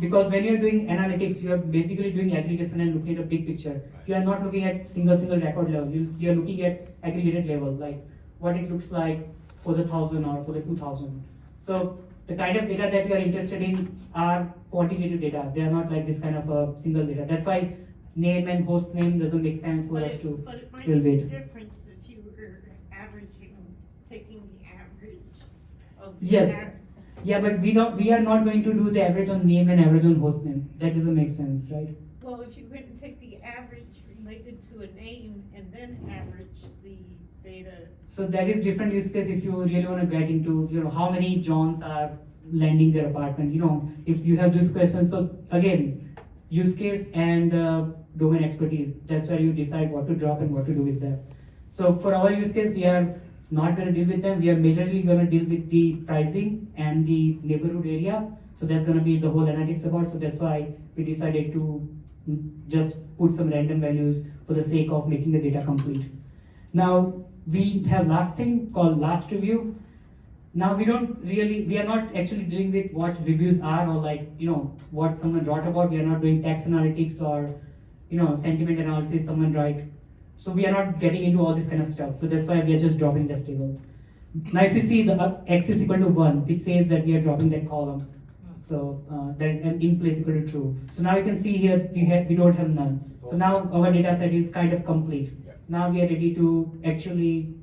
Because when you're doing analytics, you are basically doing aggregation and looking at a big picture. You are not looking at single record level. You are looking at aggregated level, like what it looks like for the 1,000 or for the 2,000. So the kind of data that we are interested in are quantitative data. They are not like this kind of a single data. That's why name and host name doesn't make sense for us to But it might deal be with. different if you were taking the average of the Yes. Yeah, but we are not going to do the average on name and average on host name. That doesn't make sense, right? Well, if you're going to take the average related to a name and then average the data. So that is different use case if you really want to get into, how many Johns are lending their apartment, if you have this question. So again, use case and domain expertise, that's where you decide what to drop and what to do with them. So for our use case, we are not going to deal with them. We are majorly going to deal with the pricing and the neighborhood area. So that's going to be the whole analytics about. So that's why we decided to just put some random values for the sake of making the data complete. Now we have last thing called last review. Now we are not actually dealing with what reviews are or what someone wrote about. We are not doing text analytics or sentiment analysis someone write. So we are not getting into all this kind of stuff. So that's why we are just dropping this table. Now if you see the x is equal to 1, which says that we are dropping that column. So that is an in place equal to true. So now you can see here we don't have none. So now our data set is kind of complete. Now we are ready to actually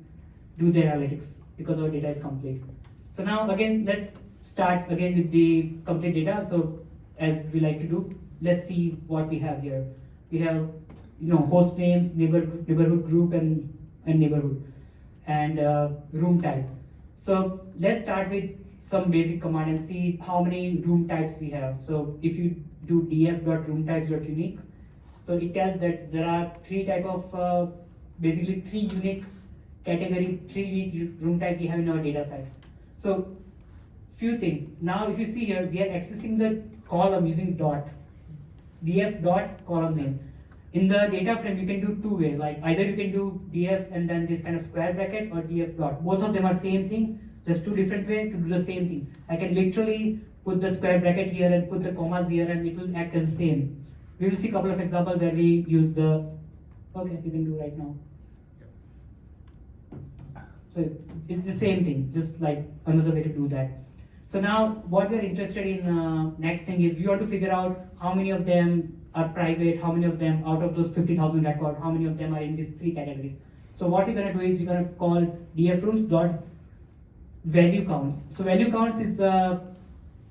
do the analytics because our data is complete. So now again, let's start again with the complete data. So as we like to do, let's see what we have here. We have host names, neighborhood group and neighborhood, and room type. So let's start with some basic command and see how many room types we have. So if you do df.roomtypes.unique, so it tells that there are basically three unique category, 3 unique room type we have in our data set. So few things. Now if you see here, we are accessing the column using df dot column name. In the data frame, you can do two ways. Either you can do df and then this kind of square bracket, or df dot. Both of them are same thing, just two different ways to do the same thing. I can literally put the square bracket here and put the commas here, and it will act as the same. We will see a couple of examples where we use the. Okay, we can do right now. So it's the same thing, just like another way to do that. So now what we are interested in next thing is we want to figure out how many of them are private, how many of them out of those 50,000 records, how many of them are in these three categories. So what we're gonna do is we're gonna call dfrooms dot value counts. So value counts is the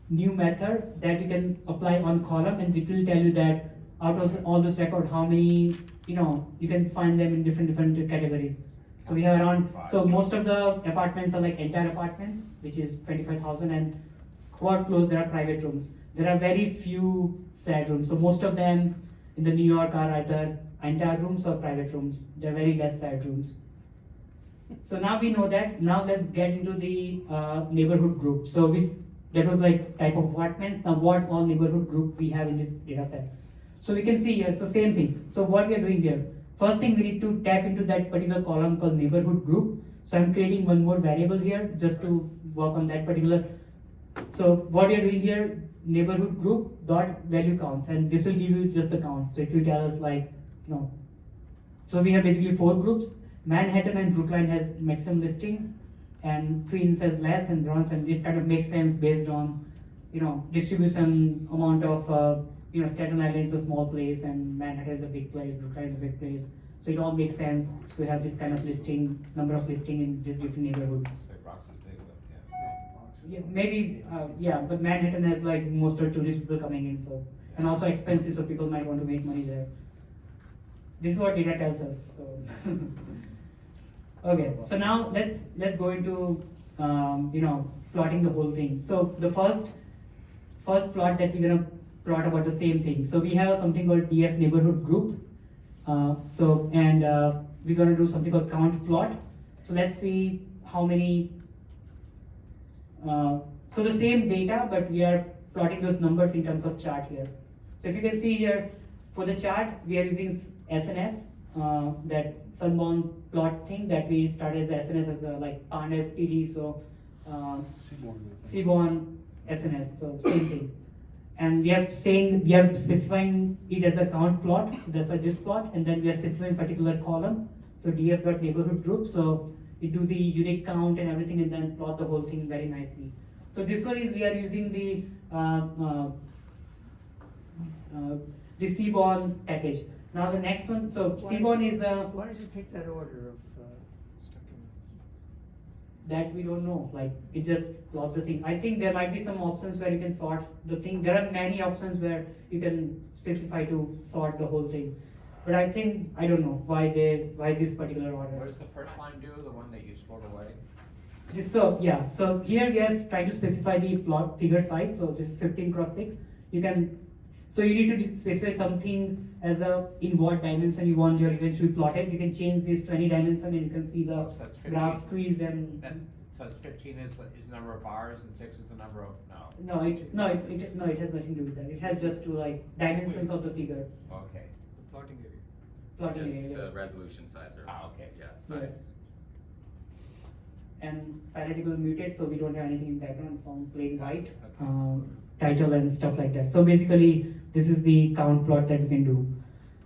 new method that you can apply on column, and it will tell you that out of all those record how many, you can find them in different categories. So we have around, so most of the apartments are like entire apartments, which is 25,000, and quite close there are private rooms. There are very few sad rooms. So most of them in the New York are either entire rooms or private rooms. There are very less sad rooms. So now we know that. Now let's get into the neighborhood group. So that was like type of apartments. Now what all neighborhood group we have in this data set. So we can see here, so same thing. So what we are doing here, first thing we need to tap into that particular column called neighborhood group. So I'm creating one more variable here just to work on that particular. So what we are doing here, neighborhood group dot value counts, and this will give you just the count. So it will tell us like, so we have basically 4 groups. Manhattan and Brookline has maximum listing, and Queens has less, and Bronx, and it kind of makes sense based on, distribution amount of, Staten Island is a small place, and Manhattan is a big place, Brookline is a big place. So it all makes sense to have this kind of listing, number of listing in these different neighborhoods. So Bronx is big, but Yeah, maybe, but Manhattan has like most of tourist people coming in, so, and also expensive, so people might want to make money there. This is what data tells us. So, okay. So now let's go into plotting the whole thing. So the first plot that we're gonna plot about the same thing. So we have something called df neighborhood group. We're gonna do something called count plot. So let's see how many. So the same data, but we are plotting those numbers in terms of chart here. So if you can see here, for the chart, we are using SNS, that sunbound plot thing that we started as SNS as a like Pandas PD, so Seaborn SNS, so same thing. And we are specifying it as a count plot, so that's why this plot, and then we are specifying particular column, so df.neighborhood group, so we do the unique count and everything, and then plot the whole thing very nicely. So this one is we are using the Seaborn package. Now the next one, so Seaborn is Why did you pick that order of that we don't know, like it just plot the thing. I think there might be some options where you can sort the thing. There are many options where you can specify to sort the whole thing. But I think, I don't know why this particular order. what does the first line do, the one that you stored away? So here we are trying to specify the plot figure size. So this 15 cross 6. So you need to specify something as in what dimension you want your image to be plotted. You can change this to any dimension, and you can see the So that's 15. graph squeeze and. So it's 15 is the number of bars, and 6 is the number of, No, it has nothing to do with that. It has just to like dimensions of the figure. Okay. Plotting area. Plotting Just area, yes. the resolution size or Okay. yeah, size. Yes. And parenthetical muted, so we don't have anything in background, so plain white, title and stuff like that. So basically, this is the count plot that we can do.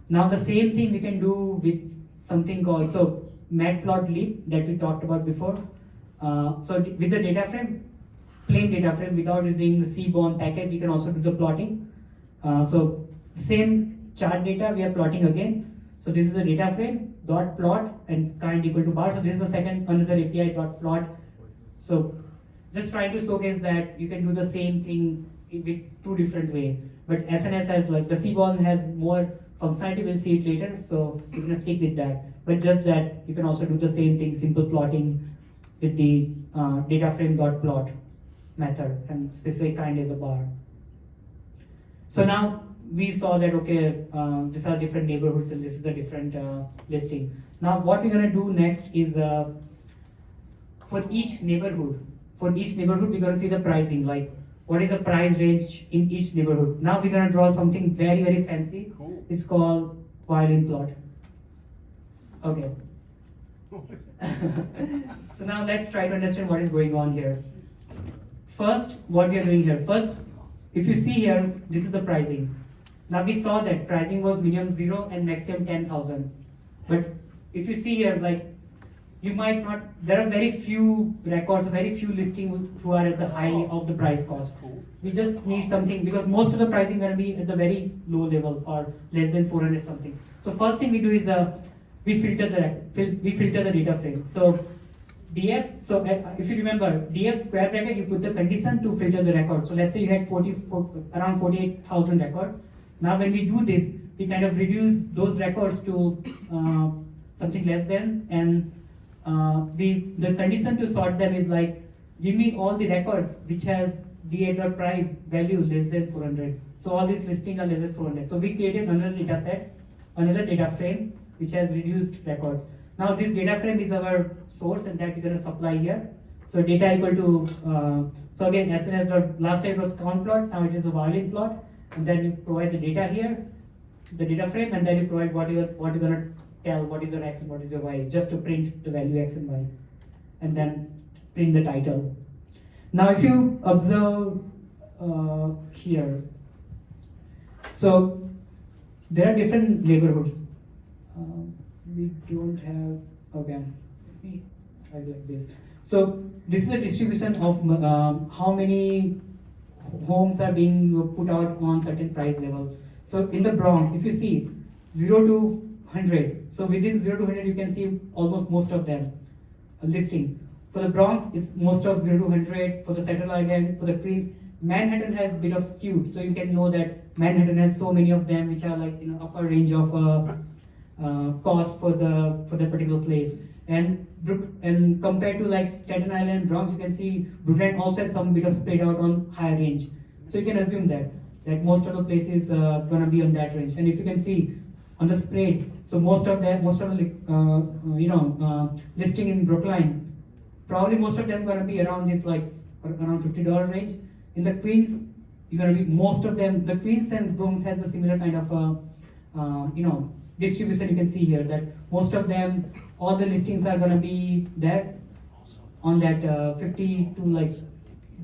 Now the same thing we can do with something called, matplotlib that we talked about before. So with the data frame, plain data frame without using the Seaborn package, we can also do the plotting. So same chart data we are plotting again. So this is the data frame dot plot and kind equal to bar. So this is the another API dot plot. So just trying to showcase that you can do the same thing with 2 different way. But SNS has like the Seaborn has more functionality. We'll see it later. So we're gonna stick with that. But just that you can also do the same thing, simple plotting with the data frame dot plot method and specify kind as a bar. So now we saw that these are different neighborhoods and this is the different listing. Now what we're gonna do next is for each neighborhood we're gonna see the pricing, like what is the price range in each neighborhood. Now we're gonna draw something very, very fancy. Cool. It's called violin plot. Okay. So now let's try to understand what is going on here. First, what we are doing here. First, if you see here, this is the pricing. Now we saw that pricing was minimum 0 and maximum 10,000. But if you see here, like you might not, there are very few records, very few listings who are at the high of the price cost. We just need something because most of the pricing going to be at the very low level or less than 400 something. So first thing we do is we filter the data frame. So df, so if you remember, df square bracket, you put the condition to filter the record. So let's say you had around 48,000 records. Now when we do this, we kind of reduce those records to something less than, and the condition to sort them is like, give me all the records which has da.price value less than 400. So all these listings are less than 400. So we created another data set, another data frame which has reduced records. Now this data frame is our source, and that we're going to supply here. So data equal to, so again, SNS, last time it was count plot, now it is a violin plot. And then you provide the data here, the data frame, and then you provide what you're going to tell, what is your x and what is your y, just to print the value x and y. And then print the title. Now if you observe here, so there are different neighborhoods. We don't have, okay, maybe try like this. So this is a distribution of how many homes are being put out on certain price level. So in the Bronx, if you see 0 to 100, so within 0 to 100 you can see almost most of them listing. For the Bronx, it's most of 0 to 100. For the Staten Island, for the Queens, Manhattan has a bit of skewed, so you can know that Manhattan has so many of them which are like upper range of cost for the particular place. And compared to like Staten Island, Bronx, you can see Brooklyn also has some bit of spread out on higher range. So you can assume that most of the places gonna be on that range. And if you can see on the spread, so most of the listing in Brookline, probably most of them gonna be around this like around $50 range. In the Queens, you're gonna be most of them. The Queens and Bronx has a similar kind of distribution. You can see here that most of them, all the listings are gonna be there on that 50 to like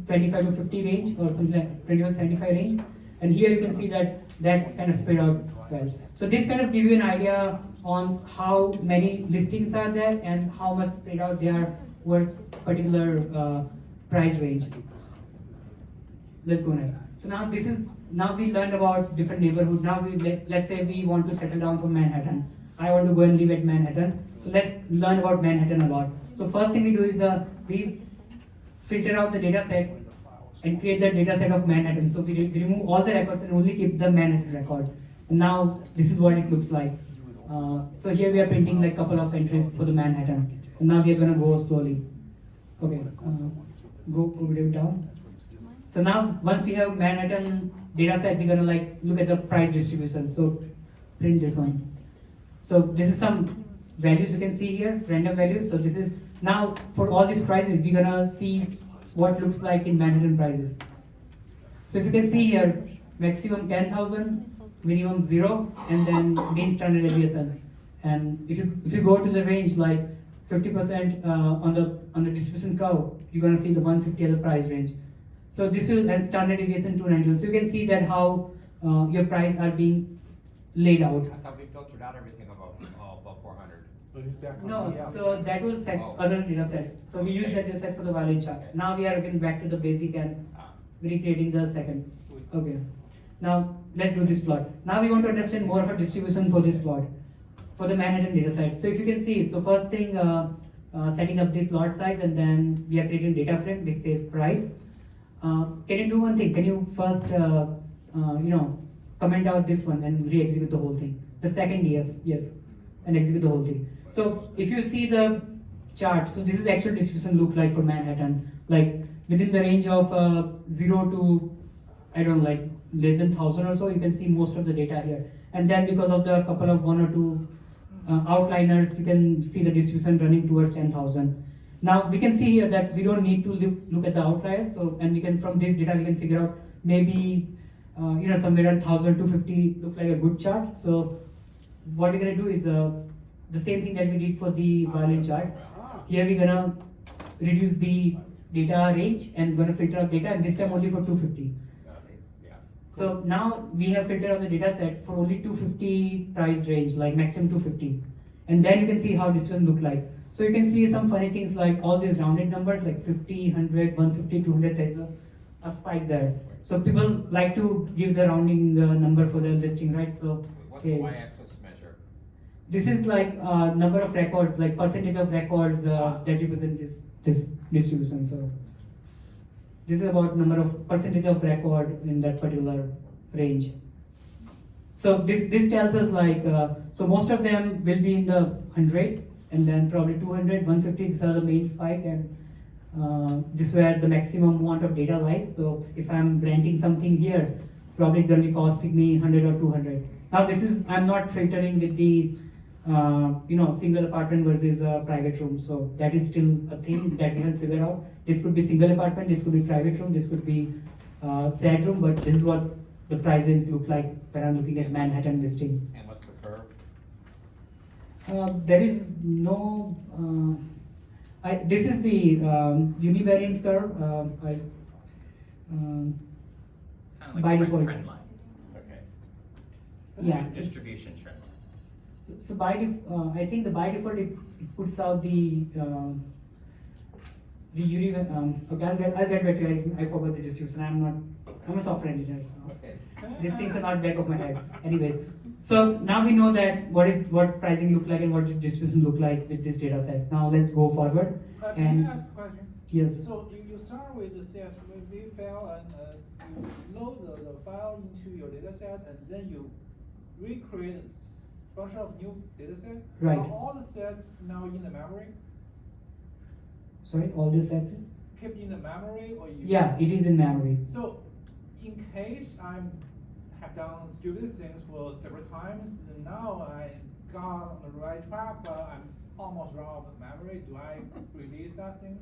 25 to 50 range or something like 20 to 75 range. And here you can see that kind of spread out well. So this kind of give you an idea on how many listings are there and how much spread out they are towards particular price range. Let's go next. So now we learned about different neighborhoods. Now let's say we want to settle down for Manhattan. I want to go and live at Manhattan. So let's learn about Manhattan a lot. So first thing we do is we filter out the data set and create the data set of Manhattan. So we remove all the records and only keep the Manhattan records. And now this is what it looks like. So here we are printing like a couple of entries for the Manhattan. And now we are gonna go slowly. Okay, go a bit down. So now once we have Manhattan data set, we're gonna like look at the price distribution. So print this one. So this is some values we can see here, random values. So this is now for all these prices, we're gonna see what looks like in Manhattan prices. So if you can see here, maximum 10,000, minimum 0, and then mean standard deviation. And if you go to the range like 50% on the distribution curve, you're gonna see the 150 as the price range. So this will have standard deviation 291. So you can see that how your price are being laid out. I thought we filtered out everything above 400. No, so that was other data set. So we use that data set for the violin chart. Now we are again back to the basic and recreating the second. Okay. Now let's do this plot. Now we want to understand more of a distribution for this plot, for the Manhattan data set. So if you can see, so first thing, setting up the plot size, and then we are creating data frame which says price. Can you do one thing? Can you first, comment out this one and re-execute the whole thing? The second df, yes, and execute the whole thing. So if you see the chart, so this is the actual distribution look like for Manhattan, like within the range of 0 to, I don't know, like less than 1,000 or so, you can see most of the data here. And then because of the couple of 1 or 2 outliners, you can see the distribution running towards 10,000. Now we can see here that we don't need to look at the outliers. So, and we can, from this data, we can figure out maybe somewhere around 1,000 to 50 look like a good chart. So what we're gonna do is the same thing that we did for the violin chart. Here we're gonna reduce the data range and gonna filter out data, and this time only for 250. So now we have filtered out the data set for only 250 price range, like maximum 250. And then you can see how this will look like. So you can see some funny things like all these rounded numbers like 50, 100, 150, 200, there's a spike there. So people like to give the rounding number for the listing, right? So What's the y-axis measure? this is like number of records, like percentage of records that represent this distribution. So this is about number of percentage of record in that particular range. So this tells us like, so most of them will be in the 100, and then probably 200, 150, these are the main spike, and this is where the maximum amount of data lies. So if I'm renting something here, probably it's going to be costing me 100 or 200. Now this is, I'm not filtering with the single apartment versus a private room. So that is still a thing that we have figured out. This could be single apartment, this could be private room, this could be shared room, but this is what the prices look like when I'm looking at Manhattan listing. And what's the curve? There is no, this is the univariate curve. Kind of By like default. trend line. Okay. Yeah. Distribution trend line. So by I think the by default it puts out the univariate. Okay, I'll get back to you. I forgot the distribution. I'm a software engineer, so Okay. these things are not back of my head. Anyways, so now we know that what pricing look like and what distribution look like with this data set. Now let's go forward. Can I ask a question? Yes. So you start with the CSV file and you load the file into your data set, and then you recreate a bunch of new data sets. Right. Are all the sets now in the memory? Sorry, all this sets. Kept in the memory, or you? Yeah, it is in memory. So, in case I have done stupid things for several times, and now I got on the right track, but I'm almost run out of memory, do I release that thing?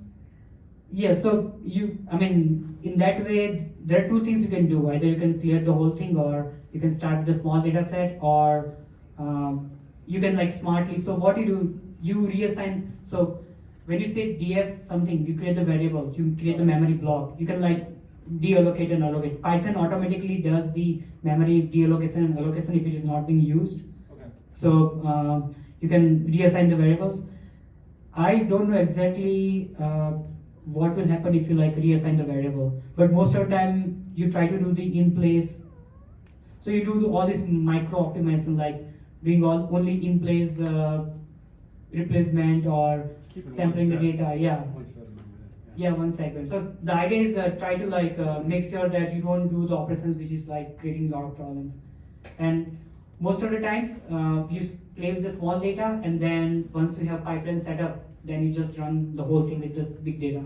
Yeah, so in that way, there are two things you can do. Either you can clear the whole thing, or you can start with a small data set, or you can like smartly. So what you do, you reassign. So when you say df something, you create the variable, you create the memory block. You can like deallocate and allocate. Python automatically does the memory deallocation and allocation if it is not being used. Okay. So you can reassign the variables. I don't know exactly what will happen if you like reassign the variable, but most of the time you try to do the in place. So you do all this micro optimization, like doing only in place replacement or Keep it sampling the one set. data. Yeah. One set, remember that, Yeah, one segment. So the idea is try to like make sure that you don't do the operations which is like creating a lot of problems. And most of the times you play with the small data, and then once you have pipeline set up, then you just run the whole thing with just big data.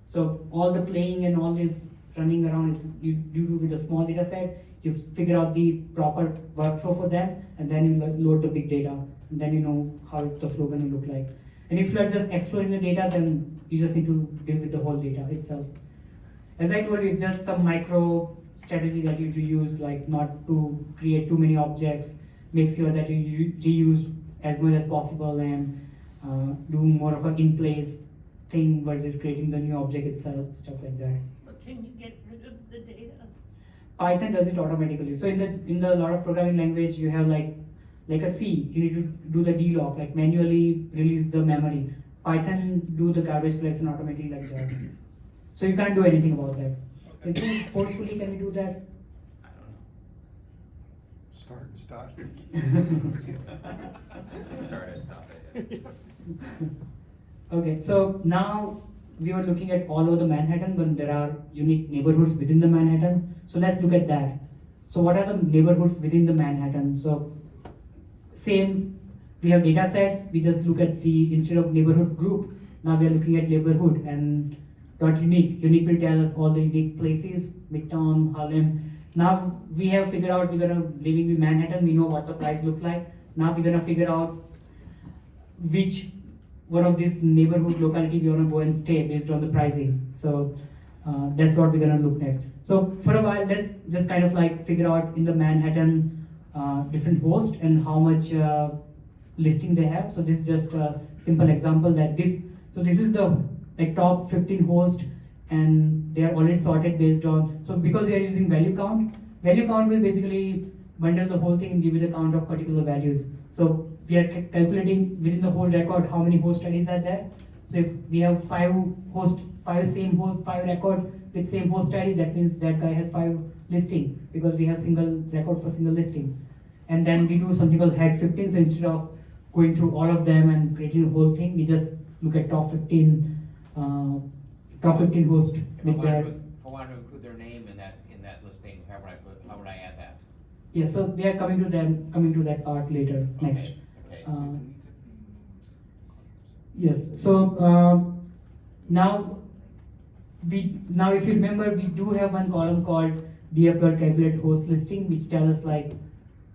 So all the playing and all this running around is you do with a small data set. You figure out the proper workflow for that, and then you load the big data, and then you know how the flow gonna look like. And if you are just exploring the data, then you just need to deal with the whole data itself. As I told you, it's just some micro strategy that you use, like not to create too many objects, make sure that you reuse as much as possible, and do more of an in-place thing versus creating the new object itself, stuff like that. But can you get rid of the data? Python does it automatically. So in the lot of programming language, you have like a C, you need to do the delock, like manually release the memory. Python do the garbage collection automatically like Java. So you can't do anything about that. Is it forcefully, can we do that? I don't know. Start and stop. Start or stop it. Okay, so now we were looking at all over the Manhattan, but there are unique neighborhoods within the Manhattan. So let's look at that. So what are the neighborhoods within the Manhattan? So same, we have data set, we just look at the, instead of neighborhood group, now we are looking at neighborhood and .unique. Unique will tell us all the unique places, Midtown, Harlem. Now we have figured out, we're gonna living in Manhattan, we know what the price look like. Now we're gonna figure out which one of these neighborhood locality we wanna go and stay based on the pricing. So that's what we're gonna look next. So for a while, let's just kind of like figure out in the Manhattan different hosts and how much listing they have. So this is just a simple example that this is the like top 15 hosts, and they are already sorted based on, so because we are using value count will basically bundle the whole thing and give you the count of particular values. So we are calculating within the whole record how many host IDs are there. So if we have five records with same host ID, that means that guy has 5 listing, because we have single record for single listing. and then we do something called head 15. So instead of going through all of them and creating a whole thing, we just look at top 15 hosts with their. If I want to include their name in that listing, how would I add that? Yeah, so we are coming to that part later, next. Okay. Yes, so now if you remember, we do have one column called df.calculate host listing, which tells us like,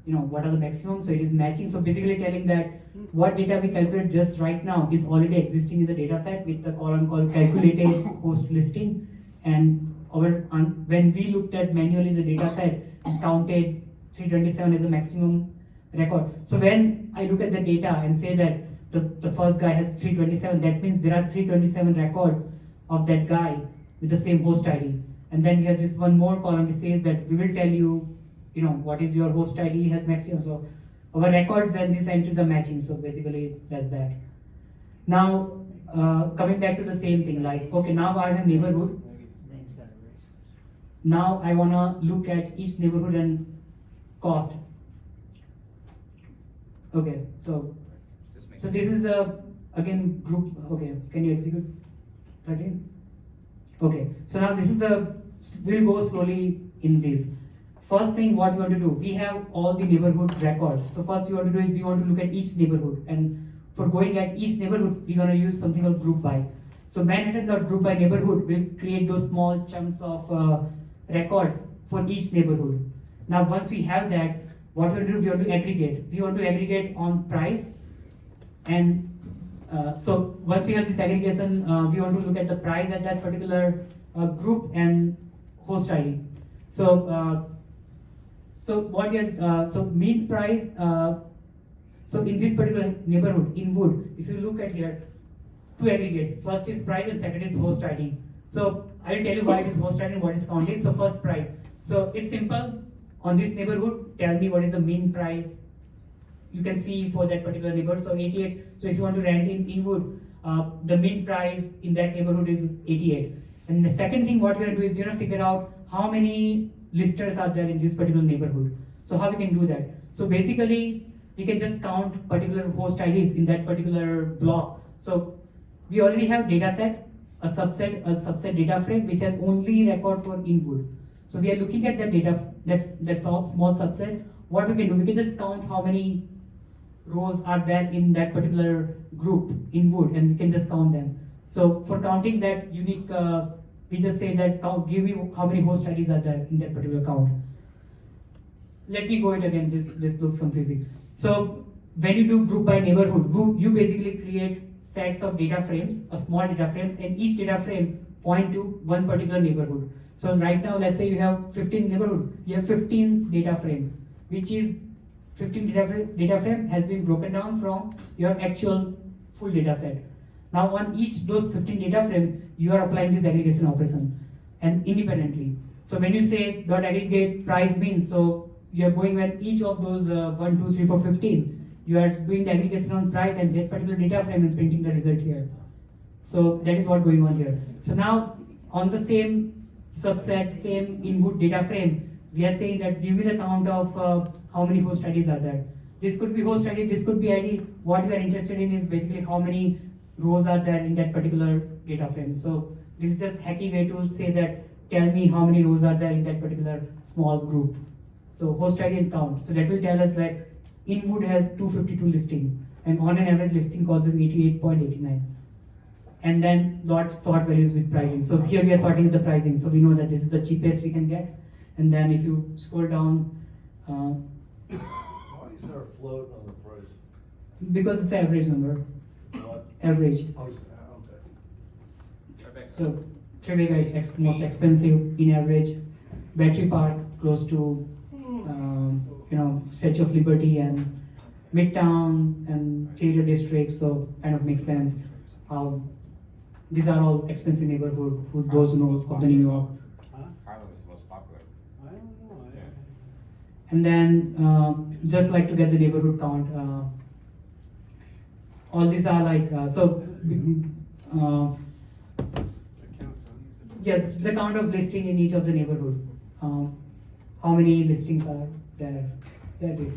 what are the maximum. So it is matching. So basically telling that what data we calculate just right now is already existing in the data set with the column called calculated host listing. And when we looked at manually the data set, it counted 327 as a maximum record. So when I look at the data and say that the first guy has 327, that means there are 327 records of that guy with the same host ID. And then we have this one more column which says that we will tell you, what is your host ID has maximum. So our records and these entries are matching. So basically that's that. Now coming back to the same thing, like, okay, now I have neighborhood. Now I wanna look at each neighborhood and cost. Okay, so this is again group. Okay, can you execute 13? Okay, so now this is we'll go slowly in this. First thing what we want to do, we have all the neighborhood record. So first we want to do is we want to look at each neighborhood, and for going at each neighborhood, we're gonna use something called group by. So Manhattan.group by neighborhood will create those small chunks of records for each neighborhood. Now once we have that, what we want to do, we want to aggregate. We want to aggregate on price, and so once we have this aggregation, we want to look at the price at that particular group and host ID. So what we are, so mean price. So in this particular neighborhood in Wood, if you look at here, two aggregates. First is price and second is host ID. So I will tell you what is host ID and what is counted. So first price. So it's simple. On this neighborhood, tell me what is the mean price you can see for that particular neighborhood. So 88. So if you want to rent in Inwood, the mean price in that neighborhood is 88. And the second thing what we're gonna do is we're gonna figure out how many listers are there in this particular neighborhood. So how we can do that? So basically, we can just count particular host IDs in that particular block. So we already have data set, a subset data frame which has only record for Inwood. So we are looking at that data, that's all small subset. What we can do, we can just count how many rows are there in that particular group in Wood, and we can just count them. So for counting that unique, we just say that give me how many host IDs are there in that particular count. Let me go it again, this looks confusing. So when you do group by neighborhood, you basically create sets of data frames, small data frames, and each data frame point to one particular neighborhood. So right now, let's say you have 15 neighborhood, you have 15 data frame, which is 15 data frame has been broken down from your actual full data set. Now on each those 15 data frame, you are applying this aggregation operation and independently. So when you say dot aggregate price means, so you are going when each of those 1, 2, 3, 4, 15, you are doing the aggregation on price and that particular data frame and printing the result here. So that is what going on here. So now on the same subset, same input data frame, we are saying that give me the count of how many host IDs are there. This could be host ID, this could be ID. What we are interested in is basically how many rows are there in that particular data frame. So this is just hacky way to say that tell me how many rows are there in that particular small group. So host ID and count. So that will tell us that Inwood has 252 listing and on an average listing cost is 88.89. And then dot sort values with pricing. So here we are sorting with the pricing. So we know that this is the cheapest we can get. And then if you scroll down, Why is there a float on the price? because it's the average number, What? average. Oh, okay. So Tribeca is most expensive in average. Battery Park close to Statue of Liberty and Midtown and Theater District. So kind of makes sense how these are all expensive neighborhood. Who those who know of the New York. Harlem is the most popular. I don't know. And then just like to get the neighborhood count. All these are like yes, the count of listing in each of the neighborhood. How many listings are there? Is that it?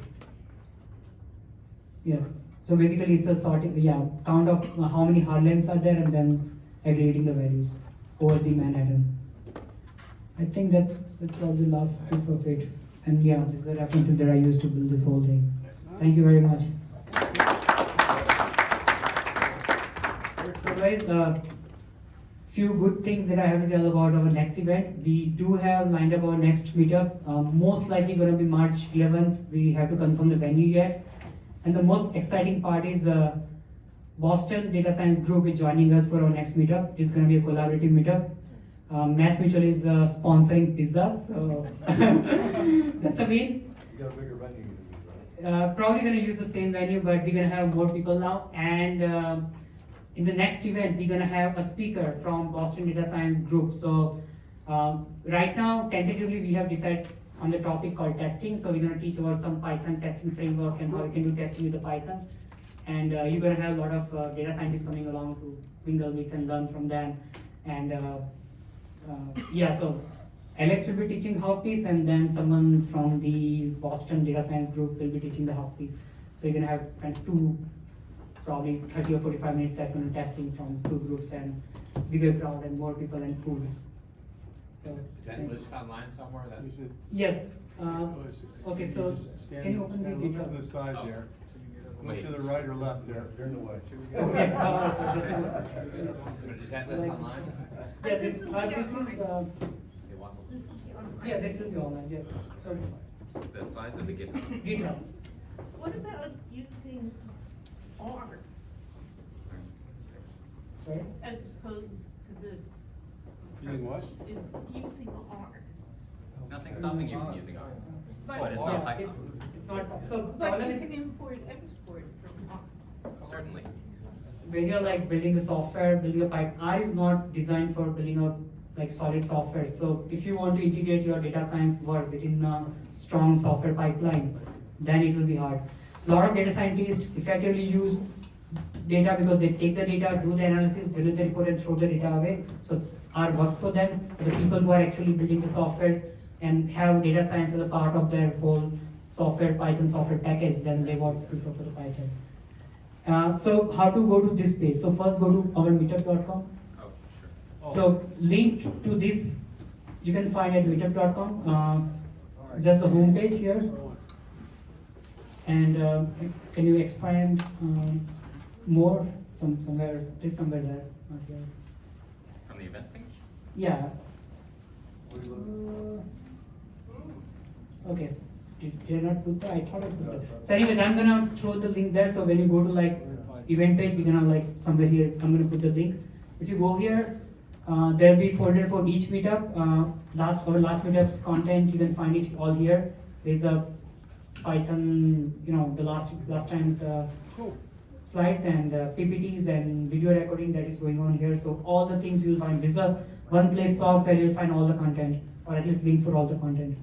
Yes. So basically, it's a count of how many hard lengths are there, and then aggregating the values over the Manhattan. I think that's probably the last piece of it. And yeah, these are references that I used to build this whole thing. Thank you very much. So guys, few good things that I have to tell about our next event. We do have lined up our next meetup. Most likely going to be March 11th. We have to confirm the venue yet. And the most exciting part is Boston Data Science Group is joining us for our next meetup. It is going to be a collaborative meetup. Mass Mutual is sponsoring pizzas. So that's the main. You got a bigger venue than me, right? Probably going to use the same venue, but we're going to have more people now. And in the next event, we're going to have a speaker from Boston Data Science Group. So right now, tentatively, we have decided on the topic called testing. So we're going to teach about some Python testing framework and how you can do testing with the Python. And you're going to have a lot of data scientists coming along to mingle with and learn from them. And so Alex will be teaching half piece, and then someone from the Boston Data Science Group will be teaching the half piece. So you're going to have kind of two, probably 30 or 45 minute session on testing from two groups, and bigger crowd and more people and food. So, Is that listed online somewhere? That You should- yes. Okay, so Stand- can you open the stand a little bit GitHub? to the side Oh. there. Look Wait. to the right or left there. They're in the way. Okay. But is that listed online? Yeah, this is They want the- This is the online. yeah, this will be online. Yes. So The slides of the GitHub. GitHub. What about using R Sorry. as opposed to this? Using what? Is using R. Nothing's stopping you from using R. But- But it's not Python. It's not so. But problem you is- can import, export from R. Certainly. when you're like building the software, building a pipe, R is not designed for building a like solid software. So if you want to integrate your data science work within a strong software pipeline, then it will be hard. A lot of data scientists effectively use data because they take the data, do the analysis, generate the report, and throw the data away. So R works for them. For the people who are actually building the softwares and have data science as a part of their whole software, Python software package, then they would prefer for the Python. So how to go to this page? So first go to our meetup.com. Oh, sure. So link to this you can find at meetup.com. Just the home page here. And can you expand more? Somewhere, there's somewhere there. Not here. From the event page? Yeah. What are you looking Okay. Did I not put that? I thought I put that. So anyways, I'm gonna throw the link there. So when you go to like event page, we're gonna like somewhere here, I'm gonna put the link. If you go here, there'll be folder for each meetup. Last meetup's content, you can find it all here. There's the Python, the last time's slides and PPTs and video recording that is going on here. So all the things you'll find. This is a one place software you'll find all the content, or at least link for all the content.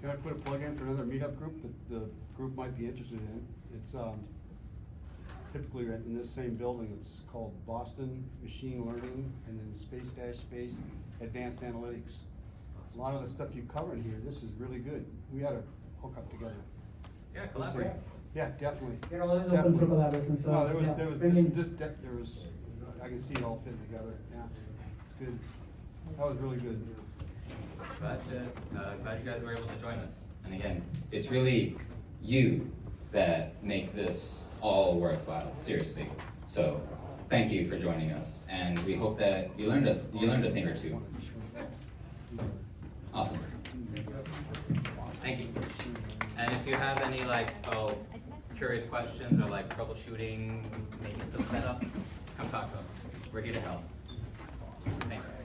Can I put a plug in for another meetup group that the group might be interested in? It's typically in this same building. It's called Boston Machine Learning and then space Advanced Analytics. A lot of the stuff you cover in here, this is really good. We ought to hook up together. Yeah, collaborate. Yeah, definitely. We're always open for Definitely. collaboration. So No, there was brilliant. there was, I can see it all fitting together. Yeah, it's good. That was really good. Glad you guys were able to join us. And again, it's really you that make this all worthwhile, seriously. So thank you for joining us, and we hope that you learned a thing or two. Awesome. Thank you. And if you have any curious questions or troubleshooting, maybe still set up, come talk to us. We're here to help. Thank you.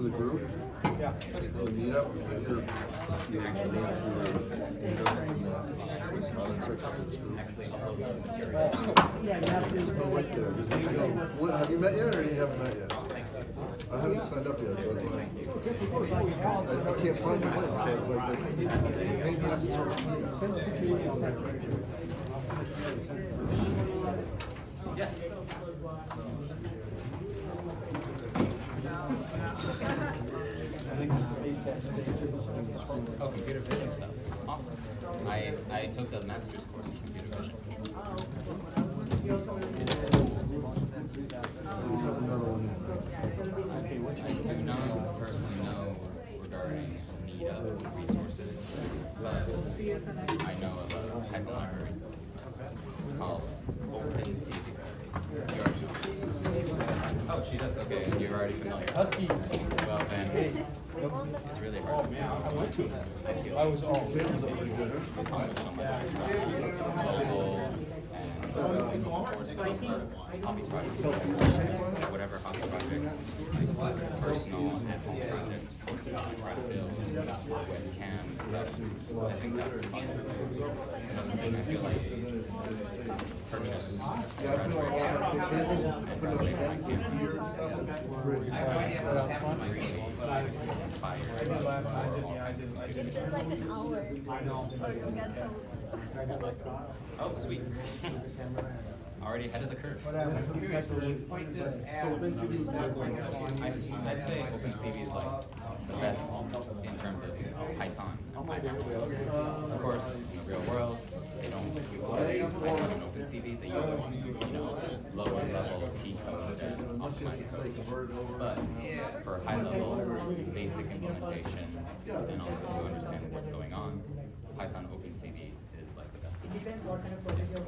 for the group? Yeah. Meetup, you actually need to meetup on section of the school. Yeah, you have to. What, have you met yet, or you haven't met yet? I haven't signed up yet, so that's why. I can't find your link, so it's like, anything has to search. Yes. I think the space that space is on the screen. Oh, computer vision stuff. Awesome. I took a master's course in computer vision. I do not personally know regarding Meetup resources, but I know of a Python library called OpenCV. Oh, she does. Okay, and you're already familiar. Huskies. Well then, it's really hard. I went to it. I feel I was all good. hobby projects, whatever hobby project, like personal at home project, build, webcam stuff. I think that's another thing I feel like purchase. This is like an hour. I know. Or you'll get some. Oh, sweet. Already ahead of the curve. I'm curious, would you point this at? I'd say OpenCV is like the best in terms of Python. Of course, in the real world, they don't use Python and OpenCV. They use lower level C code and optimized code. But for high level, basic implementation, and also to understand what's going on, Python OpenCV is like the best. It depends what kind of project you're working